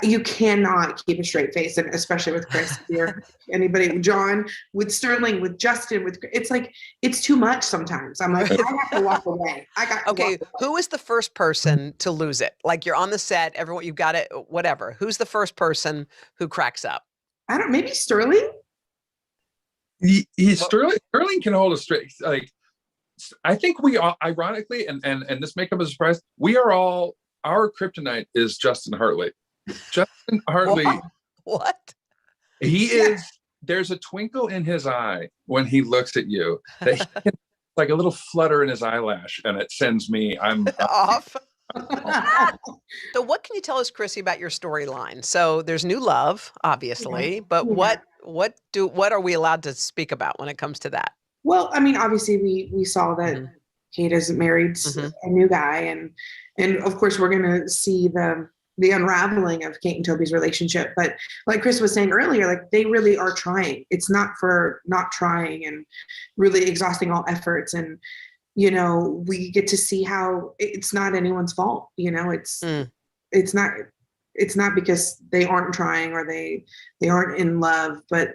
S24: you cannot keep a straight face. And especially with Chris here, anybody, John, with Sterling, with Justin, it's like, it's too much sometimes. I'm like, I have to walk away.
S20: Who is the first person to lose it? Like you're on the set, everyone, you've got it, whatever. Who's the first person who cracks up?
S24: Maybe Sterling?
S16: Sterling can hold a straight, like, I think we all, ironically, and this may come as a surprise, we are all, our kryptonite is Justin Hartley. Justin Hartley.
S20: What?
S16: He is, there's a twinkle in his eye when he looks at you, that he can, like a little flutter in his eyelash, and it sends me, I'm
S20: off. So what can you tell us, Chrissy, about your storyline? So there's new love, obviously, but what are we allowed to speak about when it comes to that?
S24: Well, I mean, obviously we saw that Kate is married a new guy, and of course we're gonna see the unraveling of Kate and Toby's relationship. But like Chris was saying earlier, like they really are trying. It's not for not trying and really exhausting all efforts. And, you know, we get to see how it's not anyone's fault. You know, it's not because they aren't trying or they aren't in love, but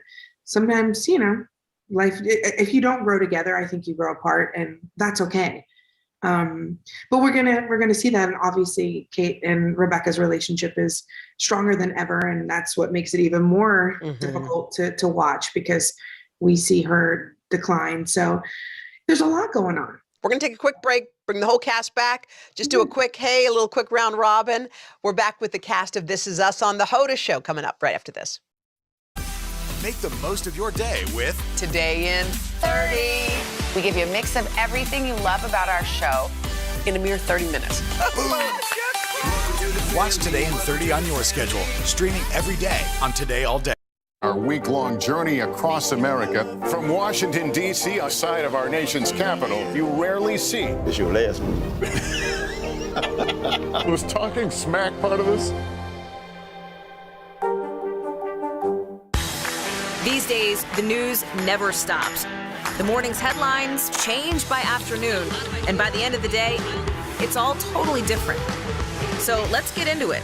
S24: sometimes, you know, life, if you don't grow together, I think you grow apart, and that's okay. But we're gonna see that, and obviously Kate and Rebecca's relationship is stronger than ever, and that's what makes it even more difficult to watch, because we see her decline. So there's a lot going on.
S20: We're gonna take a quick break, bring the whole cast back, just do a little quick round robin. We're back with the cast of This Is Us on the Hoda Show coming up right after this.
S10: Make the most of your day with
S26: Today in 30. We give you a mix of everything you love about our show
S20: in a mere 30 minutes.
S10: Watch Today in 30 on your schedule, streaming every day on Today All Day.
S8: Our week-long journey across America. From Washington, D.C., outside of our nation's capital, you rarely see.
S5: It's your last one.
S8: Was talking smack part of this?
S15: These days, the news never stops. The morning's headlines change by afternoon, and by the end of the day, it's all totally different. So let's get into it.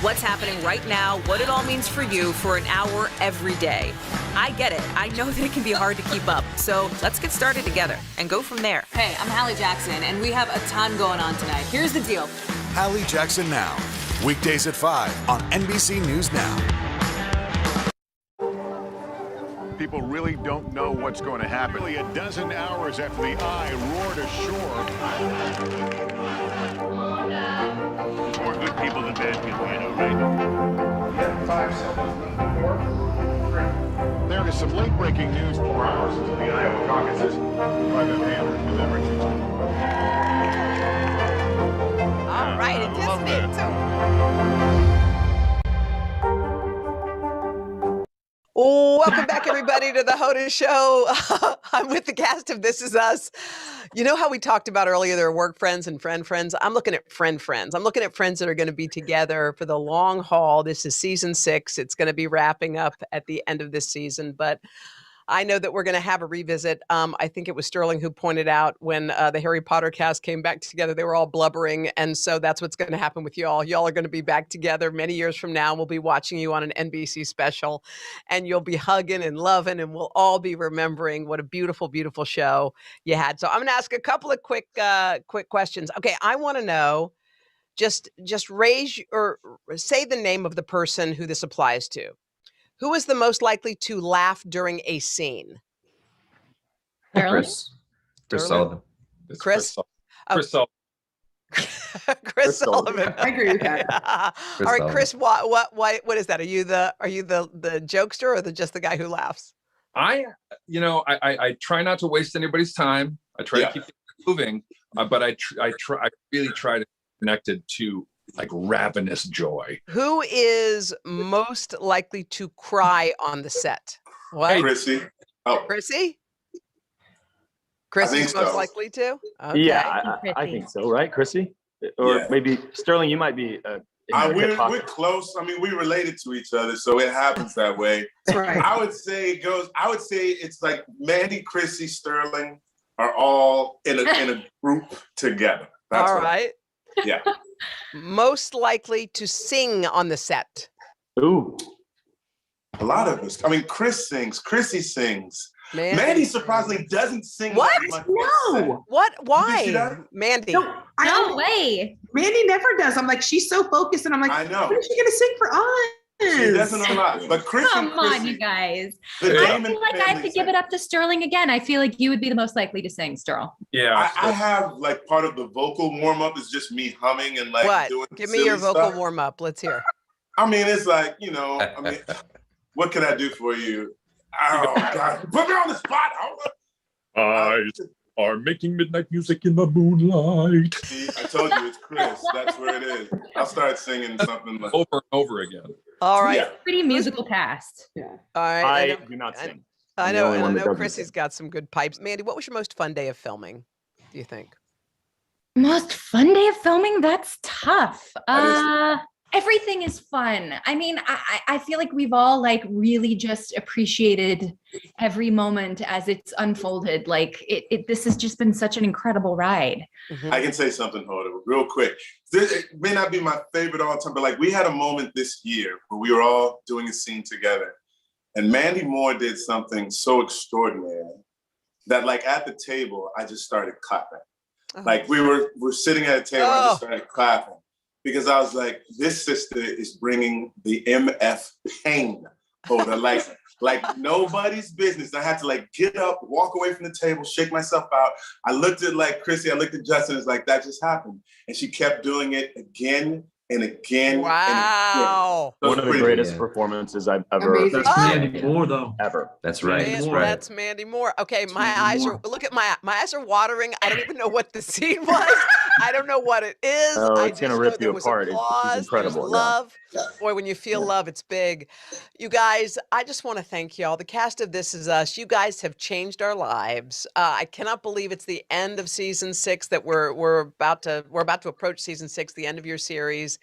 S15: What's happening right now, what it all means for you for an hour every day. I get it. I know that it can be hard to keep up. So let's get started together and go from there.
S18: Hey, I'm Hallie Jackson, and we have a ton going on tonight. Here's the deal.
S10: Hallie Jackson Now, weekdays at 5 on NBC News Now.
S8: People really don't know what's going to happen. Nearly a dozen hours after the Eye roared ashore. More good people than bad people, I know, right?
S12: Yeah, 5 seconds. 4, 3.
S8: There is some late-breaking news 4 hours into the Iowa caucuses. Private Hammers delivering.
S20: All right, it just me too. Welcome back, everybody, to the Hoda Show. I'm with the cast of This Is Us. You know how we talked about earlier, there are work friends and friend friends? I'm looking at friends. I'm looking at friends that are going to be together for the long haul. This is season 6. It's going to be wrapping up at the end of this season, but I know that we're going to have a revisit. I think it was Sterling who pointed out when the Harry Potter cast came back together, they were all blubbering. And so that's what's going to happen with y'all. Y'all are going to be back together many years from now. We'll be watching you on an NBC special and you'll be hugging and loving and we'll all be remembering what a beautiful, beautiful show you had. So I'm going to ask a couple of quick questions. Okay, I want to know, just raise or say the name of the person who this applies to. Who is the most likely to laugh during a scene?
S6: Chris Sullivan.
S20: Chris
S16: Sullivan.
S20: Chris Sullivan.
S24: I agree with that.
S20: All right, Chris. What is that? Are you the jokester or just the guy who laughs?
S16: I try not to waste anybody's time. I try to keep it moving, but I really try to be connected to like ravenous joy.
S20: Who is most likely to cry on the set? What?
S12: Chrissy.
S20: Chrissy? Chrissy's most likely to? Okay.
S2: Yeah, I think so, right, Chrissy? Or maybe Sterling, you might be.
S12: We're close. I mean, we're related to each other, so it happens that way.
S24: That's right.
S12: I would say it's like Mandy, Chrissy, Sterling are all in a group together. That's
S20: all right.
S12: Yeah.
S20: Most likely to sing on the set.
S2: Ooh.
S12: A lot of us. I mean, Chris sings. Chrissy sings. Mandy surprisingly doesn't sing.
S20: What?
S12: That much.
S24: No.
S20: What? Why? Mandy.
S24: No way. Mandy never does. I'm like, she's so focused, and I'm like,
S12: I know.
S24: What is she gonna sing for us?
S12: She doesn't a lot, but Chris.
S13: Come on, you guys. I feel like I have to give it up to Sterling again. I feel like you would be the most likely to sing, Sterling.
S16: Yeah.
S12: I have like part of the vocal warm up is just me humming and like
S20: what?
S12: doing.
S20: Give me your vocal
S12: stuff.
S20: warm up. Let's hear.
S12: I mean, it's like, I mean, what can I do for you? Oh God, put me on the spot.
S16: Eyes are making midnight music in the moonlight.
S12: See, I told you it's Chris. That's where it is. I'll start singing something like
S16: over and over again.
S20: All right.
S12: Yeah.
S13: Pretty musical cast.
S24: Yeah.
S20: All right.
S2: I do not sing.
S20: I know Chrissy's got some good pipes. Mandy, what was your most fun day of filming, do you think?
S13: Most fun day of filming? That's tough. Everything is fun. I mean, I feel like we've all like really just appreciated every moment as it's unfolded. Like this has just been such an incredible ride.
S12: I can say something, Hoda, real quick. It may not be my favorite all time, but like we had a moment this year where we were all doing a scene together. And Mandy Moore did something so extraordinary that like at the table, I just started clapping. Like we're sitting at a table, I just started clapping. Because I was like, this sister is bringing the MF pain, Hoda, like nobody's business. I had to like get up, walk away from the table, shake myself out. I looked at like Chrissy, I looked at Justin, it's like, that just happened. And she kept doing it again and again.
S20: Wow.
S12: And again.
S2: One of the greatest performances I've ever.
S1: That's Mandy Moore, though.
S2: Ever.
S6: That's right.
S20: That's Mandy Moore. Okay, my eyes are watering. I don't even know what the scene was. I don't know what it is.
S2: Oh,
S20: I
S2: it's gonna
S20: just
S2: rip
S20: know
S2: you
S20: there was
S2: apart.
S20: applause,
S2: It's incredible.
S20: there's love. Boy, when you feel love, it's big. You guys, I just want to thank y'all. The cast of This Is Us. You guys have changed our lives. I cannot believe it's the end of season 6. That we're about to approach season 6, the end of your series.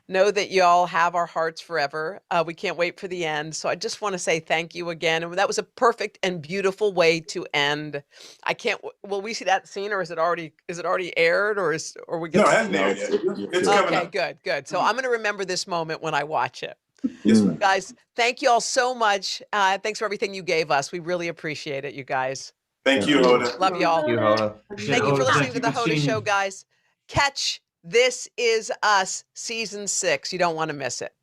S20: Know that y'all have our hearts forever. We can't wait for the end. So I just want to say thank you again. And that was a perfect and beautiful way to end. I can't. Will we see that scene, or is it already aired, or we get?
S12: No, it hasn't aired yet. It's coming up.
S20: Okay, good. So I'm going to remember this moment when I watch it.
S12: Yes, ma'am.
S20: Guys, thank you all so much. Thanks for everything you gave us. We really appreciate it, you guys.
S12: Thank you, Hoda.
S20: Love y'all.
S6: Thank you, Hoda.
S20: Thank you for listening to the Hoda Show, guys. Catch This Is Us season 6. You don't want to miss it.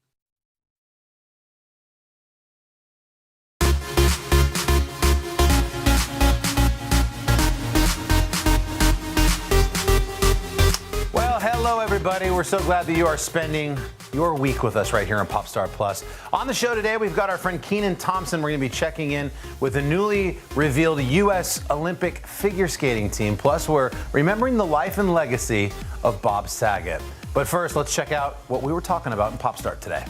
S14: everybody. We're so glad that you are spending your week with us right here on Popstar Plus. On the show today, we've got our friend Kenan Thompson. We're going to be checking in with the newly revealed U.S. Olympic figure skating team. Plus, we're remembering the life and legacy of Bob Saget. But first, let's check out what we were talking about in Popstar today.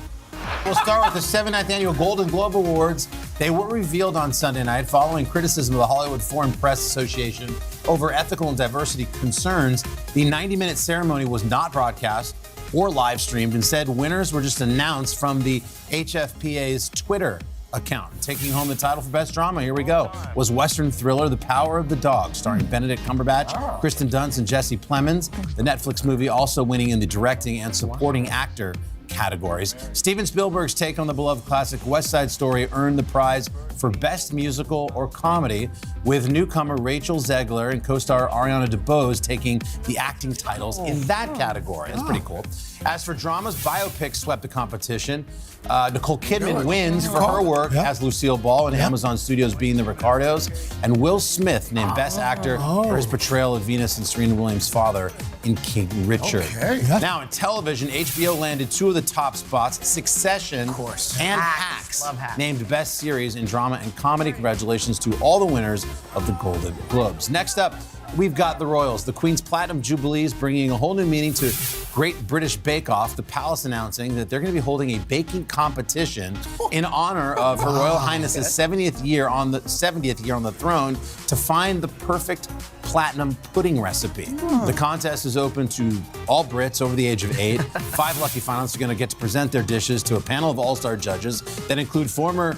S14: We'll start with the 79th Annual Golden Globe Awards. They were revealed on Sunday night following criticism of the Hollywood Foreign Press Association over ethical and diversity concerns. The 90-minute ceremony was not broadcast or live streamed. Instead, winners were just announced from the HFPA's Twitter account. Taking home the title for Best Drama, here we go, was Western thriller The Power of the Dog, starring Benedict Cumberbatch, Kristen Dunst, and Jesse Plemons. The Netflix movie also winning in the directing and supporting actor categories. Steven Spielberg's take on the beloved classic West Side Story earned the prize for Best Musical or Comedy, with newcomer Rachel Zegler and co-star Ariana DeBose taking the acting titles in that category. That's pretty cool. As for dramas, biopics swept the competition. Nicole Kidman wins for her work as Lucille Ball in Amazon Studios' Being the Ricardos, and Will Smith named Best Actor for his portrayal of Venus and Serena Williams' father in King Richard. Now in television, HBO landed two of the top spots, Succession and Hacks, named Best Series in Drama and Comedy. Congratulations to all the winners of the Golden Globes. Next up, we've got the Royals. The Queen's Platinum Jubilee is bringing a whole new meaning to Great British Bake Off, the palace announcing that they're going to be holding a baking competition in honor of Her Royal Highness's 70th year on the throne to find the perfect platinum pudding recipe. The contest is open to all Brits over the age of 8. 5 lucky finalists are going to get to present their dishes to a panel of all-star judges that include former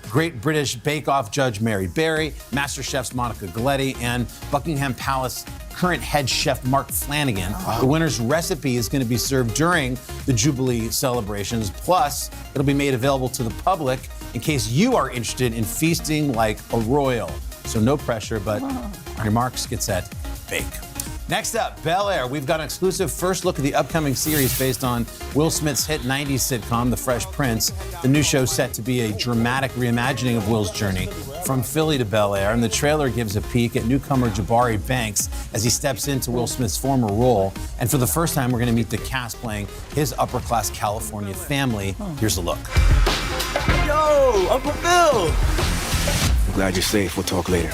S14: Great British Bake Off judge Mary Berry, Master Chefs Monica Galletti, and Buckingham Palace current head chef Mark Flanagan. The winner's recipe is going to be served during the Jubilee celebrations. Plus, it'll be made available to the public in case you are interested in feasting like a royal. So no pressure, but on your marks, get set, bake. Next up, Bel Air. We've got an exclusive first look at the upcoming series based on Will Smith's hit 90s sitcom, The Fresh Prince. The new show is set to be a dramatic reimagining of Will's journey from Philly to Bel Air, and the trailer gives a peek at newcomer Jabari Banks as he steps into Will Smith's former role. And for the first time, we're going to meet the cast playing his upper-class California family. Here's a look.
S17: Yo, Uncle Phil! I'm glad you're safe. We'll talk later.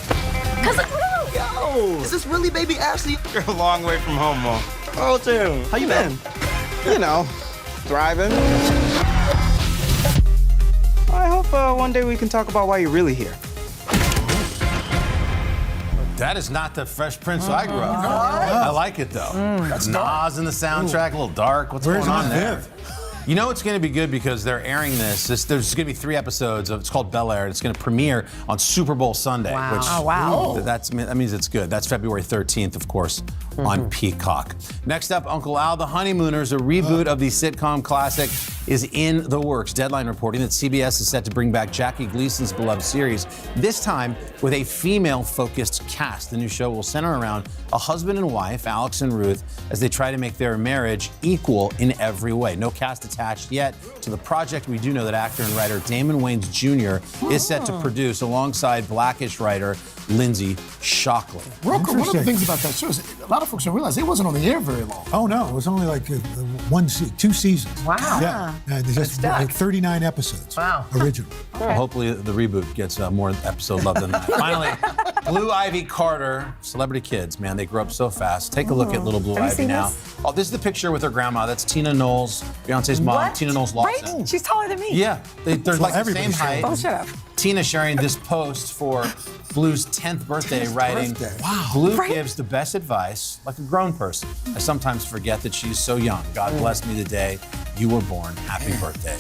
S17: Yo, is this really baby Ashley? You're a long way from home, Mom. Oh, Tim, how you been? You know, thriving. I hope one day we can talk about why you're really here.
S14: That is not the Fresh Prince I grew up with. I like it, though. That's Nas in the soundtrack, a little dark. What's going on there? You know it's going to be good because they're airing this. There's going to be 3 episodes of. It's called Bel Air. It's going to premiere on Super Bowl Sunday.
S19: Wow.
S14: Which that means it's good. That's February 13th, of course, on Peacock. Next up, Uncle Al, The Honeymooners, a reboot of the sitcom classic, is in the works. Deadline reporting that CBS is set to bring back Jackie Gleason's beloved series, this time with a female-focused cast. The new show will center around a husband and wife, Alex and Ruth, as they try to make their marriage equal in every way. No cast attached yet to the project. We do know that actor and writer Damon Wayans Jr. is set to produce alongside Blackish writer Lindsay Shockley.
S19: One of the things about that show is a lot of folks don't realize it wasn't on the air very long.
S4: Oh, no. It was only like 2 seasons.
S19: Wow.
S4: Yeah. There's just like 39 episodes. Wow. Original.
S14: Well, hopefully the reboot gets more episode love than that. Finally, Blue Ivy Carter, celebrity kids, man, they grow up so fast. Take a look at little Blue Ivy now. Oh, this is the picture with her grandma. That's Tina Knowles, Beyonce's mom, Tina Knowles Lawson.
S18: Right? She's taller than me.
S14: Yeah, they're like the same height.
S18: Oh, shut up.
S14: Tina sharing this post for Blue's 10th birthday, writing,
S4: Wow.
S14: Blue gives the best advice like a grown person. I sometimes forget that she's so young. God bless me the day you were born. Happy birthday.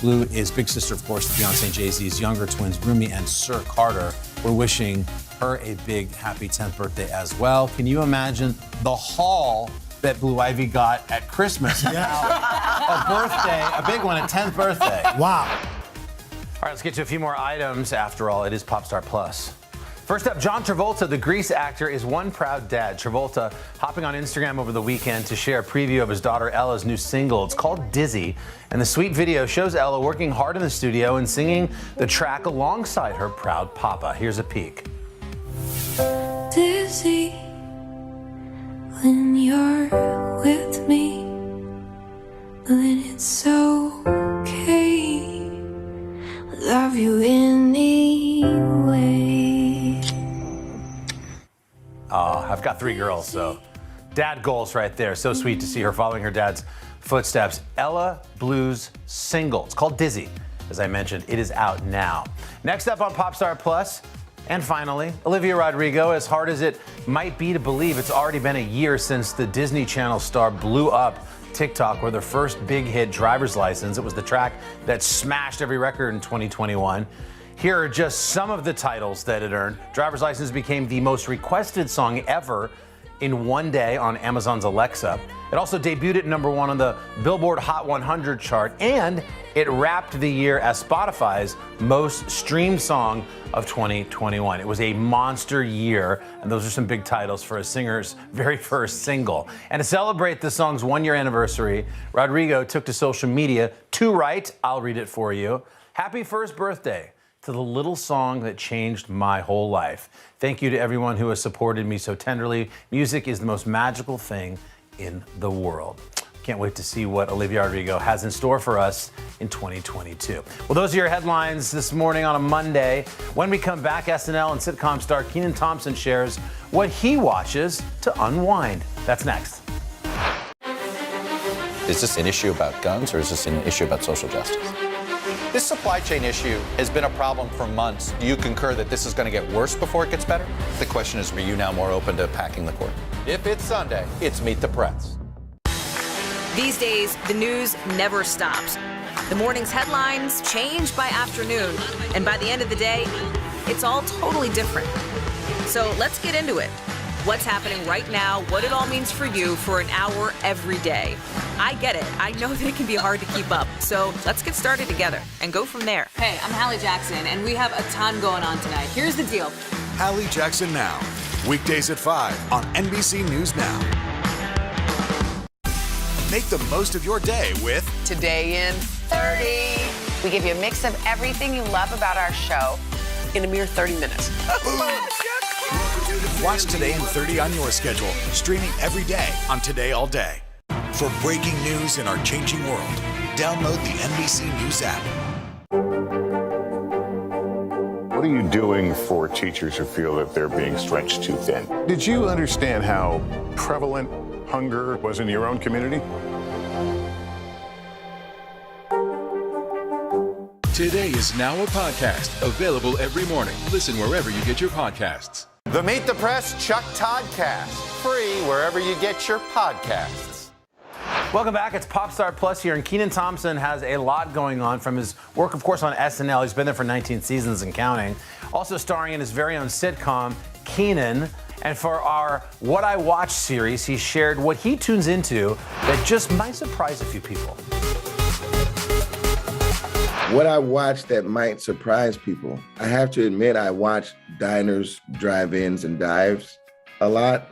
S14: Blue is big sister, of course, to Beyonce and Jay-Z's younger twins, Rumi and Sir Carter. We're wishing her a big happy 10th birthday as well. Can you imagine the haul that Blue Ivy got at Christmas? A birthday, a big one, a 10th birthday.
S4: Wow.
S14: All right, let's get to a few more items. After all, it is Popstar Plus. First up, John Travolta, the Grease actor, is one proud dad. Travolta hopping on Instagram over the weekend to share a preview of his daughter Ella's new single. It's called Dizzy, and the sweet video shows Ella working hard in the studio and singing the track alongside her proud papa. Here's a peek.
S21: Dizzy when you're
S3: with me, then it's okay. Love you anyway.
S14: Oh, I've got 3 girls, so dad goals right there. So sweet to see her following her dad's footsteps. Ella Blue's single. It's called Dizzy. As I mentioned, it is out now. Next up on Popstar Plus, and finally, Olivia Rodrigo. As hard as it might be to believe, it's already been a year since the Disney Channel star blew up TikTok with her first big hit, Driver's License. It was the track that smashed every record in 2021. Here are just some of the titles that it earned. Driver's License became the most requested song ever in one day on Amazon's Alexa. It also debuted at #1 on the Billboard Hot 100 chart, and it wrapped the year as Spotify's most streamed song of 2021. It was a monster year, and those are some big titles for a singer's very first single. And to celebrate the song's 1-year anniversary, Rodrigo took to social media to write, I'll read it for you, "Happy first birthday to the little song that changed my whole life. Thank you to everyone who has supported me so tenderly. Music is the most magical thing in the world." Can't wait to see what Olivia Rodrigo has in store for us in 2022. Well, those are your headlines this morning on a Monday. When we come back, SNL and sitcom star Kenan Thompson shares what he watches to unwind. That's next.
S7: Is this an issue about guns or is this an issue about social justice? This supply chain issue has been a problem for months. Do you concur that this is going to get worse before it gets better? The question is, are you now more open to packing the court? If it's Sunday, it's Meet the Press.
S15: These days, the news never stops. The morning's headlines change by afternoon, and by the end of the day, it's all totally different. So let's get into it. What's happening right now, what it all means for you for an hour every day. I get it. I know that it can be hard to keep up. So let's get started together and go from there.
S18: Hey, I'm Hallie Jackson, and we have a ton going on tonight. Here's the deal.
S10: Hallie Jackson Now, weekdays at 5 on NBC News Now. Make the most of your day with
S26: Today in 30. We give you a mix of everything you love about our show in a mere 30 minutes.
S10: Watch Today in 30 on your schedule, streaming every day on Today All Day. For breaking news in our changing world, download the NBC News app.
S8: What are you doing for teachers who feel that they're being stretched too thin? Did you understand how prevalent hunger was in your own community?
S9: Today is now a podcast, available every morning. Listen wherever you get your podcasts.
S7: The Meet the Press Chuck Toddcast, free wherever you get your podcasts.
S14: Welcome back. It's Popstar Plus here, and Kenan Thompson has a lot going on from his work, of course, on SNL. He's been there for 19 seasons and counting. Also starring in his very own sitcom, Kenan. And for our What I Watch series, he shared what he tunes into that just might surprise a few people.
S21: What I watch that might surprise people. I have to admit, I watch diners, drive-ins, and dives a lot.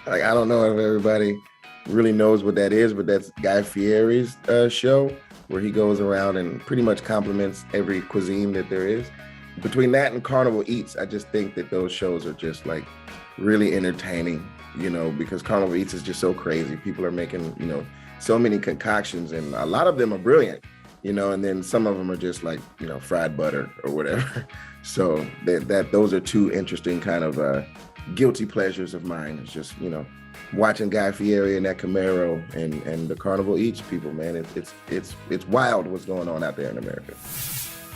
S21: Like, I don't know if everybody really knows what that is, but that's Guy Fieri's show, where he goes around and pretty much compliments every cuisine that there is. Between that and Carnival Eats, I just think that those shows are just like really entertaining, you know, because Carnival Eats is just so crazy. People are making, you know, so many concoctions, and a lot of them are brilliant, you know, and then some of them are just like, you know, fried butter or whatever. So those are two interesting kind of guilty pleasures of mine. It's just, you know, watching Guy Fieri and that Camaro and the Carnival Eats people, man, it's wild what's going on out there in America.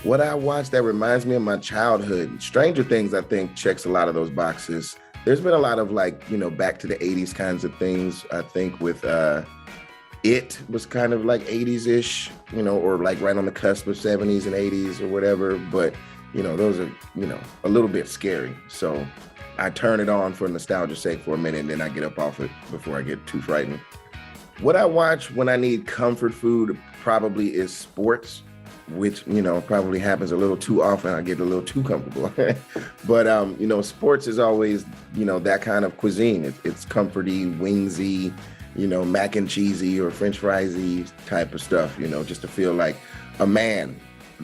S21: What I watch that reminds me of my childhood, Stranger Things, I think, checks a lot of those boxes. There's been a lot of, like, you know, back to the 80s kinds of things. I think with It was kind of like 80s-ish, you know, or like right on the cusp of 70s and 80s or whatever. But, you know, those are, you know, a little bit scary. So I turn it on for nostalgia's sake for a minute, and then I get up off it before I get too frightened. What I watch when I need comfort food probably is sports, which, you know, probably happens a little too often. I get a little too comfortable. But, you know, sports is always, you know, that kind of cuisine. It's comforty, wingsy, you know, mac and cheesy or French friesy type of stuff, you know, just to feel like a man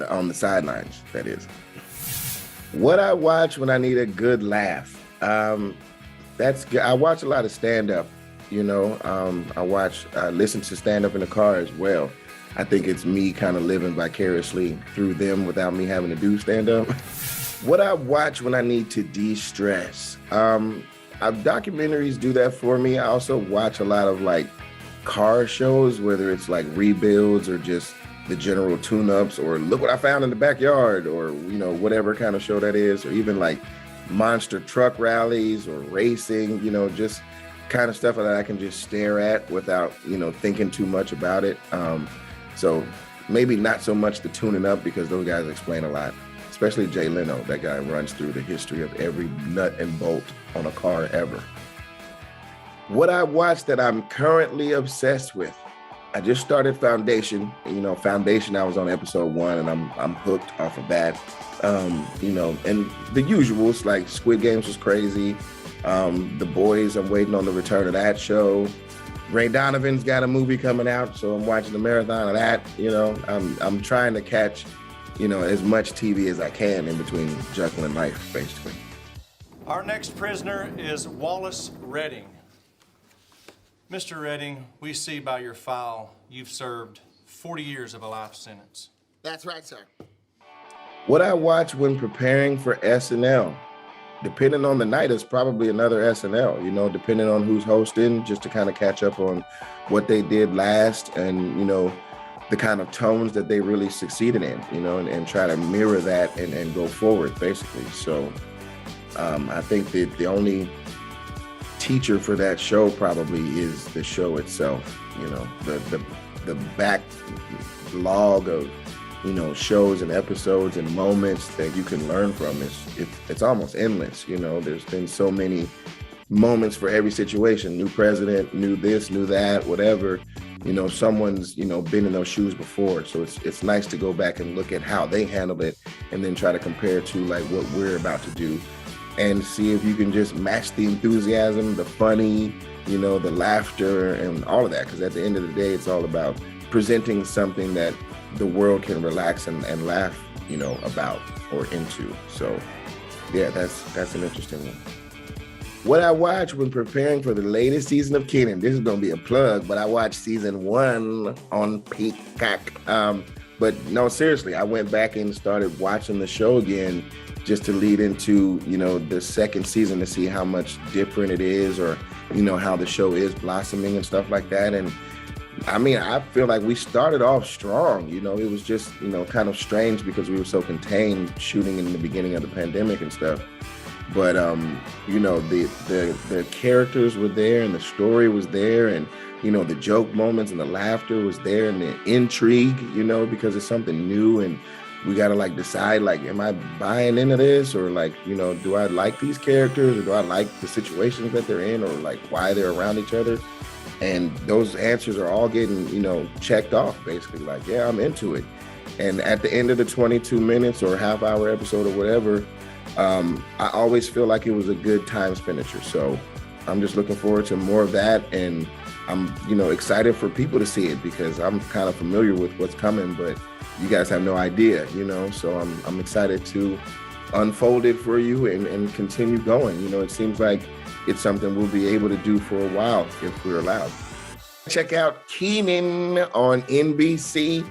S21: on the sidelines, that is. What I watch when I need a good laugh, that's good. I watch a lot of stand-up. you know. I listen to stand-up in the car as well. I think it's me kind of living vicariously through them without me having to do stand-up. What I watch when I need to de-stress. Documentaries do that for me. I also watch a lot of like car shows, whether it's like rebuilds or just the general tune-ups or look what I found in the backyard or, you know, whatever kind of show that is, or even like monster truck rallies or racing, you know, just kind of stuff that I can just stare at without, you know, thinking too much about it. So maybe not so much the tuning up because those guys explain a lot, especially Jay Leno. That guy runs through the history of every nut and bolt on a car ever. What I watch that I'm currently obsessed with. I just started Foundation. You know, Foundation, I was on episode 1 and I'm hooked off of that. You know, and the usuals like Squid Games was crazy. The Boys, I'm waiting on the return of that show. Ray Donovan's got a movie coming out, so I'm watching the marathon of that. You know, I'm trying to catch, you know, as much TV as I can in between juggling life, basically.
S5: Our next prisoner is Wallace Redding. Mr. Redding, we see by your file you've served 40 years of a life sentence.
S21: That's right, sir. What I watch when preparing for SNL, depending on the night, is probably another SNL, you know, depending on who's hosting, just to kind of catch up on what they did last and, you know, the kind of tones that they really succeeded in, you know, and try to mirror that and go forward, basically. So I think that the only teacher for that show probably is the show itself, you know, the backlog of, you know, shows and episodes and moments that you can learn from it's almost endless. You know, there's been so many moments for every situation. New president, new this, new that, whatever. You know, someone's, you know, been in those shoes before. So it's nice to go back and look at how they handled it and then try to compare to like what we're about to do and see if you can just match the enthusiasm, the funny, you know, the laughter and all of that. Because at the end of the day, it's all about presenting something that the world can relax and laugh, you know, about or into. So yeah, that's an interesting one. What I watch when preparing for the latest season of Kenan, this is gonna be a plug, but I watched season 1 on Peacock. But no, seriously, I went back and started watching the show again just to lead into, you know, the second season to see how much different it is or, you know, how the show is blossoming and stuff like that. And I mean, I feel like we started off strong, you know, it was just, you know, kind of strange because we were so contained shooting in the beginning of the pandemic and stuff. But, you know, the characters were there and the story was there and, you know, the joke moments and the laughter was there and the intrigue, you know, because it's something new and we got to like decide, like, am I buying into this or like, you know, do I like these characters or do I like the situations that they're in or like why they're around each other? And those answers are all getting, you know, checked off basically like, yeah, I'm into it. And at the end of the 22 minutes or half hour episode or whatever, I always feel like it was a good time expenditure. So I'm just looking forward to more of that. And I'm, you know, excited for people to see it because I'm kind of familiar with what's coming, but you guys have no idea, you know, so I'm excited to unfold it for you and continue going. You know, it seems like it's something we'll be able to do for a while if we're allowed. Check out Kenan on NBC.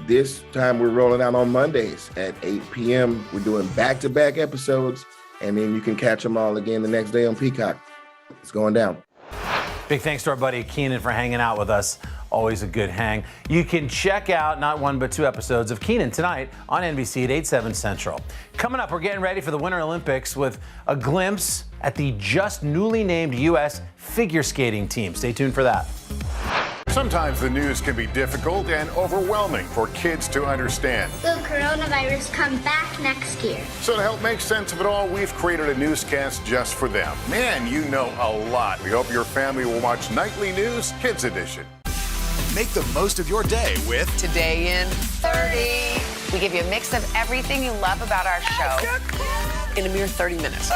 S21: This time we're rolling out on Mondays at 8 p.m. We're doing back-to-back episodes, and then you can catch them all again the next day on Peacock. It's going down.
S14: Big thanks to our buddy Kenan for hanging out with us. Always a good hang. You can check out not 1 but 2 episodes of Kenan tonight on NBC at 8/7 Central. Coming up, we're getting ready for the Winter Olympics with a glimpse at the just newly named U.S. figure skating team. Stay tuned for that.
S8: Sometimes the news can be difficult and overwhelming for kids to understand.
S11: Will coronavirus come back next year?
S8: So to help make sense of it all, we've created a newscast just for them. Man, you know a lot. We hope your family will watch Nightly News Kids Edition.
S10: Make the most of your day with
S20: Today in 30.
S26: We give you a mix of everything you love about our show
S20: in a mere 30 minutes.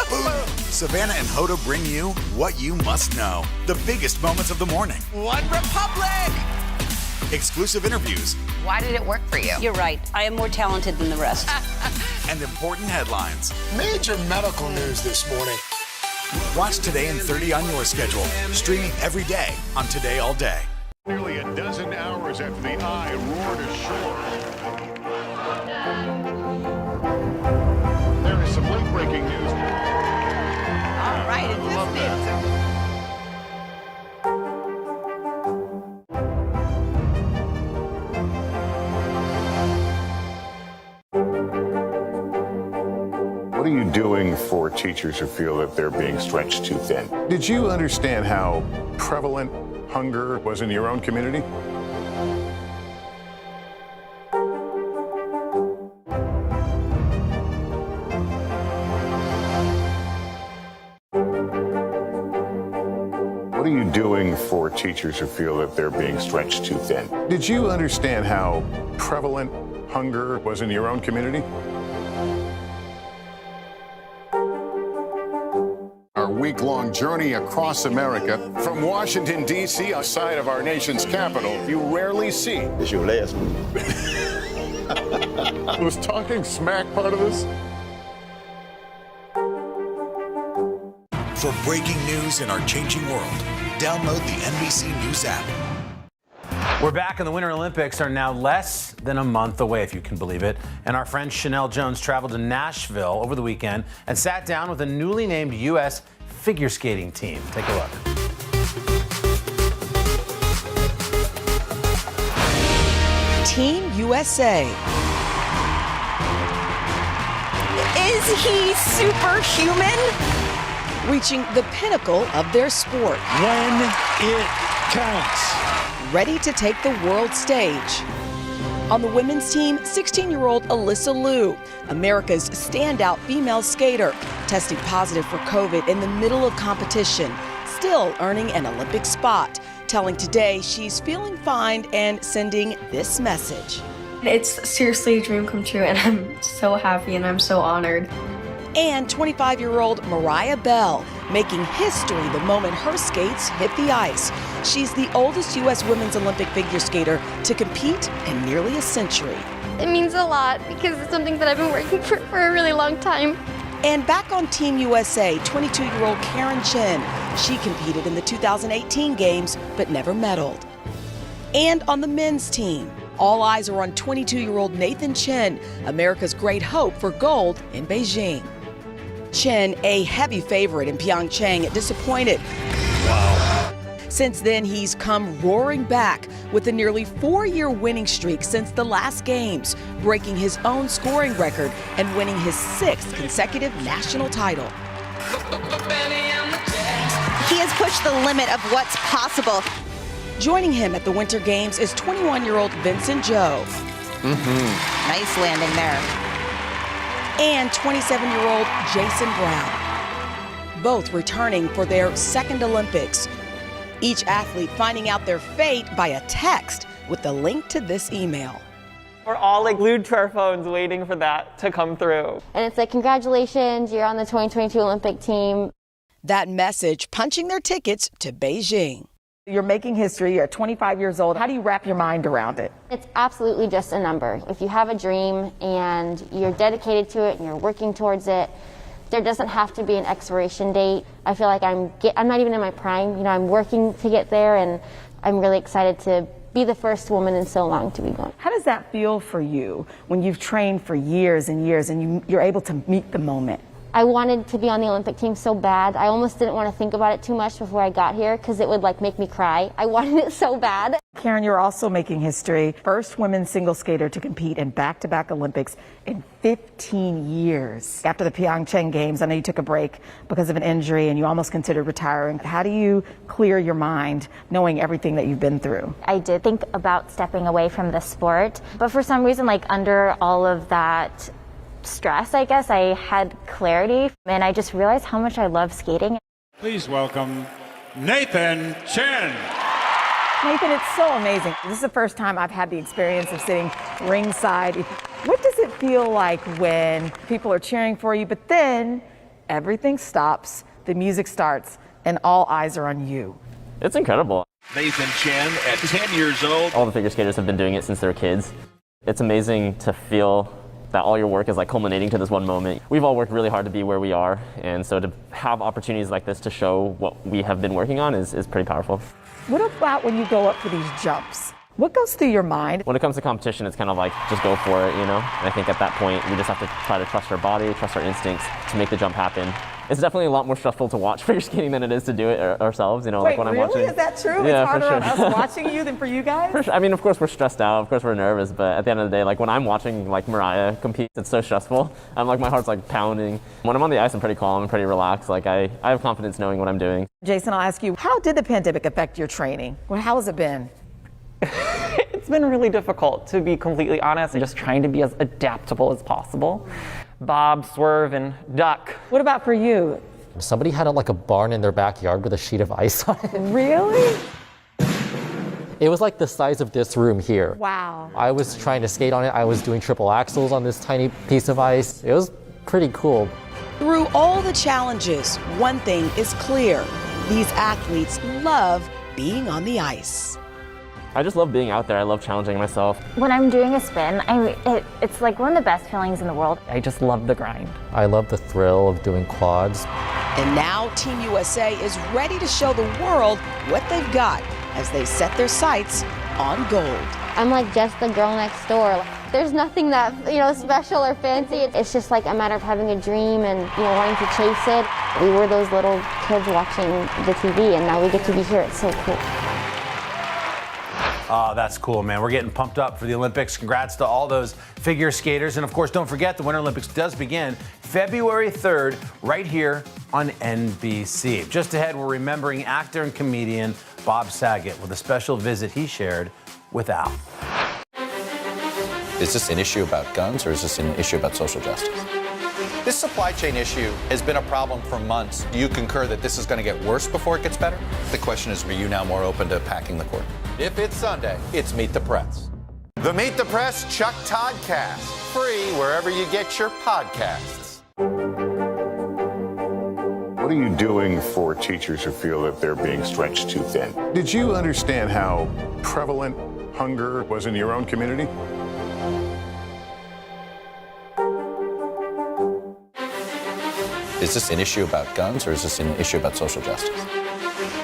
S10: Savannah and Hoda bring you what you must know. The biggest moments of the morning.
S26: One Republic!
S10: Exclusive interviews.
S26: Why did it work for you?
S16: You're right. I am more talented than the rest.
S10: And important headlines.
S19: Major medical news this morning.
S10: Watch Today in 30 on your schedule, streaming every day on Today All Day.
S8: Nearly a dozen hours after the eye roared ashore. There is some late-breaking news.
S26: All right, it's
S8: What are you doing for teachers who feel that they're being stretched too thin? Did you understand how prevalent hunger was in your own community? What are you doing for teachers who feel that they're being stretched too thin? Did you understand how prevalent hunger was in your own community? Our week-long journey across America from Washington, D.C., outside of our nation's capital, you rarely see. It's your last move. Was talking smack part of this?
S10: For breaking news in our changing world, download the NBC News app.
S14: We're back, and the Winter Olympics are now less than a month away, if you can believe it. And our friend Chanel Jones traveled to Nashville over the weekend and sat down with a newly named U.S. figure skating team. Take a look.
S1: Team USA. Is he superhuman? Reaching the pinnacle of their sport. When it counts. Ready to take the world stage. On the women's team, 16-year-old Alyssa Liu, America's standout female skater, testing positive for COVID in the middle of competition, still earning an Olympic spot, telling Today she's feeling fine and sending this message.
S13: It's seriously a dream come true, and I'm so happy and I'm so honored.
S1: And 25-year-old Mariah Bell, making history the moment her skates hit the ice. She's the oldest U.S. women's Olympic figure skater to compete in nearly a century.
S11: It means a lot because it's something that I've been working for a really long time.
S1: And back on Team USA, 22-year-old Karen Chen. She competed in the 2018 Games but never medaled. And on the men's team, all eyes are on 22-year-old Nathan Chen, America's great hope for gold in Beijing. Chen, a heavy favorite in Pyeongchang, disappointed. Wow. Since then, he's come roaring back with a nearly 4-year winning streak since the last Games, breaking his own scoring record and winning his 6th consecutive national title.
S22: He has pushed the limit of what's possible.
S1: Joining him at the Winter Games is 21-year-old Vincent Zhou.
S22: Nice landing there.
S1: And 27-year-old Jason Brown. Both returning for their second Olympics. Each athlete finding out their fate by a text with the link to this email.
S23: We're all glued to our phones waiting for that to come through.
S11: And it's like, congratulations, you're on the 2022 Olympic team.
S1: That message punching their tickets to Beijing.
S24: You're making history, you're 25 years old. How do you wrap your mind around it?
S11: It's absolutely just a number. If you have a dream and you're dedicated to it and you're working towards it, there doesn't have to be an expiration date. I feel like I'm not even in my prime. You know, I'm working to get there, and I'm really excited to be the first woman in so long to be going.
S24: How does that feel for you when you've trained for years and years and you're able to meet the moment?
S11: I wanted to be on the Olympic team so bad. I almost didn't want to think about it too much before I got here because it would make me cry. I wanted it so bad.
S24: Karen, you're also making history. First women's single skater to compete in back-to-back Olympics in 15 years. After the Pyeongchang Games, I know you took a break because of an injury and you almost considered retiring. How do you clear your mind knowing everything that you've been through?
S25: I did think about stepping away from the sport, but for some reason, under all of that stress, I guess, I had clarity, and I just realized how much I love skating.
S27: Please welcome Nathan Chen.
S24: Nathan, it's so amazing. This is the first time I've had the experience of sitting ringside. What does it feel like when people are cheering for you, but then everything stops, the music starts, and all eyes are on you?
S28: It's incredible.
S29: Nathan Chen at 10 years old.
S28: All the figure skaters have been doing it since they were kids. It's amazing to feel
S2: that all your work is like culminating to this one moment. We've all worked really hard to be where we are, and so to have opportunities like this to show what we have been working on is pretty powerful.
S24: What about when you go up for these jumps? What goes through your mind?
S2: When it comes to competition, it's kind of like, just go for it, you know? And I think at that point, we just have to try to trust our body, trust our instincts to make the jump happen. It's definitely a lot more stressful to watch figure skating than it is to do it ourselves, you know,
S24: Wait,
S2: like when
S24: really?
S2: I'm watching.
S24: Is that true?
S2: Yeah,
S24: it's harder
S2: for
S24: on
S2: sure.
S24: us watching you than for you guys?
S2: For sure. I mean, of course we're stressed out, of course we're nervous, but at the end of the day, like when I'm watching like Mariah compete, it's so stressful. I'm like, my heart's like pounding. When I'm on the ice, I'm pretty calm, I'm pretty relaxed. Like I have confidence knowing what I'm doing.
S24: Jason, I'll ask you, how did the pandemic affect your training? Well, how has it been?
S23: It's been really difficult, to be completely honest, and just trying to be as adaptable as possible. Bob, swerve, and duck.
S24: What about for you?
S3: Somebody had like a barn in their backyard with a sheet of ice on it.
S24: Really?
S3: It was like the size of this room here.
S24: Wow.
S3: I was trying to skate on it. I was doing triple axels on this tiny piece of ice. It was pretty cool.
S1: Through all the challenges, one thing is clear. These athletes love being on the ice.
S2: I just love being out there. I love challenging myself.
S25: When I'm doing a spin, it's like one of the best feelings in the world.
S23: I just love the grind.
S3: I love the thrill of doing quads.
S1: And now Team USA is ready to show the world what they've got as they set their sights on gold.
S11: I'm like just the girl next door. There's nothing that, special or fancy. It's just like a matter of having a dream and, wanting to chase it. We were those little kids watching the TV, and now we get to be here. It's so cool.
S14: Oh, that's cool, man. We're getting pumped up for the Olympics. Congrats to all those figure skaters. And of course, don't forget the Winter Olympics does begin February 3rd right here on NBC. Just ahead, we're remembering actor and comedian Bob Saget with a special visit he shared with Al.
S7: Is this an issue about guns or is this an issue about social justice? This supply chain issue has been a problem for months. Do you concur that this is going to get worse before it gets better? The question is, are you now more open to packing the court? If it's Sunday, it's Meet the Press. The Meet the Press Chuck Todd Cast. Free wherever you get your podcasts.
S8: What are you doing for teachers who feel that they're being stretched too thin? Did you understand how prevalent hunger was in your own community?
S7: Is this an issue about guns or is this an issue about social justice?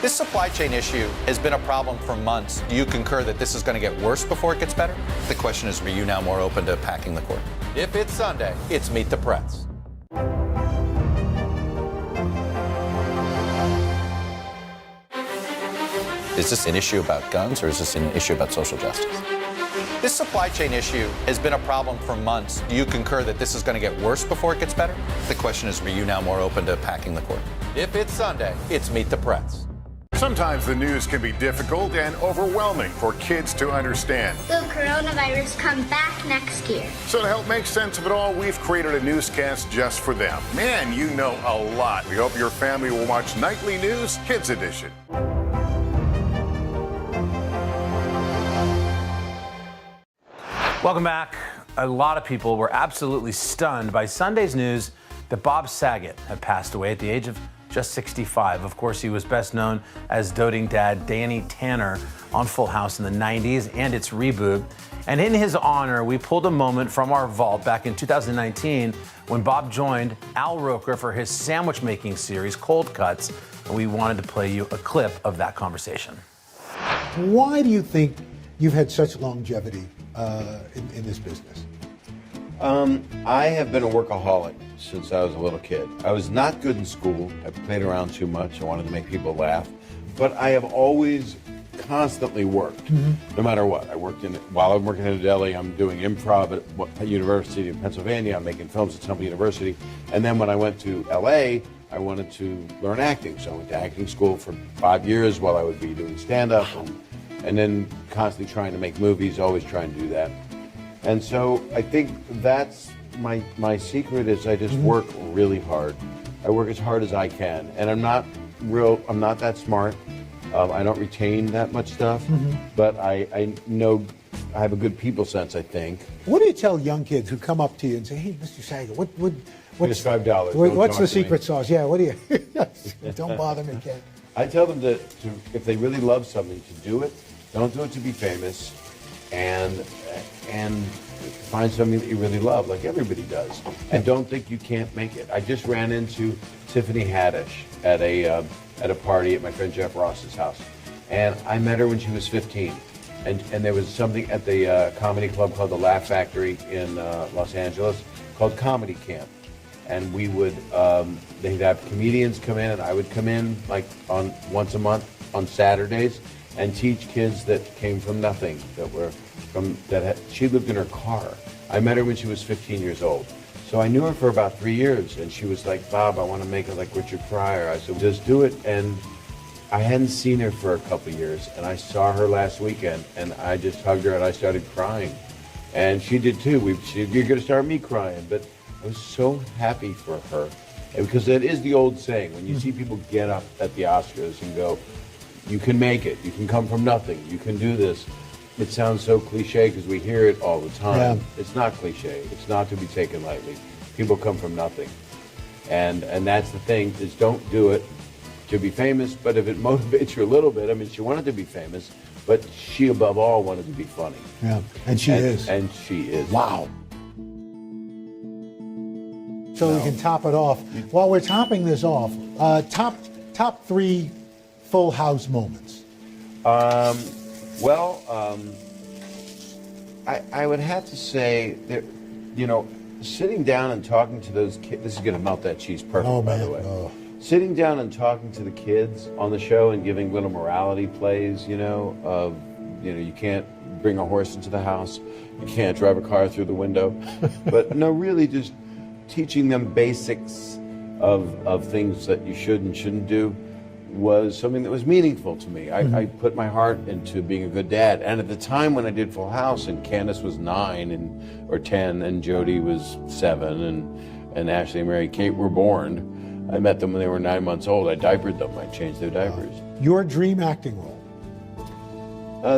S7: This supply chain issue has been a problem for months. Do you concur that this is going to get worse before it gets better? The question is, are you now more open to packing the court? If it's Sunday, it's Meet the Press. Is this an issue about guns or is this an issue about social justice? This supply chain issue has been a problem for months. Do you concur that this is going to get worse before it gets better? The question is, are you now more open to packing the court? If it's Sunday, it's Meet the Press.
S8: Sometimes the news can be difficult and overwhelming for kids to understand.
S4: Will coronavirus come back next year?
S8: So to help make sense of it all, we've created a newscast just for them. Man, you know a lot. We hope your family will watch Nightly News Kids Edition.
S14: Welcome back. A lot of people were absolutely stunned by Sunday's news that Bob Saget had passed away at the age of just 65. Of course, he was best known as doting dad Danny Tanner on Full House in the 90s and its reboot. And in his honor, we pulled a moment from our vault back in 2019 when Bob joined Al Roker for his sandwich making series, Cold Cuts. And we wanted to play you a clip of that conversation.
S6: Why do you think you've had such longevity in this business?
S12: I have been a workaholic since I was a little kid. I was not good in school. I played around too much. I wanted to make people laugh. But I have always constantly worked, no matter what. While I'm working in a deli, I'm doing improv at University of Pennsylvania. I'm making films at Temple University. And then when I went to LA, I wanted to learn acting. So I went to acting school for 5 years while I would be doing stand-up and then constantly trying to make movies, always trying to do that. And so I think that's my secret is I just work really hard. I work as hard as I can. And I'm not that smart. I don't retain that much stuff, but I know I have a good people sense, I think.
S6: What do you tell young kids who come up to you and say, "Hey, Mr. Saget, what's
S12: $5?
S6: What's the secret sauce?" Yeah, what do you? Don't bother me, kid.
S12: I tell them to if they really love something, to do it. Don't do it to be famous, and find something that you really love, like everybody does, and don't think you can't make it. I just ran into Tiffany Haddish at a party at my friend Jeff Ross's house, and I met her when she was 15, and there was something at the comedy club called the Laugh Factory in Los Angeles called Comedy Camp, and we would they'd have comedians come in, and I would come in like on once a month on Saturdays and teach kids that came from nothing, she lived in her car. I met her when she was 15 years old. So I knew her for about 3 years, and she was like, Bob, I want to make it like Richard Pryor. I said, just do it. And I hadn't seen her for a couple of years, and I saw her last weekend, and I just hugged her, and I started crying. And she did too. You're going to start me crying. But I was so happy for her. And because that is the old saying, when you see people get up at the Oscars and go, you can make it, you can come from nothing, you can do this. It sounds so cliche because we hear it all the time. Yeah. It's not cliche. It's not to be taken lightly. People come from nothing. And that's the thing, is don't do it to be famous, but if it motivates you a little bit, I mean, she wanted to be famous, but she above all wanted to be funny.
S6: Yeah, and she is.
S12: And she is.
S6: Wow. So we can top it off. While we're topping this off, top 3 Full House moments.
S12: I would have to say that, sitting down and talking to those kids, this is going to melt that cheese perfect, by the way. Oh. Sitting down and talking to the kids on the show and giving little morality plays, you can't bring a horse into the house, you can't drive a car through the window, but no, really just teaching them basics of things that you should and shouldn't do was something that was meaningful to me. I put my heart into being a good dad. And at the time when I did Full House, and Candace was 9 or 10, and Jody was 7, and Ashley and Mary Kate were born, I met them when they were 9 months old. I diapered them. I changed their diapers.
S6: Your dream acting role?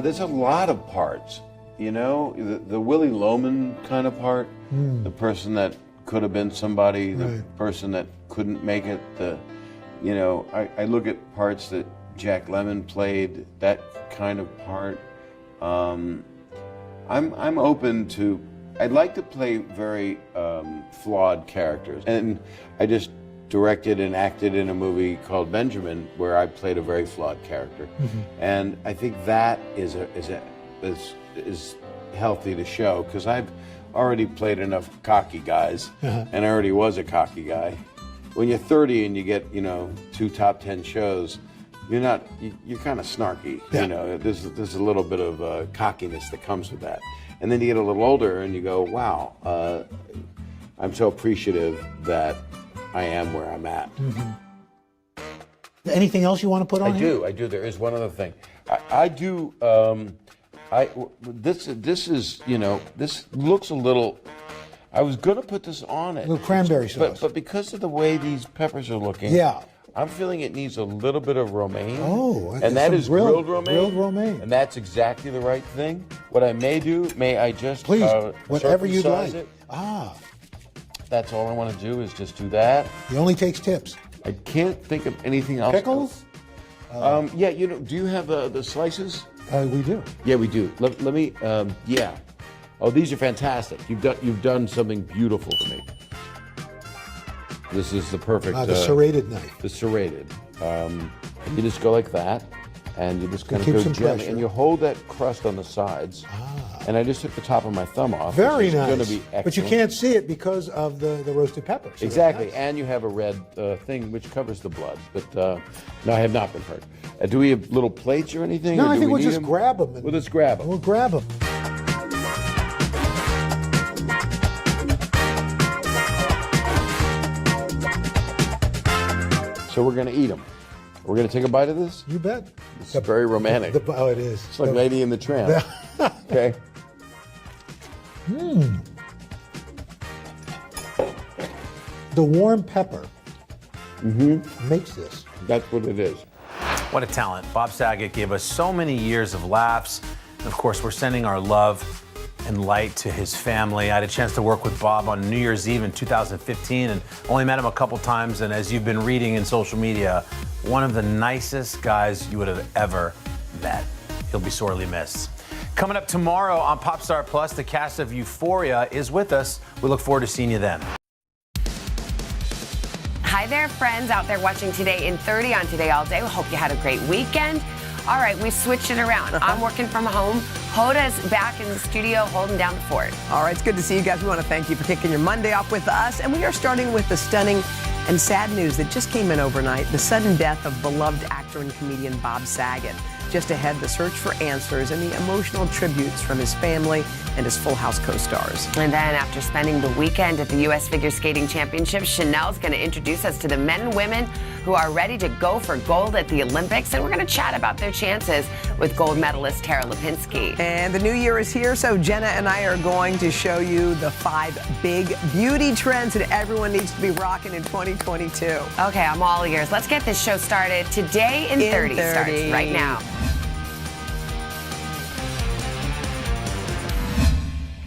S12: There's a lot of parts. The Willie Loman kind of part, the person that could have been somebody, the person that couldn't make it, I look at parts that Jack Lemmon played, that kind of part. I'm open to, I'd like to play very flawed characters. And I just directed and acted in a movie called Benjamin, where I played a very flawed character. And I think that is healthy to show, because I've already played enough cocky guys, and I already was a cocky guy. When you're 30 and you get, 2 top 10 shows, you're kind of snarky. Yeah. There's a little bit of cockiness that comes with that. And then you get a little older and you go, wow, I'm so appreciative that I am where I'm at.
S6: Anything else you want to put on here?
S12: I do. There is one other thing. This looks a little, I was going to put this on it.
S6: A little cranberry sauce.
S12: But because of the way these peppers are looking, I'm feeling it needs a little bit of romaine.
S6: Oh,
S12: and that is grilled romaine.
S6: Grilled romaine.
S12: And that's exactly the right thing. What I may do, I just
S6: please, whatever you'd like.
S12: It. That's all I want to do is just do that.
S6: He only takes tips.
S12: I can't think of anything else.
S6: Pickles?
S12: Do you have the slices?
S6: We do.
S12: Yeah, we do. Let me. Oh, these are fantastic. You've done something beautiful for me. This is the perfect.
S6: The serrated knife.
S12: The serrated. You just go like that, and you just kind of go gently, pressure. And you hold that crust on the sides. And I just took the top of my thumb off.
S6: Very nice.
S12: Going to be excellent.
S6: But you can't see it because of the roasted peppers. So
S12: exactly,
S6: nice.
S12: And you have a red thing which covers the blood. But no, I have not been hurt. Do we have little plates or anything?
S6: No,
S12: or
S6: I think we'll just
S12: them?
S6: grab them.
S12: We'll just grab them.
S6: We'll grab them.
S12: So we're going to eat them. We're going to take a bite of this?
S6: You bet.
S12: It's very romantic.
S6: It is.
S12: It's like Lady and the Tramp. Okay.
S6: The warm pepper makes this.
S12: That's what it is.
S14: What a talent. Bob Saget gave us so many years of laughs. And of course, we're sending our love and light to his family. I had a chance to work with Bob on New Year's Eve in 2015 and only met him a couple times. And as you've been reading in social media, one of the nicest guys you would have ever met. He'll be sorely missed. Coming up tomorrow on Popstar Plus, the cast of Euphoria is with us. We look forward to seeing you then.
S26: Hi there, friends out there watching Today in 30 on Today All Day. We hope you had a great weekend. All right, we switched it around. I'm working from home. Hoda's back in the studio holding down the fort.
S5: All right, it's good to see you guys. We want to thank you for kicking your Monday off with us. And we are starting with the stunning and sad news that just came in overnight, the sudden death of beloved actor and comedian Bob Saget. Just ahead, the search for answers and the emotional tributes from his family and his Full House co-stars.
S26: And then after spending the weekend at the U.S. Figure Skating Championships, Chanel's going to introduce us to the men and women who are ready to go for gold at the Olympics. And we're going to chat about their chances with gold medalist Tara Lipinski.
S5: And the new year is here, so Jenna and I are going to show you the 5 big beauty trends that everyone needs to be rocking in 2022.
S26: Okay, I'm all ears. Let's get this show started. Today in 30 starts right now.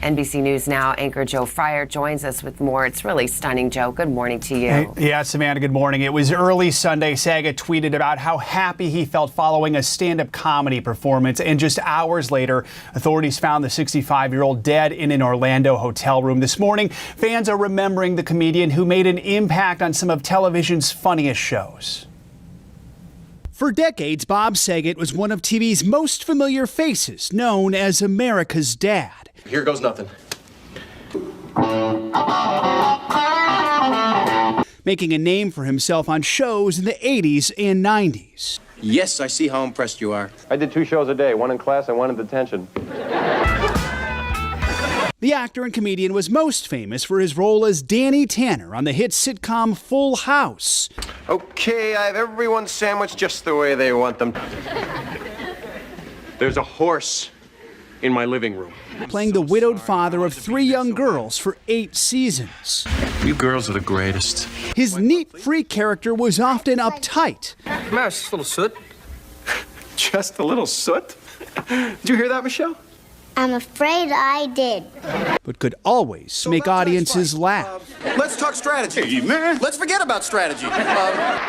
S26: NBC News Now anchor Joe Fryer joins us with more. It's really stunning, Joe. Good morning to you.
S9: Yeah, Samantha, good morning. It was early Sunday. Saget tweeted about how happy he felt following a stand-up comedy performance. And just hours later, authorities found the 65-year-old dead in an Orlando hotel room. This morning, fans are remembering the comedian who made an impact on some of television's funniest shows. For decades, Bob Saget was one of TV's most familiar faces, known as America's Dad.
S15: Here goes nothing.
S9: Making a name for himself on shows in the 80s and 90s.
S15: Yes, I see how impressed you are.
S17: I did 2 shows a day, one in class and one in detention.
S9: The actor and comedian was most famous for his role as Danny Tanner on the hit sitcom Full House.
S17: Okay, I have everyone sandwiched just the way they want them. There's a horse in my living room.
S9: Playing the widowed father of 3 young girls for 8 seasons.
S17: You girls are the greatest.
S9: His neat, free character was often uptight.
S17: Mouse, just a little soot. Just a little soot? Did you hear that, Michelle?
S4: I'm afraid I did.
S9: But could always make audiences laugh.
S17: Let's talk strategy. Hey, man. Let's forget about strategy.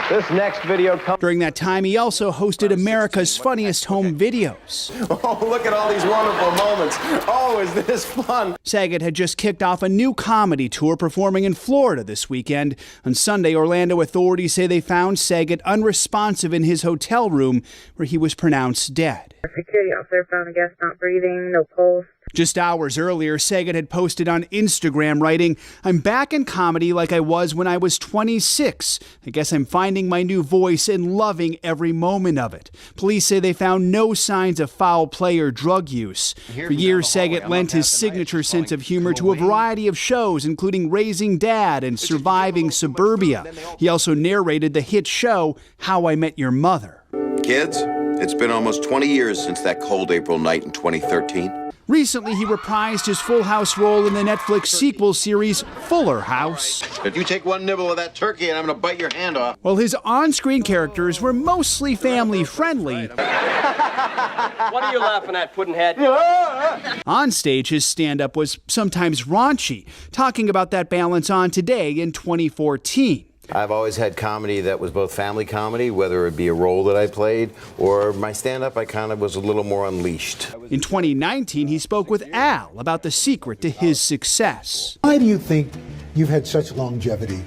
S17: This next video comes.
S9: During that time, he also hosted America's Funniest Home Videos.
S17: Oh, look at all these wonderful moments. Oh, is this fun?
S9: Saget had just kicked off a new comedy tour performing in Florida this weekend. On Sunday, Orlando authorities say they found Saget unresponsive in his hotel room where he was pronounced dead.
S18: A security officer found the guest not breathing, no pulse.
S9: Just hours earlier, Saget had posted on Instagram writing, "I'm back in comedy like I was when I was 26. I guess I'm finding my new voice and loving every moment of it." Police say they found no signs of foul play or drug use. For years, Saget lent his signature sense of humor to a variety of shows, including Raising Dad and Surviving Suburbia. He also narrated the hit show How I Met Your Mother.
S20: Kids, it's been almost 20 years since that cold April night in 2013.
S9: Recently, he reprised his Full House role in the Netflix sequel series Fuller House.
S20: If you take one nibble of that turkey, and I'm going to bite your hand off.
S9: While his on-screen characters were mostly family-friendly,
S17: What are you laughing at, Puddinhead?
S9: on stage his stand-up was sometimes raunchy, talking about that balance on Today in 2014.
S12: I've always had comedy that was both family comedy, whether it be a role that I played, or my stand-up, I kind of was a little more unleashed.
S9: In 2019, he spoke with Al about the secret to his success.
S6: Why do you think you've had such longevity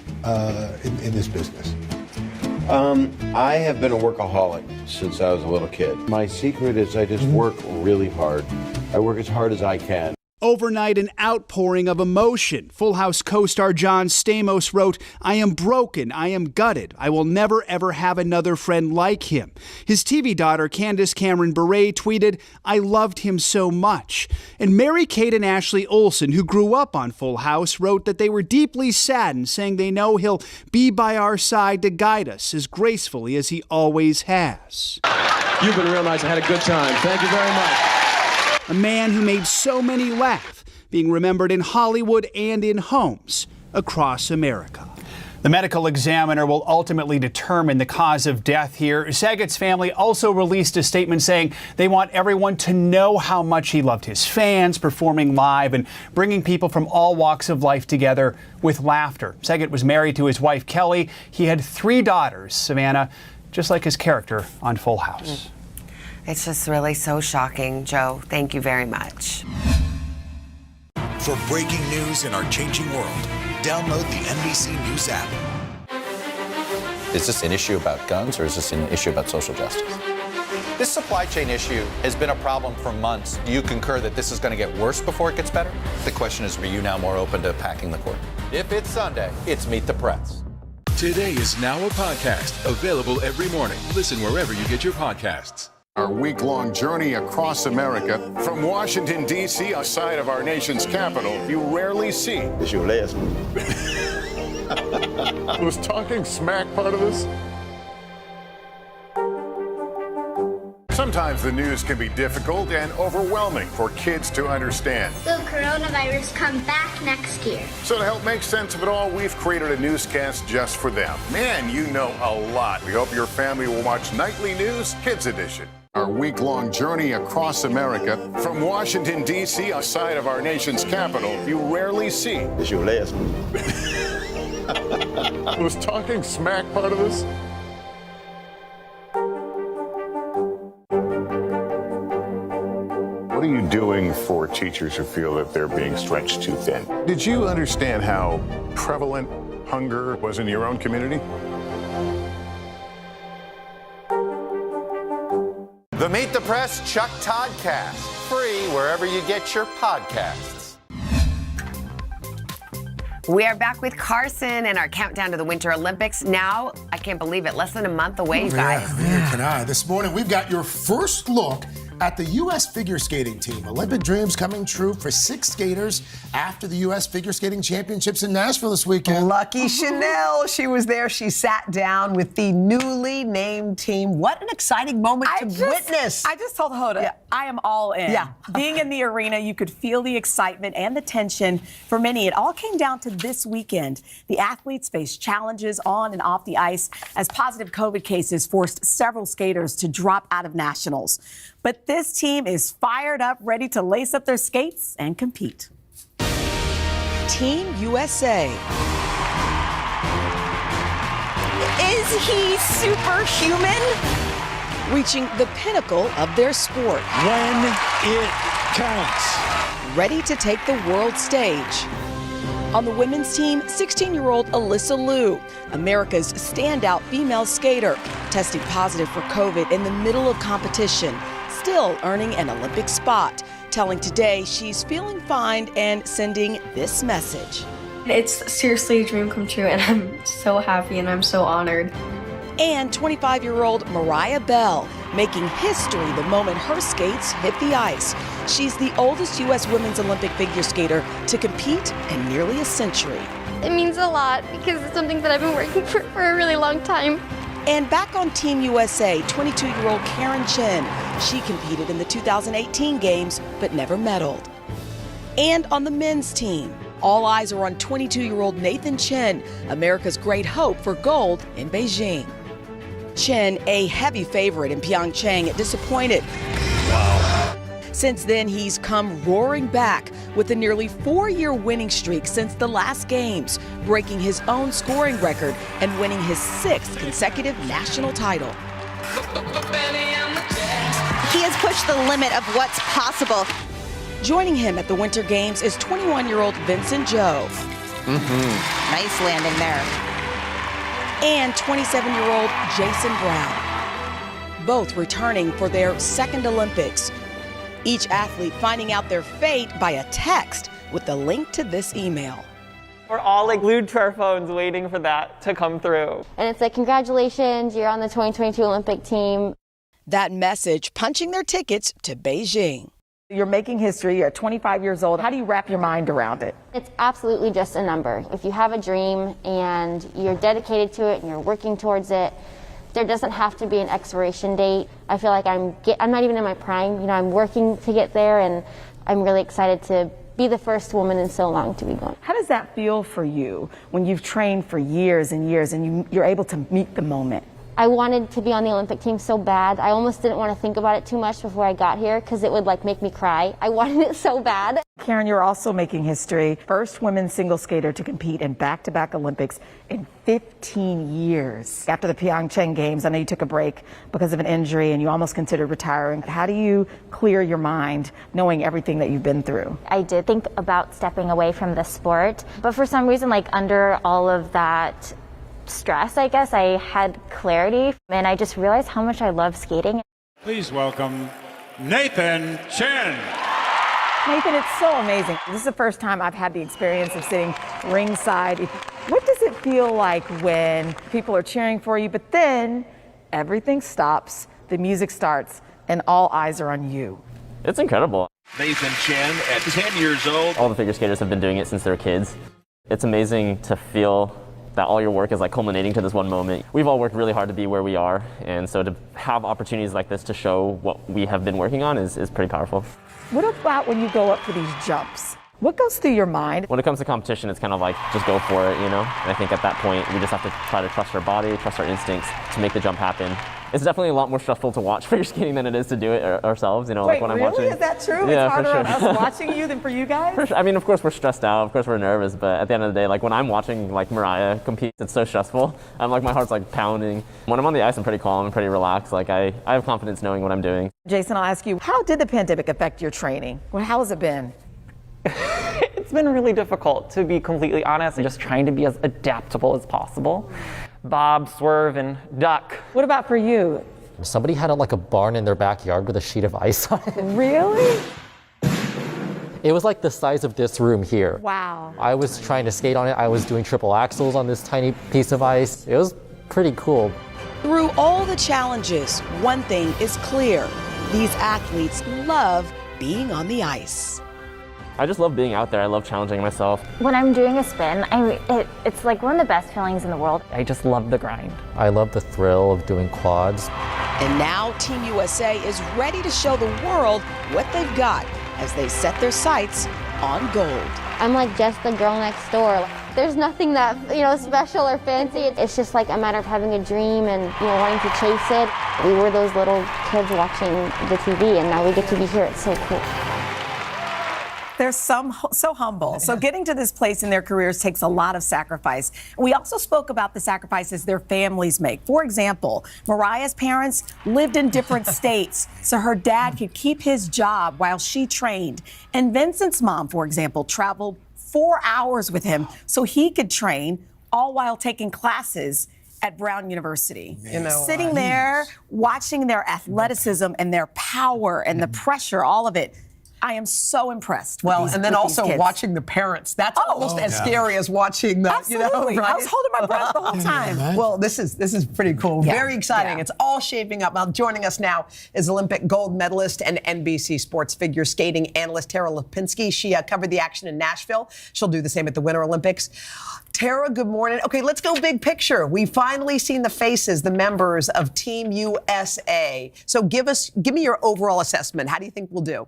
S6: in this business?
S12: I have been a workaholic since I was a little kid. My secret is I just work really hard. I work as hard as I can.
S9: Overnight, an outpouring of emotion. Full House co-star John Stamos wrote, "I am broken. I am gutted. I will never, ever have another friend like him." His TV daughter, Candace Cameron Bure, tweeted, "I loved him so much." And Mary-Kate and Ashley Olsen, who grew up on Full House, wrote that they were deeply saddened, saying they know he'll be by our side to guide us as gracefully as he always has.
S17: You've been real nice. I had a good time. Thank you very much.
S9: A man who made so many laugh, being remembered in Hollywood and in homes across America. The medical examiner will ultimately determine the cause of death here. Saget's family also released a statement saying they want everyone to know how much he loved his fans, performing live and bringing people from all walks of life together with laughter. Saget was married to his wife, Kelly. He had 3 daughters, Savannah, just like his character on Full House.
S26: It's just really so shocking, Joe. Thank you very much.
S10: For breaking news in our changing world, download the NBC News app.
S7: Is this an issue about guns or is this an issue about social justice? This supply chain issue has been a problem for months. Do you concur that this is going to get worse before it gets better? The question is, are you now more open to packing the court? If it's Sunday, it's Meet the Press.
S13: Today is now a podcast available every morning. Listen wherever you get your podcasts.
S8: Our week-long journey across America, from Washington, D.C., outside of our nation's capital, you rarely see.
S12: It's your last move.
S8: Was talking smack part of this? Sometimes the news can be difficult and overwhelming for kids to understand.
S4: Will coronavirus come back next year?
S8: So to help make sense of it all, we've created a newscast just for them. Man, you know a lot. We hope your family will watch Nightly News Kids Edition. Our week-long journey across America, from Washington, D.C., outside of our nation's capital, you rarely see.
S12: It's your last move.
S8: Was talking smack part of this? What are you doing for teachers who feel that they're being stretched too thin? Did you understand how prevalent hunger was in your own community?
S7: The Meet the Press Chuck Todd Cast, free wherever you get your podcasts.
S26: We are back with Carson and our countdown to the Winter Olympics. Now, I can't believe it, less than a month away, you guys.
S16: Neither can I. This morning, we've got your first look at the U.S. figure skating team. Olympic dreams coming true for 6 skaters after the U.S. Figure Skating Championships in Nashville this weekend.
S5: Lucky Chanel. She was there. She sat down with the newly named team. What an exciting moment to witness.
S24: I just told Hoda, I am all in.
S5: Yeah.
S24: Being in the arena, you could feel the excitement and the tension. For many, it all came down to this weekend. The athletes faced challenges on and off the ice as positive COVID cases forced several skaters to drop out of nationals. But this team is fired up, ready to lace up their skates and compete.
S1: Team USA.
S24: Is he superhuman?
S1: Reaching the pinnacle of their sport.
S6: When it counts.
S1: Ready to take the world stage. On the women's team, 16-year-old Alyssa Liu, America's standout female skater, testing positive for COVID in the middle of competition, still earning an Olympic spot, telling Today she's feeling fine and sending this message.
S19: It's seriously a dream come true, and I'm so happy and I'm so honored.
S1: And 25-year-old Mariah Bell, making history the moment her skates hit the ice. She's the oldest U.S. women's Olympic figure skater to compete in nearly a century.
S19: It means a lot because it's something that I've been working for a really long time.
S1: And back on Team USA, 22-year-old Karen Chen. She competed in the 2018 games, but never medaled. And on the men's team, all eyes are on 22-year-old Nathan Chen, America's great hope for gold in Beijing. Chen, a heavy favorite in Pyeongchang, disappointed. Wow. Since then, he's come roaring back with a nearly 4-year winning streak since the last games, breaking his own scoring record and winning his 6th consecutive national title.
S21: He has pushed the limit of what's possible.
S1: Joining him at the Winter Games is 21-year-old Vincent Zhou.
S21: Nice landing there.
S1: And 27-year-old Jason Brown. Both returning for their 2nd Olympics. Each athlete finding out their fate by a text with the link to this email.
S23: We're all like glued to our phones waiting for that to come through.
S11: And it's like, congratulations, you're on the 2022 Olympic team.
S1: That message punching their tickets to Beijing.
S24: You're making history. You're 25 years old. How do you wrap your mind around it?
S11: It's absolutely just a number. If you have a dream and you're dedicated to it and you're working towards it, there doesn't have to be an expiration date. I feel like I'm not even in my prime. You know, I'm working to get there, and I'm really excited to be the first woman in so long to be going.
S24: How does that feel for you when you've trained for years and years and you're able to meet the moment?
S11: I wanted to be on the Olympic team so bad. I almost didn't want to think about it too much before I got here because it would like make me cry. I wanted it so bad.
S24: Karen, you're also making history. First women's single skater to compete in back-to-back Olympics in 15 years. After the Pyeongchang Games, I know you took a break because of an injury and you almost considered retiring. How do you clear your mind knowing everything that you've been through?
S2: I did think about stepping away from the sport, but for some reason, like under all of that stress, I guess, I had clarity and I just realized how much I love skating.
S3: Please welcome Nathan Chen.
S24: Nathan, it's so amazing. This is the first time I've had the experience of sitting ringside. What does it feel like when people are cheering for you, but then everything stops, the music starts, and all eyes are on you?
S23: It's incredible.
S14: Nathan Chen at 10 years old.
S23: All the figure skaters have been doing it since they were kids. It's amazing to feel that all your work is like culminating to this one moment. We've all worked really hard to be where we are, and so to have opportunities like this to show what we have been working on is pretty powerful.
S24: What about when you go up for these jumps? What goes through your mind?
S23: When it comes to competition, it's kind of like just go for it, you know? And I think at that point, we just have to try to trust our body, trust our instincts to make the jump happen. It's definitely a lot more stressful to watch figure skating than it is to do it ourselves, you know.
S24: Wait,
S23: like when
S24: really?
S23: I'm watching.
S24: Is that true?
S23: Yeah,
S24: it's harder
S23: for
S24: on
S23: sure.
S24: us watching you than for you guys?
S23: I mean, of course we're stressed out, of course we're nervous, but at the end of the day, like when I'm watching like Mariah compete, it's so stressful. I'm like, my heart's like pounding. When I'm on the ice, I'm pretty calm and pretty relaxed. Like I have confidence knowing what I'm doing.
S24: Jason, I'll ask you, how did the pandemic affect your training? Well, how has it been?
S23: It's been really difficult, to be completely honest, and just trying to be as adaptable as possible. Bob, swerve, and duck.
S24: What about for you?
S15: Somebody had like a barn in their backyard with a sheet of ice on it.
S24: Really?
S15: It was like the size of this room here.
S24: Wow.
S15: I was trying to skate on it. I was doing triple axels on this tiny piece of ice. It was pretty cool.
S1: Through all the challenges, one thing is clear. These athletes love being on the ice.
S23: I just love being out there. I love challenging myself.
S2: When I'm doing a spin, it's like one of the best feelings in the world.
S23: I just love the grind.
S15: I love the thrill of doing quads.
S1: And now Team USA is ready to show the world what they've got as they set their sights on gold.
S11: I'm like just the girl next door. There's nothing that, special or fancy. It's just like a matter of having a dream and, wanting to chase it. We were those little kids watching the TV, and now we get to be here. It's so cool.
S24: They're so humble. So getting to this place in their careers takes a lot of sacrifice. We also spoke about the sacrifices their families make. For example, Mariah's parents lived in different states, so her dad could keep his job while she trained. And Vincent's mom, for example, traveled 4 hours with him so he could train, all while taking classes at Brown University. Sitting there, watching their athleticism and their power and the pressure, all of it. I am so impressed.
S5: And then also watching the parents. That's almost as scary as watching the,
S24: Absolutely.
S5: right?
S24: I was holding my breath the whole time.
S5: Well, this is pretty cool.
S24: Yeah.
S5: Very exciting.
S24: Yeah.
S5: It's all shaping up. Now, joining us now is Olympic gold medalist and NBC Sports figure skating analyst Tara Lipinski. She covered the action in Nashville. She'll do the same at the Winter Olympics. Tara, good morning. Okay, let's go big picture. We've finally seen the faces, the members of Team USA. So give me your overall assessment. How do you think we'll do?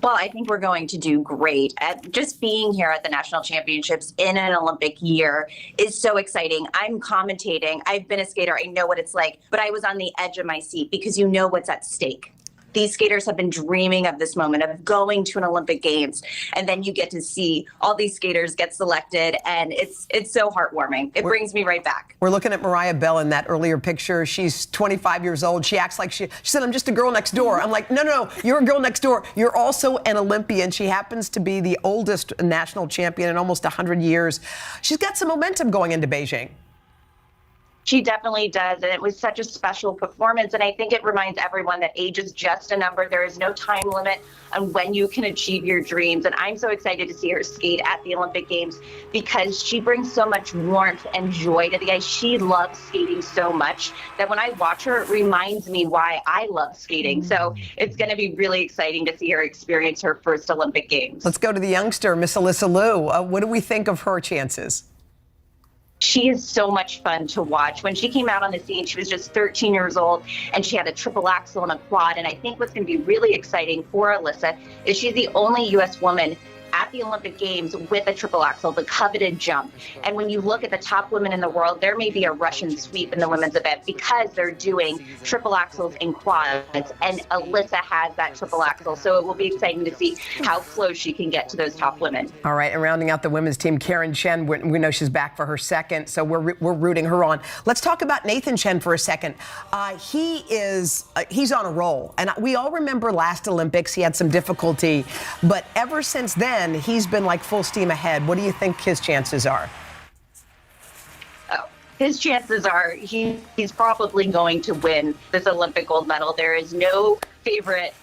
S22: Well, I think we're going to do great. Just being here at the National Championships in an Olympic year is so exciting. I'm commentating. I've been a skater. I know what it's like, but I was on the edge of my seat because you know what's at stake. These skaters have been dreaming of this moment of going to an Olympic Games, and then you get to see all these skaters get selected, and it's so heartwarming. It brings me right back.
S5: We're looking at Mariah Bell in that earlier picture. She's 25 years old. She acts like she said, I'm just a girl next door. I'm like, no, you're a girl next door. You're also an Olympian. She happens to be the oldest national champion in almost 100 years. She's got some momentum going into Beijing.
S22: She definitely does, and it was such a special performance, and I think it reminds everyone that age is just a number. There is no time limit on when you can achieve your dreams, and I'm so excited to see her skate at the Olympic Games because she brings so much warmth and joy to the ice. She loves skating so much that when I watch her, it reminds me why I love skating. So it's going to be really exciting to see her experience her first Olympic Games.
S5: Let's go to the youngster, Miss Alyssa Liu. What do we think of her chances?
S22: She is so much fun to watch. When she came out on the scene, she was just 13 years old, and she had a triple axel and a quad. And I think what's going to be really exciting for Alyssa is she's the only U.S. woman at the Olympic Games with a triple axel, the coveted jump. And when you look at the top women in the world, there may be a Russian sweep in the women's event because they're doing triple axels and quads. And Alyssa has that triple axel. So it will be exciting to see how close she can get to those top women.
S5: All right, and rounding out the women's team, Karen Chen, we know she's back for her second, so we're rooting her on. Let's talk about Nathan Chen for a second. He's on a roll, and we all remember last Olympics he had some difficulty, but ever since then he's been like full steam ahead. What do you think his chances are?
S22: His chances are he's probably going to win this Olympic gold medal. There is no favorite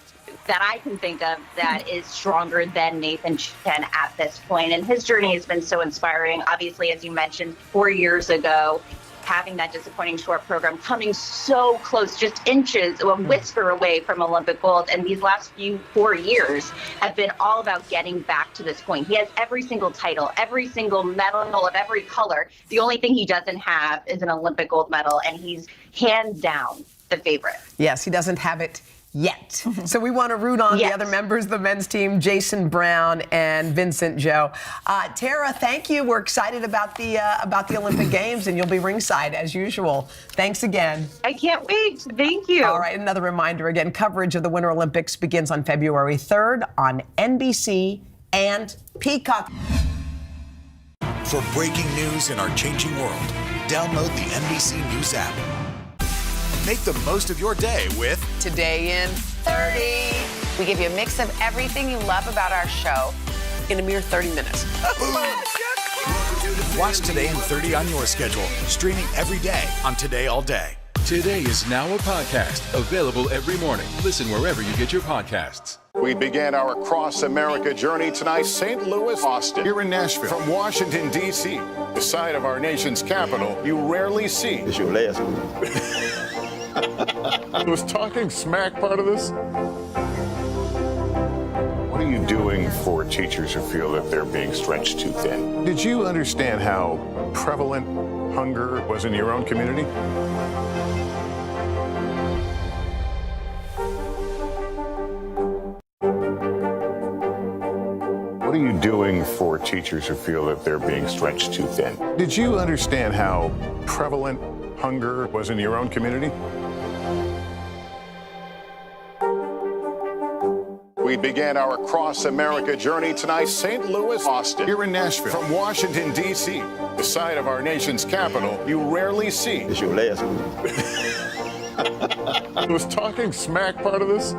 S22: that I can think of that is stronger than Nathan Chen at this point. And his journey has been so inspiring. Obviously, as you mentioned, 4 years ago, having that disappointing short program, coming so close, just inches, a whisper away from Olympic gold. And these last 4 years have been all about getting back to this point. He has every single title, every single medal of every color. The only thing he doesn't have is an Olympic gold medal, and he's hands down the favorite.
S5: Yes, he doesn't have it yet. So we want to root on the other members of the men's team, Jason Brown and Vincent Joe. Tara, thank you. We're excited about the Olympic Games, and you'll be ringside as usual. Thanks again.
S22: I can't wait. Thank you.
S5: All right, another reminder again, coverage of the Winter Olympics begins on February 3rd on NBC and Peacock.
S9: For breaking news in our changing world, download the NBC News app. Make the most of your day with
S26: Today in 30. We give you a mix of everything you love about our show in a mere 30 minutes.
S9: Watch Today in 30 on your schedule, streaming every day on Today All Day.
S13: Today is now a podcast, available every morning. Listen wherever you get your podcasts.
S8: We began our cross-America journey tonight, St. Louis, Austin, here in Nashville. From Washington, D.C., the site of our nation's capital, you rarely see. It's your last Was talking smack part of this? What are you doing for teachers who feel that they're being stretched too thin? Did you understand how prevalent hunger was in your own community? What are you doing for teachers who feel that they're being stretched too thin? Did you understand how prevalent hunger was in your own community? We began our cross-America journey tonight, St. Louis, Austin, here in Nashville. From Washington, D.C., the site of our nation's capital, you rarely see. It's your last Was talking smack part of this?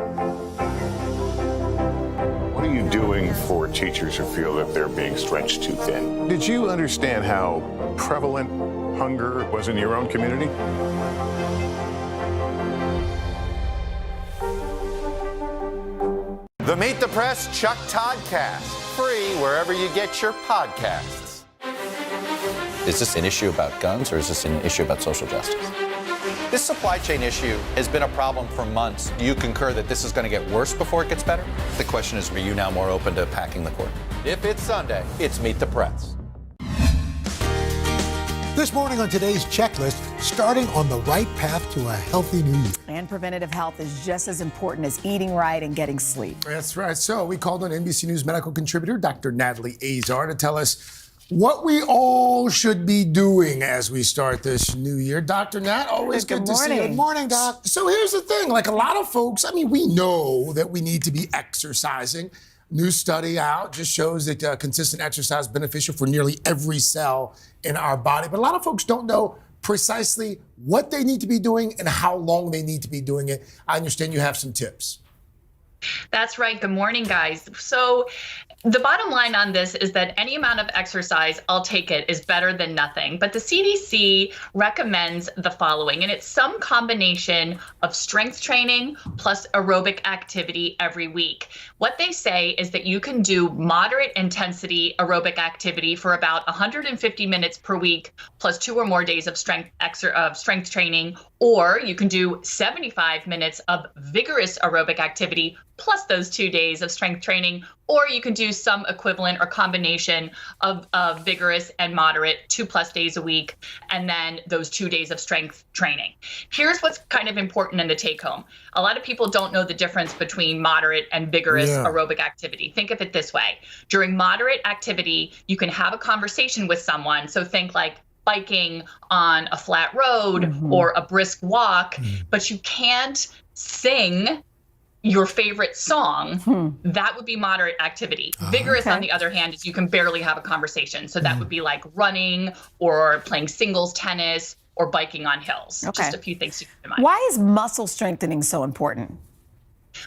S8: What are you doing for teachers who feel that they're being stretched too thin? Did you understand how prevalent hunger was in your own community?
S7: The Meet the Press Chuck Toddcast, free wherever you get your podcasts. Is this an issue about guns, or is this an issue about social justice? This supply chain issue has been a problem for months. Do you concur that this is going to get worse before it gets better? The question is, are you now more open to packing the court? If it's Sunday, it's Meet the Press.
S6: This morning on today's checklist, starting on the right path to a healthy new year.
S24: And preventative health is just as important as eating right and getting sleep.
S16: That's right. So we called on NBC News medical contributor Dr. Natalie Azar to tell us what we all should be doing as we start this new year. Dr. Nat, always good to see you. Good morning, Doc. So here's the thing. Like a lot of folks, we know that we need to be exercising. New study out just shows that consistent exercise is beneficial for nearly every cell in our body. But a lot of folks don't know precisely what they need to be doing and how long they need to be doing it. I understand you have some tips.
S10: That's right. Good morning, guys. So the bottom line on this is that any amount of exercise, I'll take it, is better than nothing. But the CDC recommends the following, and it's some combination of strength training plus aerobic activity every week. What they say is that you can do moderate intensity aerobic activity for about 150 minutes per week, plus 2 or more days of strength training, Or you can do 75 minutes of vigorous aerobic activity plus those 2 days of strength training, or you can do some equivalent or combination of vigorous and moderate 2+ days a week, and then those 2 days of strength training. Here's what's kind of important in the take home. A lot of people don't know the difference between moderate and vigorous aerobic activity. Think of it this way. During moderate activity, you can have a conversation with someone. So think like biking on a flat road or a brisk walk, but you can't sing your favorite song. That would be moderate activity. Vigorous, on the other hand, is you can barely have a conversation. So that would be like running or playing singles tennis or biking on hills. Just a few things to keep in mind.
S24: Why is muscle strengthening so important?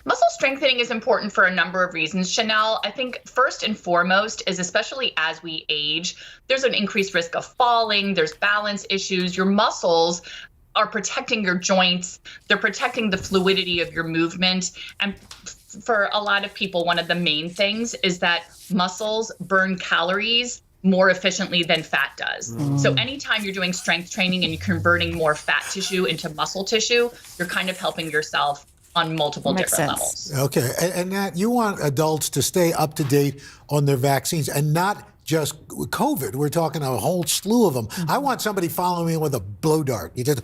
S10: Muscle strengthening is important for a number of reasons, Chanel. I think first and foremost is, especially as we age, there's an increased risk of falling, there's balance issues. Your muscles are protecting your joints, they're protecting the fluidity of your movement. And for a lot of people, one of the main things is that muscles burn calories more efficiently than fat does. So anytime you're doing strength training and you're converting more fat tissue into muscle tissue, you're kind of helping yourself on multiple different levels.
S6: Okay, and Nat, you want adults to stay up to date on their vaccines and not just COVID. We're talking a whole slew of them. I want somebody following me with a blow dart. You just,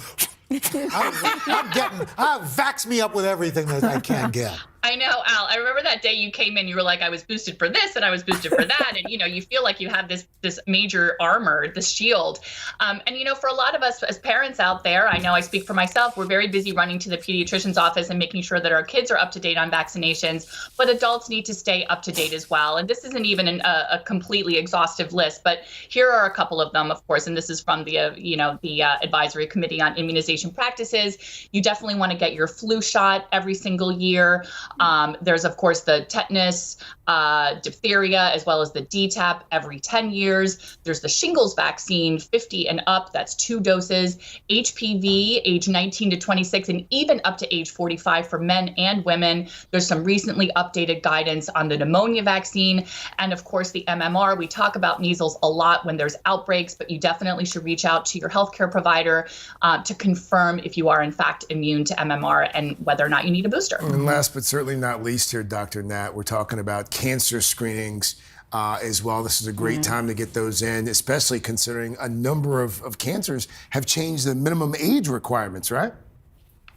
S6: vax me up with everything that I can get.
S10: I know, Al. I remember that day you came in, you were like, I was boosted for this and I was boosted for that. And, you know, you feel like you have this major armor, this shield. And, you know, for a lot of us as parents out there, I know I speak for myself, we're very busy running to the pediatrician's office and making sure that our kids are up to date on vaccinations, but adults need to stay up to date as well. And this isn't even a completely exhaustive list, but here are a couple of them, of course, and this is from the, the Advisory Committee on Immunization Practices. You definitely want to get your flu shot every single year. There's, of course, the tetanus, diphtheria, as well as the DTaP every 10 years. There's the shingles vaccine, 50 and up, that's 2 doses. HPV, age 19 to 26, and even up to age 45 for men and women. There's some recently updated guidance on the pneumonia vaccine. And of course, the MMR. We talk about measles a lot when there's outbreaks, but you definitely should reach out to your healthcare provider to confirm if you are in fact immune to MMR and whether or not you need a booster.
S16: And last but certainly not least here, Dr. Nat, we're talking about cancer screenings as well. This is a great time to get those in, especially considering a number of cancers have changed the minimum age requirements, right?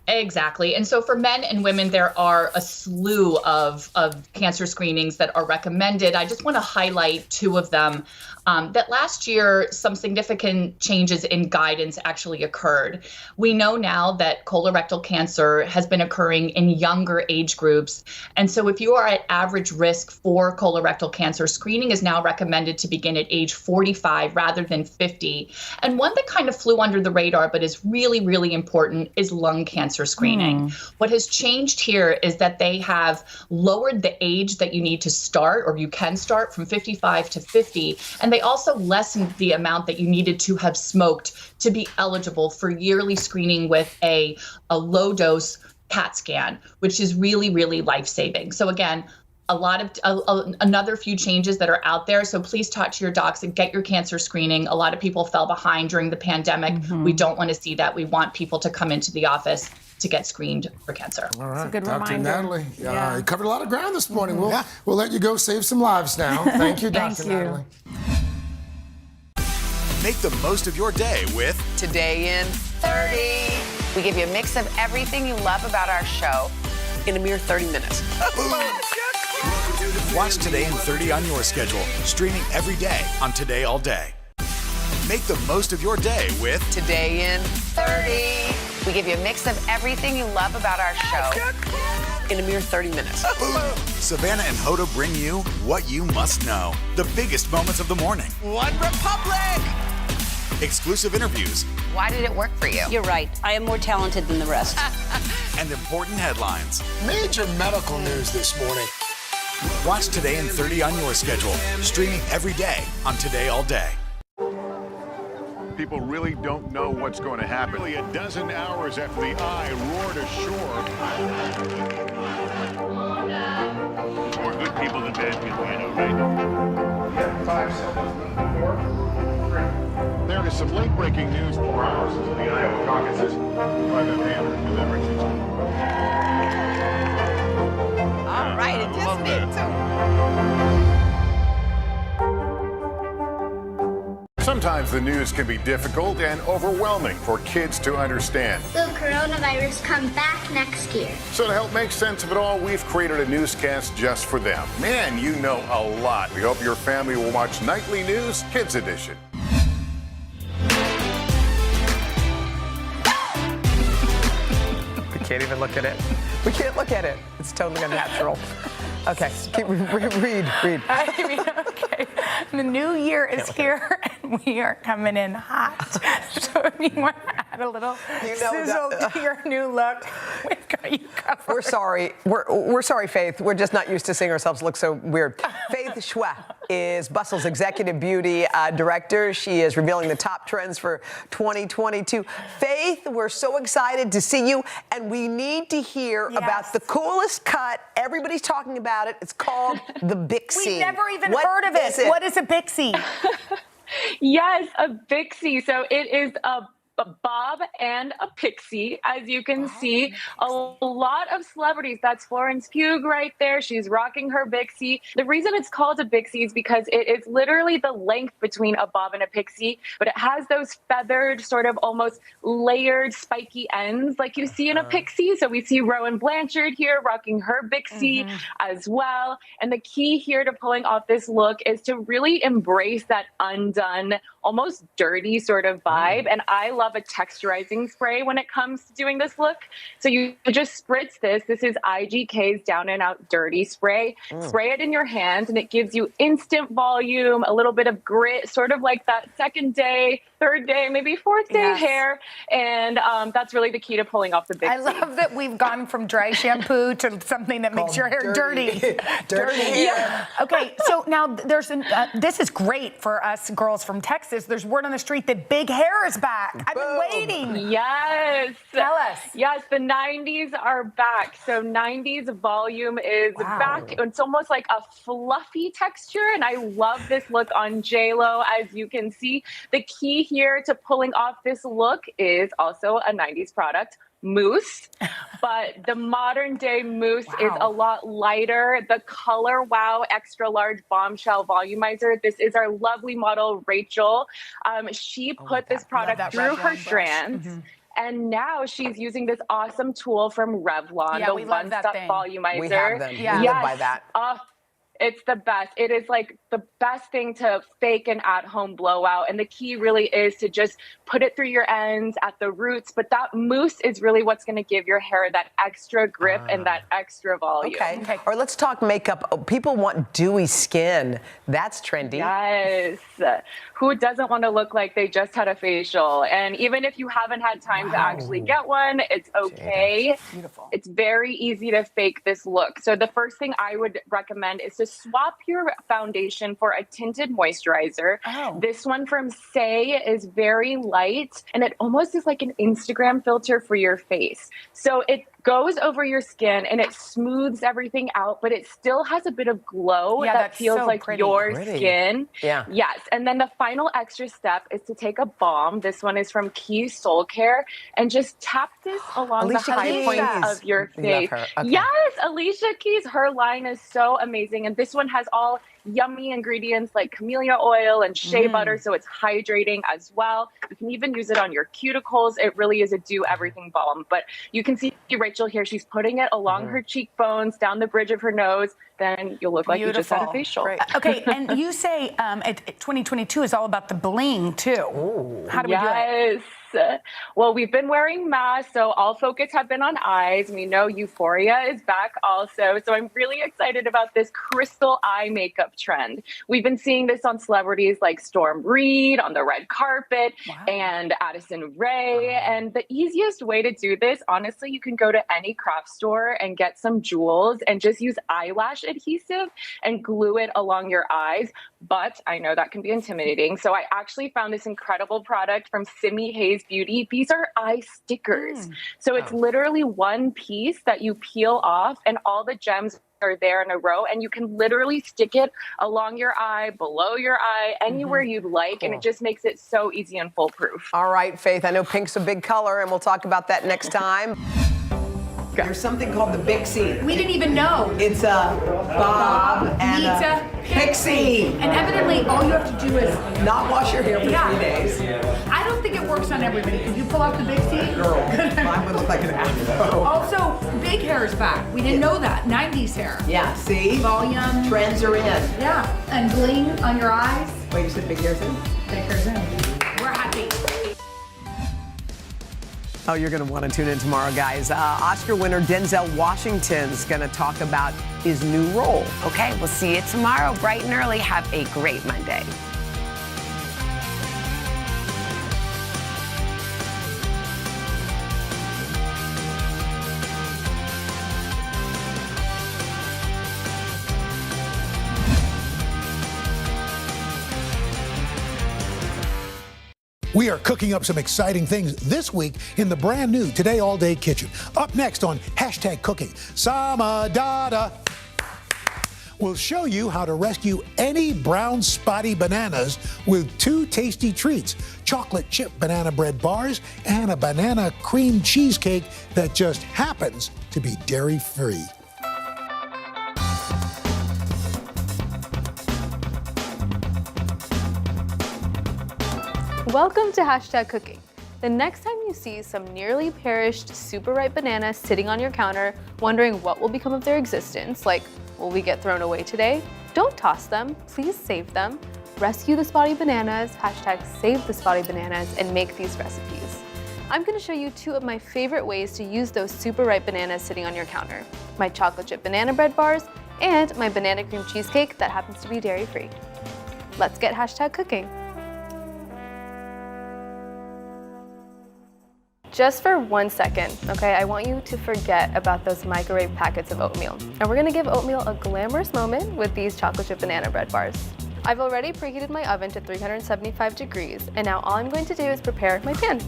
S10: Exactly. And so for men and women, there are a slew of cancer screenings that are recommended. I just want to highlight 2 of them. That last year, some significant changes in guidance actually occurred. We know now that colorectal cancer has been occurring in younger age groups. And so if you are at average risk for colorectal cancer, screening is now recommended to begin at age 45 rather than 50. And one that kind of flew under the radar, but is really, really important, is lung cancer screening. What has changed here is that they have lowered the age that you need to start, or you can start, from 55 to 50. And they also lessened the amount that you needed to have smoked to be eligible for yearly screening with a low dose CAT scan, which is really, really life-saving. So again, a lot of another few changes that are out there. So please talk to your docs and get your cancer screening. A lot of people fell behind during the pandemic. We don't want to see that. We want people to come into the office to get screened for cancer.
S16: All right,
S24: It's a good
S16: Dr.
S24: reminder.
S16: Natalie, you covered a lot of ground this morning. We'll let you go save some lives now. Thank you, Dr. Natalie.
S9: Make the most of your day with
S26: Today in 30. We give you a mix of everything you love about our show in a mere 30 minutes.
S9: Watch Today in 30 on your schedule, streaming every day on Today All Day. Make the most of your day with
S26: Today in 30. We give you a mix of everything you love about our show in a mere 30 minutes.
S9: Savannah and Hoda bring you what you must know, the biggest moments of the morning.
S26: One Republic!
S9: Exclusive interviews.
S26: Why did it work for you?
S4: You're right. I am more talented than the rest.
S9: And important headlines.
S16: Major medical news this morning.
S9: Watch Today in 30 on your schedule, streaming every day on Today All Day.
S8: People really don't know what's going to happen. Nearly a dozen hours after the eye roared ashore. More good people than bad people, I know, right? 5 seconds before. There is some late-breaking news. 4 hours into the Iowa caucuses. By the banner and everything.
S12: All right, it just me too.
S8: Sometimes the news can be difficult and overwhelming for kids to understand.
S17: Will coronavirus come back next year?
S8: So to help make sense of it all, we've created a newscast just for them. Man, you know a lot. We hope your family will watch Nightly News Kids Edition.
S5: We can't even look at it. We can't look at it. It's totally unnatural. Okay, read.
S12: I mean, okay. The new year is here, and we are coming in hot. So if you want to add a little sizzle to your new look, we've got you covered.
S5: We're sorry. We're sorry, Faith. We're just not used to seeing ourselves look so weird. Faith Schwa is Bustle's executive beauty director. She is revealing the top trends for 2022. Faith, we're so excited to see you, and we need to hear about the coolest cut. Everybody's talking about it. It's called the Bixie.
S12: We've never even heard of it. What is a Bixie?
S18: Yes, a Bixie. So it is a bob and a pixie, as you can see. A lot of celebrities. That's Florence Pugh right there. She's rocking her Bixie. The reason it's called a Bixie is because it is literally the length between a bob and a pixie, but it has those feathered, sort of almost layered, spiky ends like you see in a pixie. So we see Rowan Blanchard here rocking her Bixie as well. And the key here to pulling off this look is to really embrace that undone, almost dirty sort of vibe. And I love a texturizing spray when it comes to doing this look. So you just spritz this. This is IGK's Down and Out Dirty Spray. Spray it in your hands and it gives you instant volume, a little bit of grit, sort of like that second day, third day, maybe fourth day hair. And that's really the key to pulling off the Bixie.
S12: I love that we've gone from dry shampoo to something that makes your hair dirty. Dirty.
S18: Yeah.
S12: Okay, so now there's this is great for us girls from Texas. There's word on the street that big hair is back. I've been waiting.
S18: Yes.
S12: Tell us.
S18: Yes, the 90s are back. So 90s volume is back. It's almost like a fluffy texture, and I love this look on JLo. As you can see, the key here to pulling off this look is also a 90s product, mousse, but the modern day mousse is a lot lighter. The Color Wow Extra Large Bombshell Volumizer. This is our lovely model, Rachel. She put this product through her strands. And now she's using this awesome tool from Revlon, the One Step Volumizer.
S5: We have them. We live by that.
S18: It's the best. It is like the best thing to fake an at-home blowout. And the key really is to just put it through your ends at the roots. But that mousse is really what's going to give your hair that extra grip and that extra volume.
S5: Okay. Or let's talk makeup. People want dewy skin. That's trendy.
S18: Yes. Who doesn't want to look like they just had a facial? And even if you haven't had time to actually get one, it's okay.
S12: Beautiful.
S18: It's very easy to fake this look. So the first thing I would recommend is to swap your foundation for a tinted moisturizer. This one from Say is very light, and it almost is like an Instagram filter for your face. So it goes over your skin and it smooths everything out, but it still has a bit of glow that feels so like your skin.
S5: Yeah.
S18: Yes. And then the final extra step is to take a balm. This one is from Keys Soul Care, and just tap this along the high points of your face. Yes, Alicia Keys, her line is so amazing. And this one has all yummy ingredients like camellia oil and shea butter, so it's hydrating as well. You can even use it on your cuticles. It really is a do everything balm. But you can see Rachel here, she's putting it along her cheekbones, down the bridge of her nose. Then you'll look like you just had a facial.
S12: Okay, and you say 2022 is all about the bling too. How do we do it?
S18: Well, we've been wearing masks, so all focus have been on eyes. We know Euphoria is back also. So I'm really excited about this crystal eye makeup trend. We've been seeing this on celebrities like Storm Reid on the red carpet and Addison Rae. And the easiest way to do this, honestly, you can go to any craft store and get some jewels and just use eyelash adhesive and glue it along your eyes. But I know that can be intimidating. So I actually found this incredible product from Simi Hayes Beauty. These are eye stickers. So it's literally one piece that you peel off and all the gems are there in a row, and you can literally stick it along your eye, below your eye, anywhere you'd like, and it just makes it so easy and foolproof.
S5: All right, Faith, I know pink's a big color, and we'll talk about that next time. There's something called the Bixie.
S3: We didn't even know.
S5: It's a Bob and a Pixie.
S3: And evidently, all you have to do is
S5: not wash your hair for 3 days.
S3: I don't think it works on everybody. Could you pull out the Bixie?
S5: Girl, mine would look like an afro.
S3: Also, big hair is back. We didn't know that. 90s hair.
S5: Yeah, see?
S3: Volume.
S5: Trends are in.
S3: Yeah, and bling on your eyes.
S5: Wait, you said big hair's in?
S3: Big hair's in. We're happy.
S5: Oh, you're going to want to tune in tomorrow, guys. Oscar winner Denzel Washington's going to talk about his new role.
S26: Okay, we'll see you tomorrow, bright and early. Have a great Monday.
S6: We are cooking up some exciting things this week in the brand new Today All Day Kitchen. Up next on #Cooking, Samadada. We'll show you how to rescue any brown spotty bananas with 2 tasty treats: chocolate chip banana bread bars and a banana cream cheesecake that just happens to be dairy-free.
S14: Welcome to #Cooking. The next time you see some nearly perished, super ripe bananas sitting on your counter, wondering what will become of their existence, like, will we get thrown away today? Don't toss them, please save them. Rescue the spotty bananas, #save the spotty bananas, and make these recipes. I'm gonna show you 2 of my favorite ways to use those super ripe bananas sitting on your counter: my chocolate chip banana bread bars and my banana cream cheesecake that happens to be dairy-free. Let's get #Cooking. Just for 1 second, okay, I want you to forget about those microwave packets of oatmeal. And we're gonna give oatmeal a glamorous moment with these chocolate chip banana bread bars. I've already preheated my oven to 375 degrees, and now all I'm going to do is prepare my pan.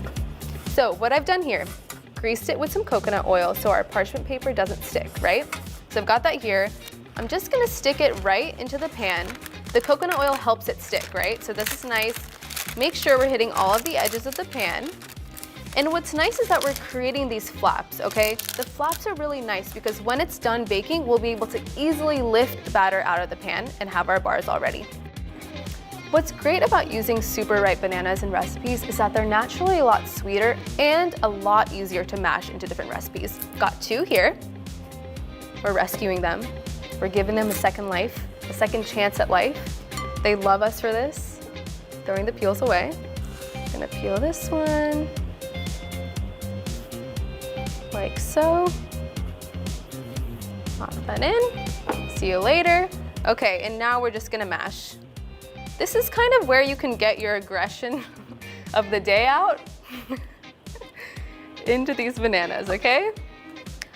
S14: So what I've done here, greased it with some coconut oil so our parchment paper doesn't stick, right? So I've got that here. I'm just gonna stick it right into the pan. The coconut oil helps it stick, right? So this is nice. Make sure we're hitting all of the edges of the pan. And what's nice is that we're creating these flaps, okay? The flaps are really nice because when it's done baking, we'll be able to easily lift the batter out of the pan and have our bars all ready. What's great about using super ripe bananas in recipes is that they're naturally a lot sweeter and a lot easier to mash into different recipes. Got 2 here. We're rescuing them. We're giving them a second life, a second chance at life. They love us for this. Throwing the peels away. Gonna peel this one. Like so. Pop that in. See you later. Okay, and now we're just gonna mash. This is kind of where you can get your aggression of the day out into these bananas, okay?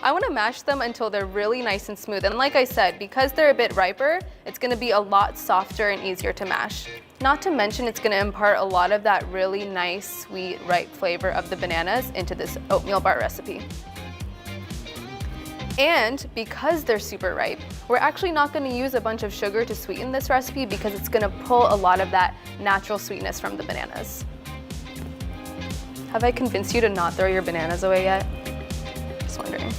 S14: I wanna mash them until they're really nice and smooth. And like I said, because they're a bit riper, it's gonna be a lot softer and easier to mash. Not to mention it's gonna impart a lot of that really nice, sweet, ripe flavor of the bananas into this oatmeal bar recipe. And because they're super ripe, we're actually not gonna use a bunch of sugar to sweeten this recipe because it's gonna pull a lot of that natural sweetness from the bananas. Have I convinced you to not throw your bananas away yet? Just wondering.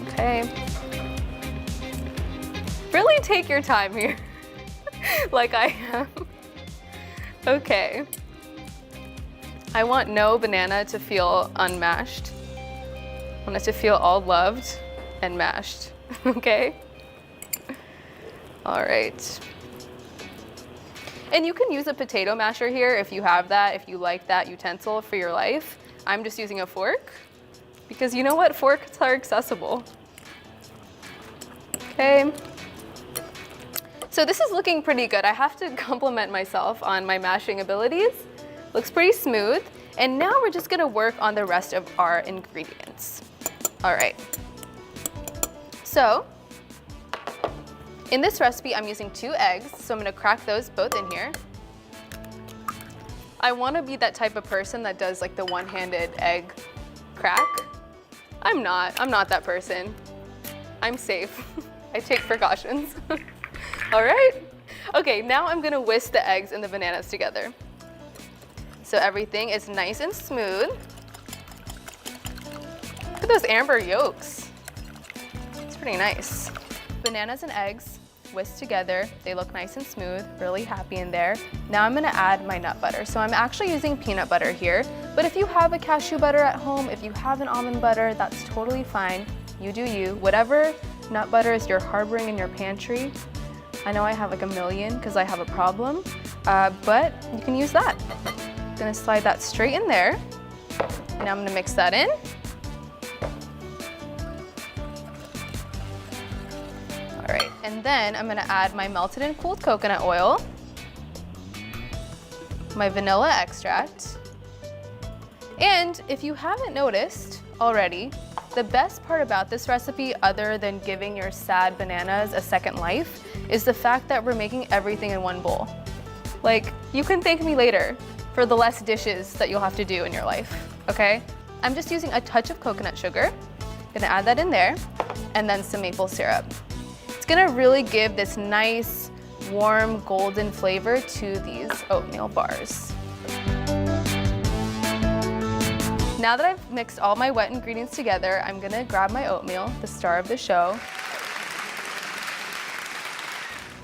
S14: Okay. Really take your time here, like I am. Okay. I want no banana to feel unmashed. I want it to feel all loved and mashed, okay? All right. And you can use a potato masher here if you have that, if you like that utensil for your life. I'm just using a fork because you know what? Forks are accessible. Okay. So this is looking pretty good. I have to compliment myself on my mashing abilities. Looks pretty smooth. And now we're just gonna work on the rest of our ingredients. All right. So in this recipe, I'm using 2 eggs. So I'm gonna crack those both in here. I wanna be that type of person that does like the one-handed egg crack. I'm not that person. I'm safe. I take precautions. All right. Okay, now I'm gonna whisk the eggs and the bananas together. So everything is nice and smooth. Look at those amber yolks. It's pretty nice. Bananas and eggs whisked together. They look nice and smooth, really happy in there. Now I'm gonna add my nut butter. So I'm actually using peanut butter here, but if you have a cashew butter at home, if you have an almond butter, that's totally fine. You do you. Whatever nut butters you're harboring in your pantry. I know I have like a million because I have a problem, but you can use that. I'm gonna slide that straight in there. Now I'm gonna mix that in. All right, and then I'm gonna add my melted and cooled coconut oil, my vanilla extract, and if you haven't noticed already, the best part about this recipe, other than giving your sad bananas a second life, is the fact that we're making everything in one bowl. Like, you can thank me later for the less dishes that you'll have to do in your life, okay? I'm just using a touch of coconut sugar. Gonna add that in there, and then some maple syrup. It's gonna really give this nice, warm, golden flavor to these oatmeal bars. Now that I've mixed all my wet ingredients together, I'm gonna grab my oatmeal, the star of the show.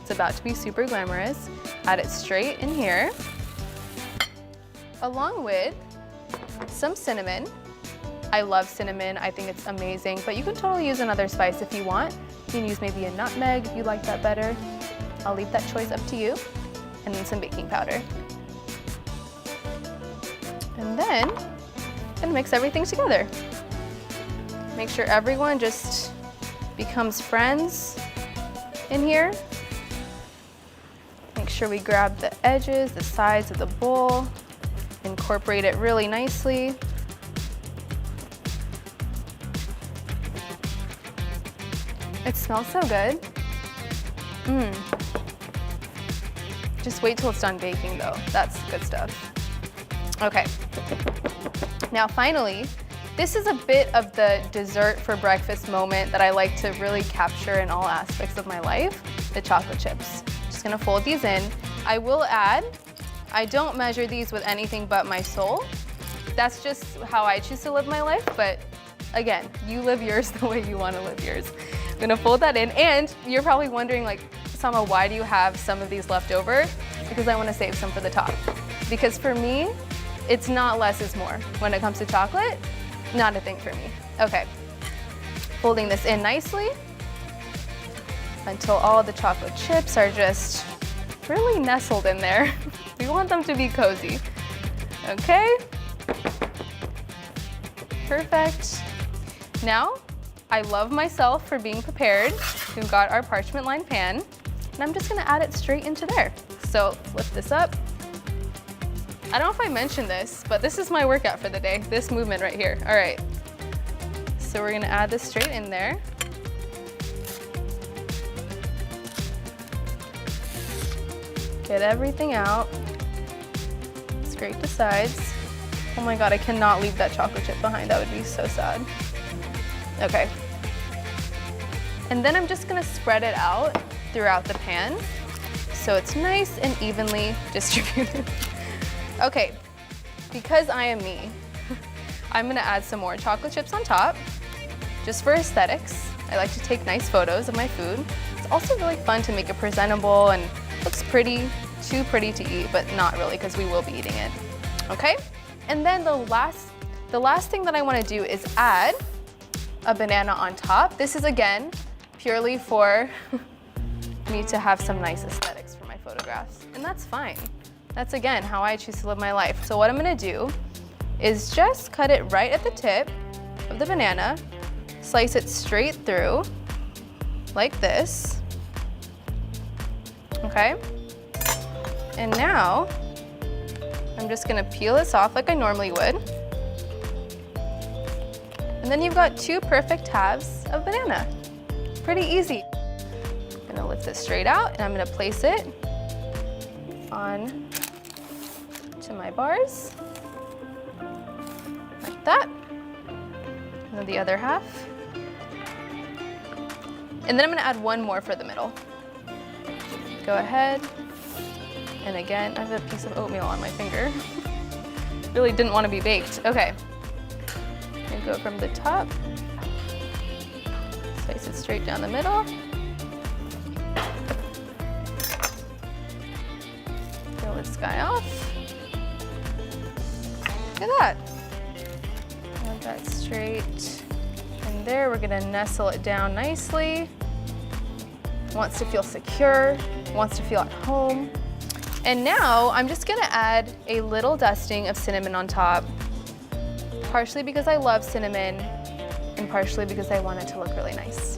S14: It's about to be super glamorous. Add it straight in here, along with some cinnamon. I love cinnamon, I think it's amazing, but you can totally use another spice if you want. You can use maybe a nutmeg if you like that better. I'll leave that choice up to you. And then some baking powder. And then, I'm gonna mix everything together. Make sure everyone just becomes friends in here. Make sure we grab the edges, the sides of the bowl, incorporate it really nicely. It smells so good. Just wait till it's done baking though. That's good stuff. Okay. Now finally, this is a bit of the dessert for breakfast moment that I like to really capture in all aspects of my life, the chocolate chips. Just gonna fold these in. I will add, I don't measure these with anything but my soul. That's just how I choose to live my life, but again, you live yours the way you wanna live yours. I'm gonna fold that in, and you're probably wondering, like, Sama, why do you have some of these left over? Because I wanna save some for the top. Because for me, it's not less is more. When it comes to chocolate, not a thing for me. Okay, folding this in nicely until all the chocolate chips are just really nestled in there. We want them to be cozy. Okay, perfect. Now, I love myself for being prepared. We've got our parchment lined pan, and I'm just gonna add it straight into there. So flip this up. I don't know if I mentioned this, but this is my workout for the day, this movement right here. All right, so we're gonna add this straight in there. Get everything out. Scrape the sides. Oh my God, I cannot leave that chocolate chip behind. That would be so sad. Okay. And then I'm just gonna spread it out throughout the pan so it's nice and evenly distributed. Okay, because I am me, I'm gonna add some more chocolate chips on top, just for aesthetics. I like to take nice photos of my food. It's also really fun to make it presentable and looks pretty, too pretty to eat, but not really because we will be eating it. Okay? And then the last thing that I wanna do is add a banana on top. This is again, purely for me to have some nice aesthetics for my photographs. And that's fine. That's again, how I choose to live my life. So what I'm gonna do is just cut it right at the tip of the banana, slice it straight through, like this, okay? And now, I'm just gonna peel this off like I normally would. And then you've got two perfect halves of banana. Pretty easy. I'm gonna lift this straight out and I'm gonna place it on to my bars, like that. And then the other half. And then I'm gonna add one more for the middle. Go ahead. And again, I have a piece of oatmeal on my finger. Really didn't want to be baked. Okay. And go from the top. Slice it straight down the middle. Peel this guy off. Look at that. Add that straight in there. We're gonna nestle it down nicely. Wants to feel secure, wants to feel at home. And now I'm just gonna add a little dusting of cinnamon on top, partially because I love cinnamon and partially because I want it to look really nice.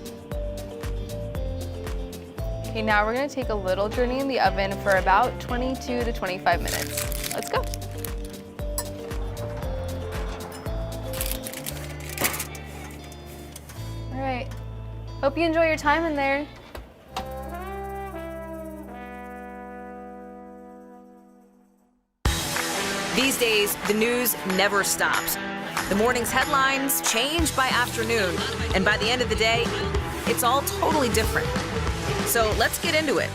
S14: Okay, now we're gonna take a little journey in the oven for about 22 to 25 minutes. Let's go. All right, hope you enjoy your time in there.
S2: These days, the news never stops. The morning's headlines change by afternoon, and by the end of the day, it's all totally different. So let's get into it.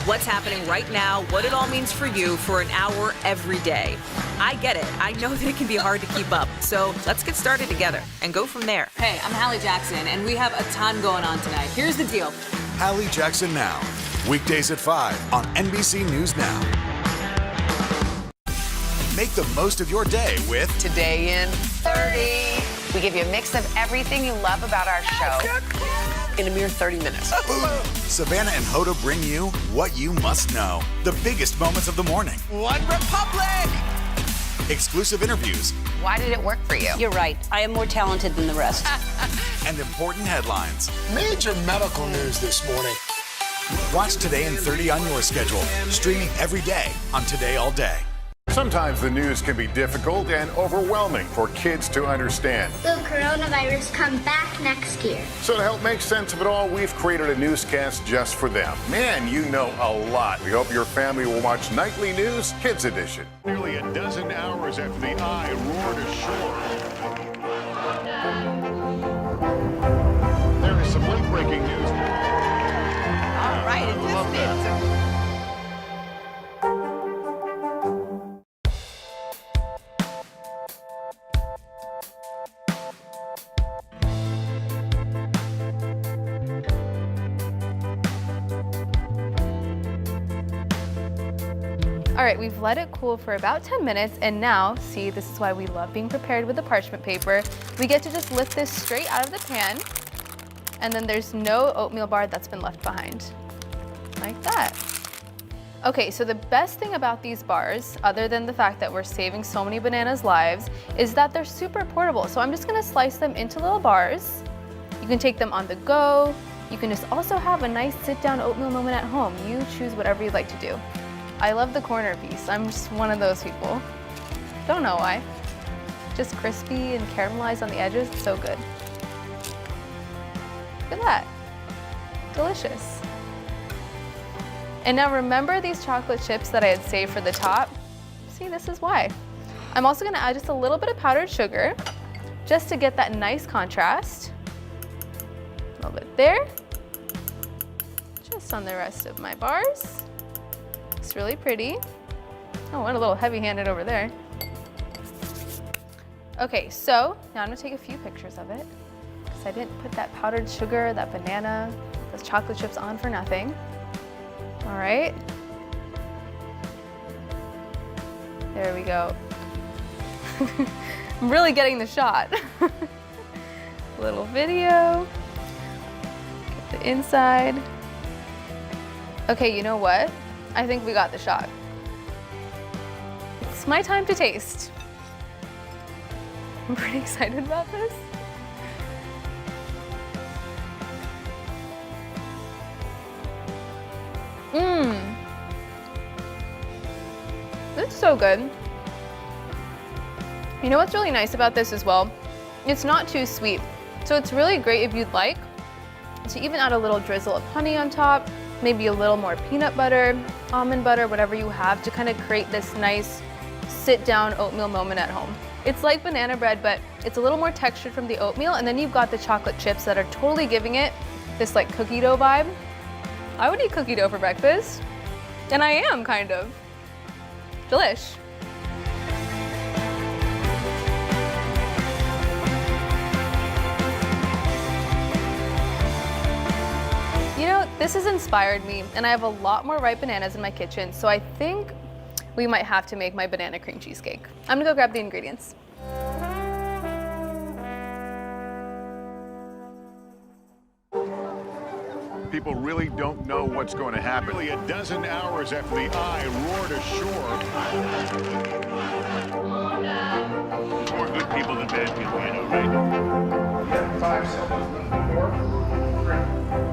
S2: What's happening right now, what it all means for you for an hour every day. I get it. I know that it can be hard to keep up. So let's get started together and go from there.
S19: Hey, I'm Hallie Jackson, and we have a ton going on tonight. Here's the deal.
S9: Hallie Jackson Now, weekdays at 5 on NBC News Now. Make the most of your day with
S26: Today in 30. We give you a mix of everything you love about our show in a mere 30 minutes.
S9: Savannah and Hoda bring you what you must know. The biggest moments of the morning.
S26: One Republic!
S9: Exclusive interviews.
S26: Why did it work for you?
S4: You're right. I am more talented than the rest.
S9: And important headlines.
S16: Major medical news this morning.
S9: Watch Today in 30 on your schedule. Streaming every day on Today All Day.
S8: Sometimes the news can be difficult and overwhelming for kids to understand.
S17: Will coronavirus come back next year?
S8: So to help make sense of it all, we've created a newscast just for them. Man, you know a lot. We hope your family will watch Nightly News Kids Edition. Nearly a dozen hours after the eye roared ashore. There is some late-breaking news.
S26: All right, it just is.
S14: All right, we've let it cool for about 10 minutes, and now, see, this is why we love being prepared with the parchment paper. We get to just lift this straight out of the pan, and then there's no oatmeal bar that's been left behind, like that. Okay, so the best thing about these bars, other than the fact that we're saving so many bananas' lives, is that they're super portable. So I'm just gonna slice them into little bars. You can take them on the go. You can just also have a nice sit-down oatmeal moment at home. You choose whatever you'd like to do. I love the corner piece. I'm just one of those people. Don't know why. Just crispy and caramelized on the edges, so good. Look at that. Delicious. And now remember these chocolate chips that I had saved for the top? See, this is why. I'm also gonna add just a little bit of powdered sugar, just to get that nice contrast. A little bit there. Just on the rest of my bars. It's really pretty. Oh, what a little heavy-handed over there. Okay, so now I'm gonna take a few pictures of it because I didn't put that powdered sugar, that banana, those chocolate chips on for nothing. All right. There we go. I'm really getting the shot. Little video. Get the inside. Okay, you know what? I think we got the shot. It's my time to taste. I'm pretty excited about this. It's so good. You know what's really nice about this as well? It's not too sweet. So it's really great if you'd like to even add a little drizzle of honey on top, maybe a little more peanut butter, almond butter, whatever you have to kind of create this nice sit-down oatmeal moment at home. It's like banana bread, but it's a little more textured from the oatmeal, and then you've got the chocolate chips that are totally giving it this like cookie dough vibe. I would eat cookie dough for breakfast. And I am, kind of. Delish. You know, this has inspired me, and I have a lot more ripe bananas in my kitchen, so I think we might have to make my banana cream cheesecake. I'm gonna go grab the ingredients.
S8: People really don't know what's going to happen. Nearly a dozen hours after the eye roared ashore. More good people than bad people, you know, right? 5 seconds. 4,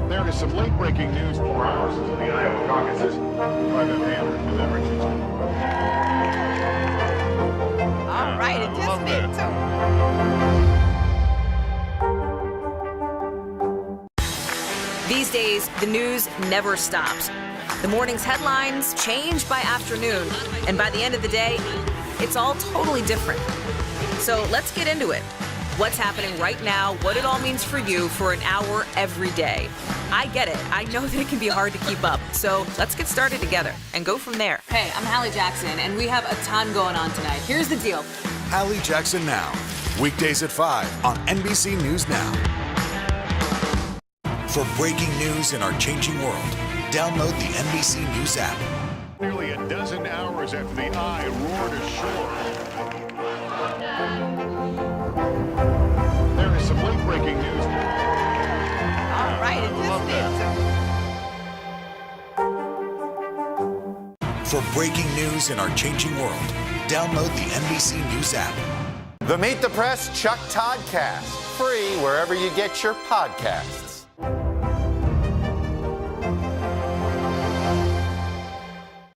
S8: 3. There is some late-breaking news. 4 hours into the Iowa caucuses. By the hand deliberations.
S2: All right, it just me too. These days, the news never stops. The morning's headlines change by afternoon, and by the end of the day, it's all totally different. So let's get into it. What's happening right now, what it all means for you for an hour every day. I get it. I know that it can be hard to keep up. So let's get started together and go from there.
S19: Hey, I'm Hallie Jackson, and we have a ton going on tonight. Here's the deal.
S9: Hallie Jackson Now, weekdays at 5 on NBC News Now. For breaking news in our changing world, download the NBC News app.
S8: Nearly a dozen hours after the eye roared ashore. There is some late-breaking news.
S2: All right, it just me.
S9: For breaking news in our changing world, download the NBC News app.
S7: The Meet the Press Chuck Toddcast, free wherever you get your podcasts.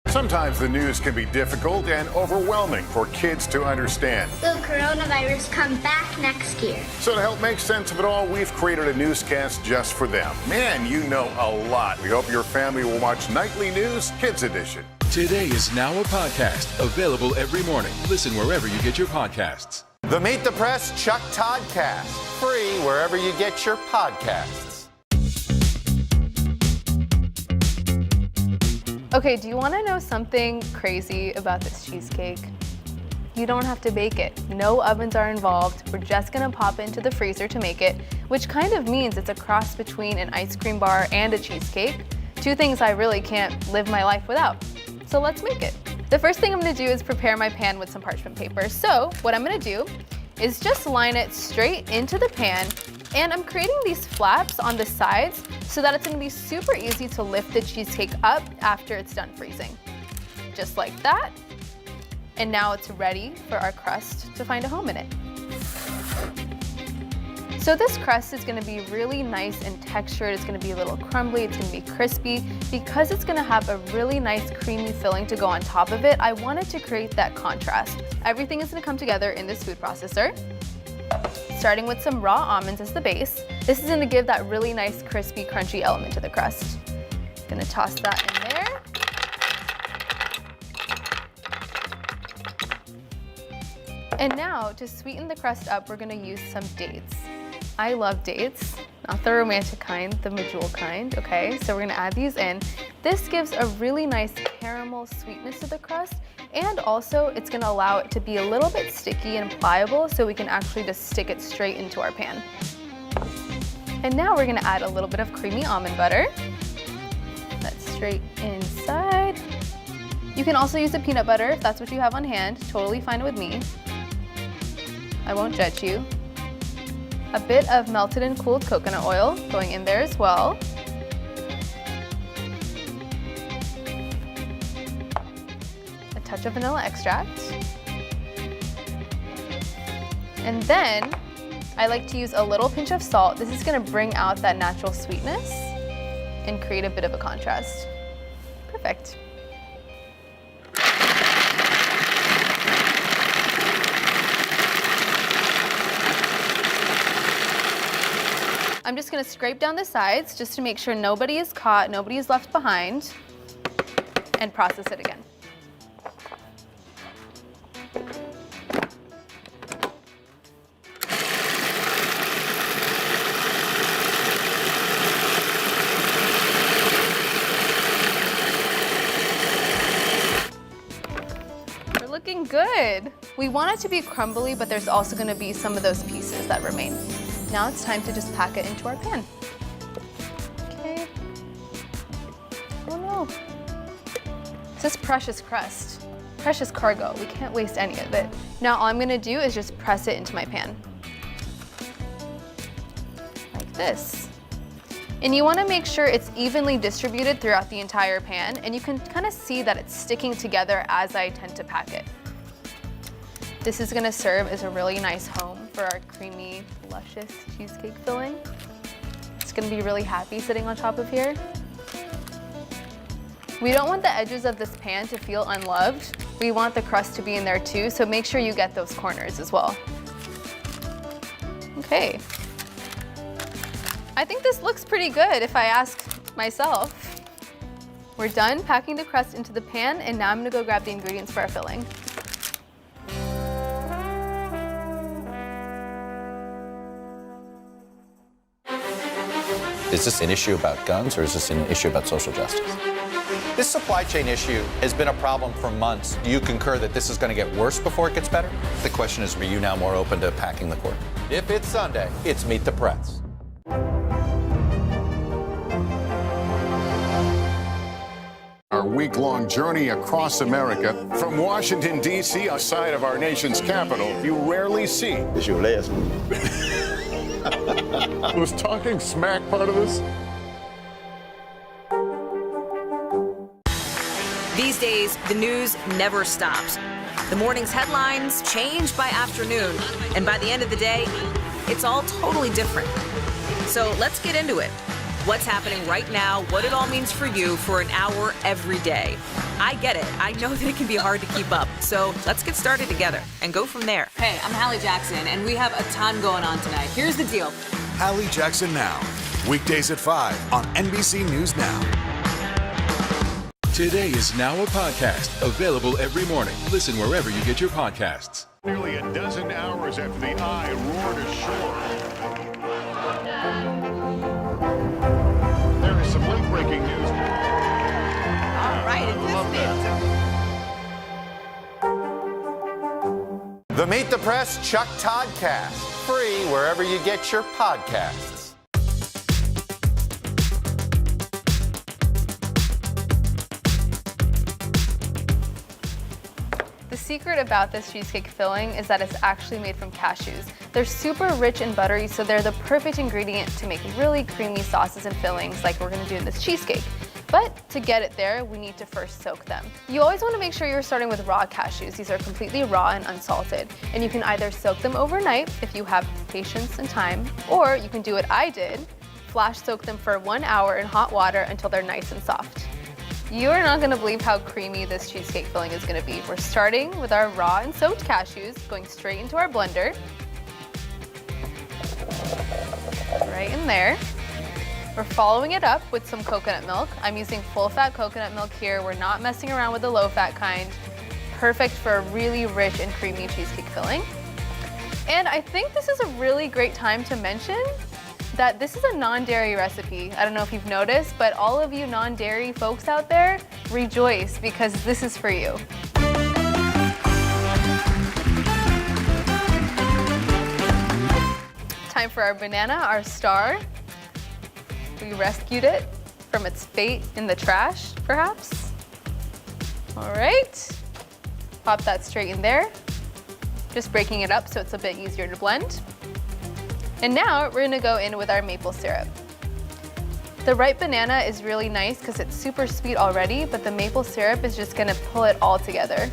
S8: Sometimes the news can be difficult and overwhelming for kids to understand.
S17: Will coronavirus come back next year?
S8: So to help make sense of it all, we've created a newscast just for them. Man, you know a lot. We hope your family will watch Nightly News Kids Edition.
S13: Today is now a podcast available every morning. Listen wherever you get your podcasts.
S7: The Meet the Press Chuck Toddcast, free wherever you get your podcasts.
S14: Okay, do you want to know something crazy about this cheesecake? You don't have to bake it. No ovens are involved. We're just gonna pop into the freezer to make it, which kind of means it's a cross between an ice cream bar and a cheesecake. 2 things I really can't live my life without. So let's make it. The first thing I'm gonna do is prepare my pan with some parchment paper. So what I'm gonna do is just line it straight into the pan, and I'm creating these flaps on the sides so that it's gonna be super easy to lift the cheesecake up after it's done freezing. Just like that. And now it's ready for our crust to find a home in it. So this crust is gonna be really nice and textured. It's gonna be a little crumbly, it's gonna be crispy. Because it's gonna have a really nice creamy filling to go on top of it, I wanted to create that contrast. Everything is gonna come together in this food processor. Starting with some raw almonds as the base. This is gonna give that really nice crispy, crunchy element to the crust. Gonna toss that in there. And now, to sweeten the crust up, we're gonna use some dates. I love dates, not the romantic kind, the medjool kind, okay? So we're gonna add these in. This gives a really nice caramel sweetness to the crust, and also it's gonna allow it to be a little bit sticky and pliable so we can actually just stick it straight into our pan. And now we're gonna add a little bit of creamy almond butter. That's straight inside. You can also use the peanut butter if that's what you have on hand, totally fine with me. I won't judge you. A bit of melted and cooled coconut oil going in there as well. A touch of vanilla extract. And then I like to use a little pinch of salt. This is gonna bring out that natural sweetness and create a bit of a contrast. Perfect. I'm just gonna scrape down the sides just to make sure nobody is caught, nobody is left behind, and process it again. We want it to be crumbly, but there's also gonna be some of those pieces that remain. Now it's time to just pack it into our pan. Okay. Oh no. It says precious crust, precious cargo. We can't waste any of it. Now all I'm gonna do is just press it into my pan. Like this. And you wanna make sure it's evenly distributed throughout the entire pan, and you can kind of see that it's sticking together as I tend to pack it. This is gonna serve as a really nice home for our creamy, luscious cheesecake filling. It's gonna be really happy sitting on top of here. We don't want the edges of this pan to feel unloved. We want the crust to be in there too, so make sure you get those corners as well. Okay. I think this looks pretty good if I ask myself. We're done packing the crust into the pan, and now I'm gonna go grab the ingredients for our filling.
S7: Is this an issue about guns, or is this an issue about social justice? This supply chain issue has been a problem for months. Do you concur that this is going to get worse before it gets better? The question is, are you now more open to packing the court? If it's Sunday, it's Meet the Press.
S8: Our week-long journey across America. From Washington, D.C., outside of our nation's capital, you rarely see.
S1: It's your last move.
S8: Was talking smack part of this?
S2: These days, the news never stops. The morning's headlines change by afternoon, and by the end of the day, it's all totally different. So let's get into it. What's happening right now, what it all means for you for an hour every day. I get it. I know that it can be hard to keep up. So let's get started together and go from there.
S19: Hey, I'm Hallie Jackson, and we have a ton going on tonight. Here's the deal.
S9: Hallie Jackson Now, weekdays at 5 on NBC News Now.
S13: Today is now a podcast, available every morning. Listen wherever you get your podcasts.
S8: Nearly a dozen hours after the eye roared ashore. There is some late-breaking news.
S2: All right,
S7: The Meet the Press Chuck Todd Cast, free wherever you get your podcasts.
S14: The secret about this cheesecake filling is that it's actually made from cashews. They're super rich and buttery, so they're the perfect ingredient to make really creamy sauces and fillings like we're gonna do in this cheesecake. But to get it there, we need to first soak them. You always wanna make sure you're starting with raw cashews. These are completely raw and unsalted. And you can either soak them overnight if you have patience and time, or you can do what I did, flash soak them for 1 hour in hot water until they're nice and soft. You are not gonna believe how creamy this cheesecake filling is gonna be. We're starting with our raw and soaked cashews, going straight into our blender. Right in there. We're following it up with some coconut milk. I'm using full-fat coconut milk here. We're not messing around with the low-fat kind. Perfect for a really rich and creamy cheesecake filling. And I think this is a really great time to mention that this is a non-dairy recipe. I don't know if you've noticed, but all of you non-dairy folks out there, rejoice because this is for you. Time for our banana, our star. We rescued it from its fate in the trash, perhaps. All right, pop that straight in there. Just breaking it up so it's a bit easier to blend. And now we're gonna go in with our maple syrup. The ripe banana is really nice because it's super sweet already, but the maple syrup is just gonna pull it all together.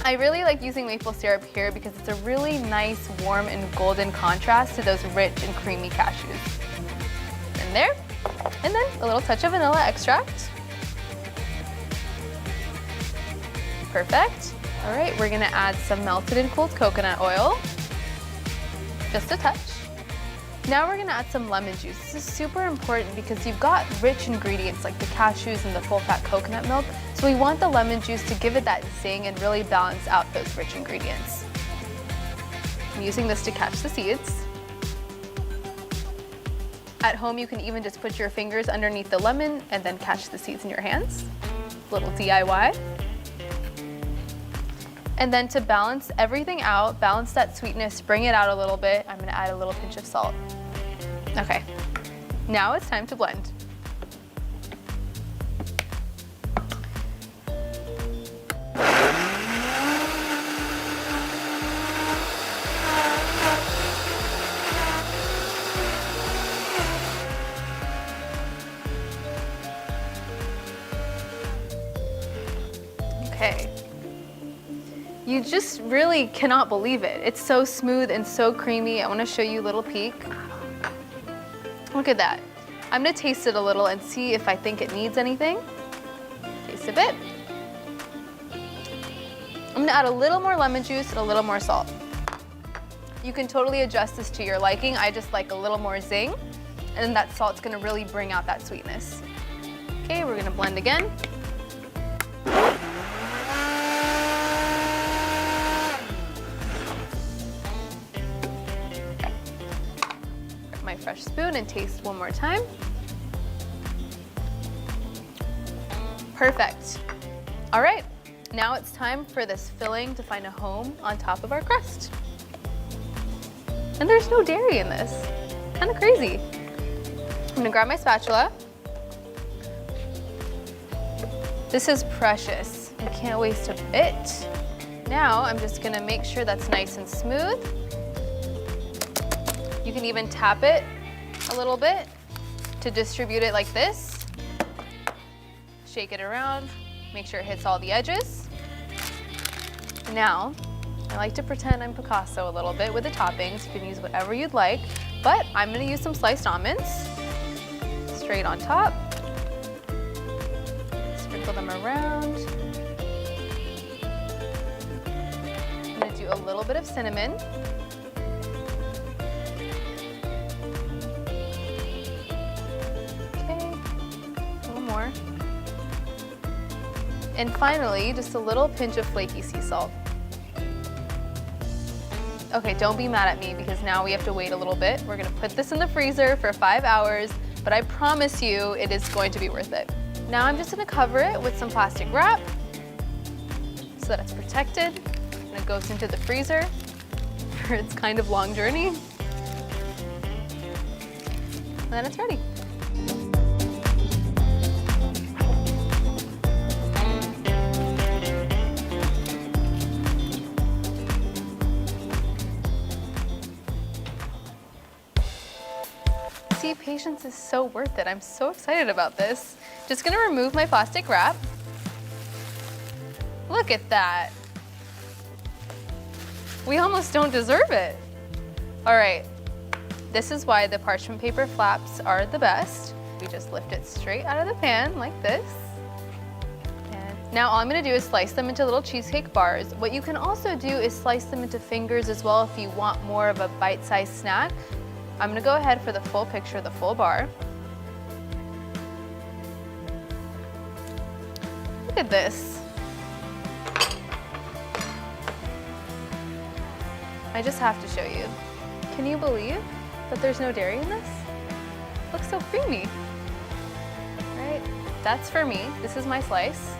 S14: I really like using maple syrup here because it's a really nice, warm, and golden contrast to those rich and creamy cashews. In there, and then a little touch of vanilla extract. Perfect. All right, we're gonna add some melted and cooled coconut oil, just a touch. Now we're gonna add some lemon juice. This is super important because you've got rich ingredients like the cashews and the full-fat coconut milk, so we want the lemon juice to give it that zing and really balance out those rich ingredients. I'm using this to catch the seeds. At home, you can even just put your fingers underneath the lemon and then catch the seeds in your hands. Little DIY. And then to balance everything out, balance that sweetness, bring it out a little bit, I'm gonna add a little pinch of salt. Okay, now it's time to blend. Okay. You just really cannot believe it. It's so smooth and so creamy. I want to show you a little peek. Look at that. I'm gonna taste it a little and see if I think it needs anything. Taste a bit. I'm gonna add a little more lemon juice and a little more salt. You can totally adjust this to your liking. I just like a little more zing, and then that salt's gonna really bring out that sweetness. Okay, we're gonna blend again. My fresh spoon and taste one more time. Perfect. All right, now it's time for this filling to find a home on top of our crust. And there's no dairy in this. Kind of crazy. I'm gonna grab my spatula. This is precious. I can't waste a bit. Now I'm just gonna make sure that's nice and smooth. You can even tap it a little bit to distribute it like this. Shake it around, make sure it hits all the edges. Now, I like to pretend I'm Picasso a little bit with the toppings. You can use whatever you'd like, but I'm gonna use some sliced almonds straight on top. Sprinkle them around. I'm gonna do a little bit of cinnamon. More. And finally, just a little pinch of flaky sea salt. Okay, don't be mad at me because now we have to wait a little bit. We're gonna put this in the freezer for 5 hours, but I promise you it is going to be worth it. Now I'm just gonna cover it with some plastic wrap so that it's protected, and it goes into the freezer for its kind of long journey. And then it's ready. See, patience is so worth it. I'm so excited about this. Just gonna remove my plastic wrap. Look at that. We almost don't deserve it. All right, this is why the parchment paper flaps are the best. We just lift it straight out of the pan like this. And now all I'm gonna do is slice them into little cheesecake bars. What you can also do is slice them into fingers as well if you want more of a bite-sized snack. I'm gonna go ahead for the full picture, the full bar. Look at this. I just have to show you. Can you believe that there's no dairy in this? Looks so creamy, right? That's for me. This is my slice.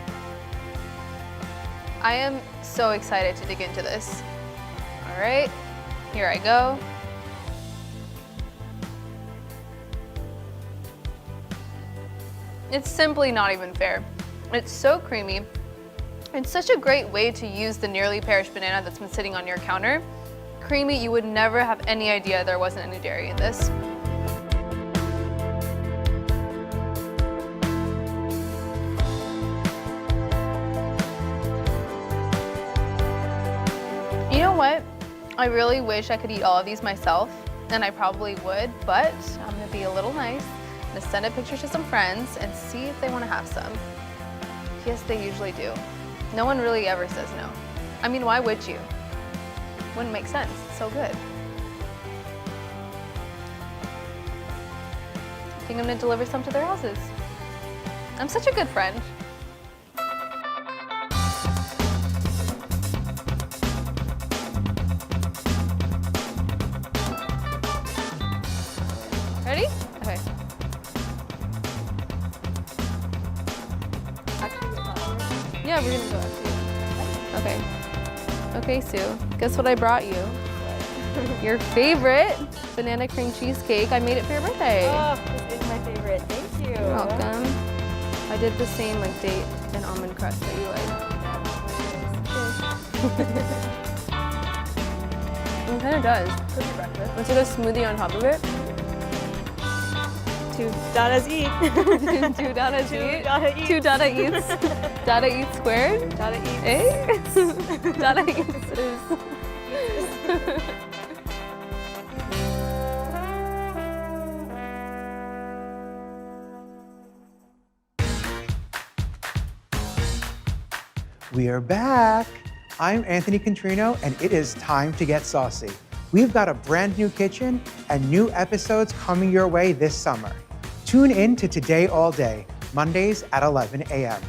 S14: I am so excited to dig into this. All right, here I go. It's simply not even fair. It's so creamy. It's such a great way to use the nearly perished banana that's been sitting on your counter. Creamy, you would never have any idea there wasn't any dairy in this. You know what? I really wish I could eat all of these myself, and I probably would, but I'm gonna be a little nice. I'm gonna send a picture to some friends and see if they wanna have some. Yes, they usually do. No one really ever says no. I mean, why would you? Wouldn't make sense, it's so good. I think I'm gonna deliver some to their houses. I'm such a good friend. Ready? Okay. Yeah, we're gonna go after you. Okay. Okay, Sue, guess what I brought you? Your favorite banana cream cheesecake. I made it for your birthday.
S1: Oh, this is my favorite. Thank you.
S14: You're welcome. I did the same like date and almond crust that you like. It kind of does.
S1: Cookie breakfast.
S14: Once you get a smoothie on top of it.
S1: 2 Dadas eat.
S14: 2 Dadas eat.
S1: 2 Dada eats.
S14: 2 Dada eats. Dada eats squared.
S1: Dada eats.
S14: Eh? Dada eats is.
S15: We are back. I'm Anthony Contrino, and it is time to get saucy. We've got a brand new kitchen and new episodes coming your way this summer. Tune in to Today All Day, Mondays at 11 a.m.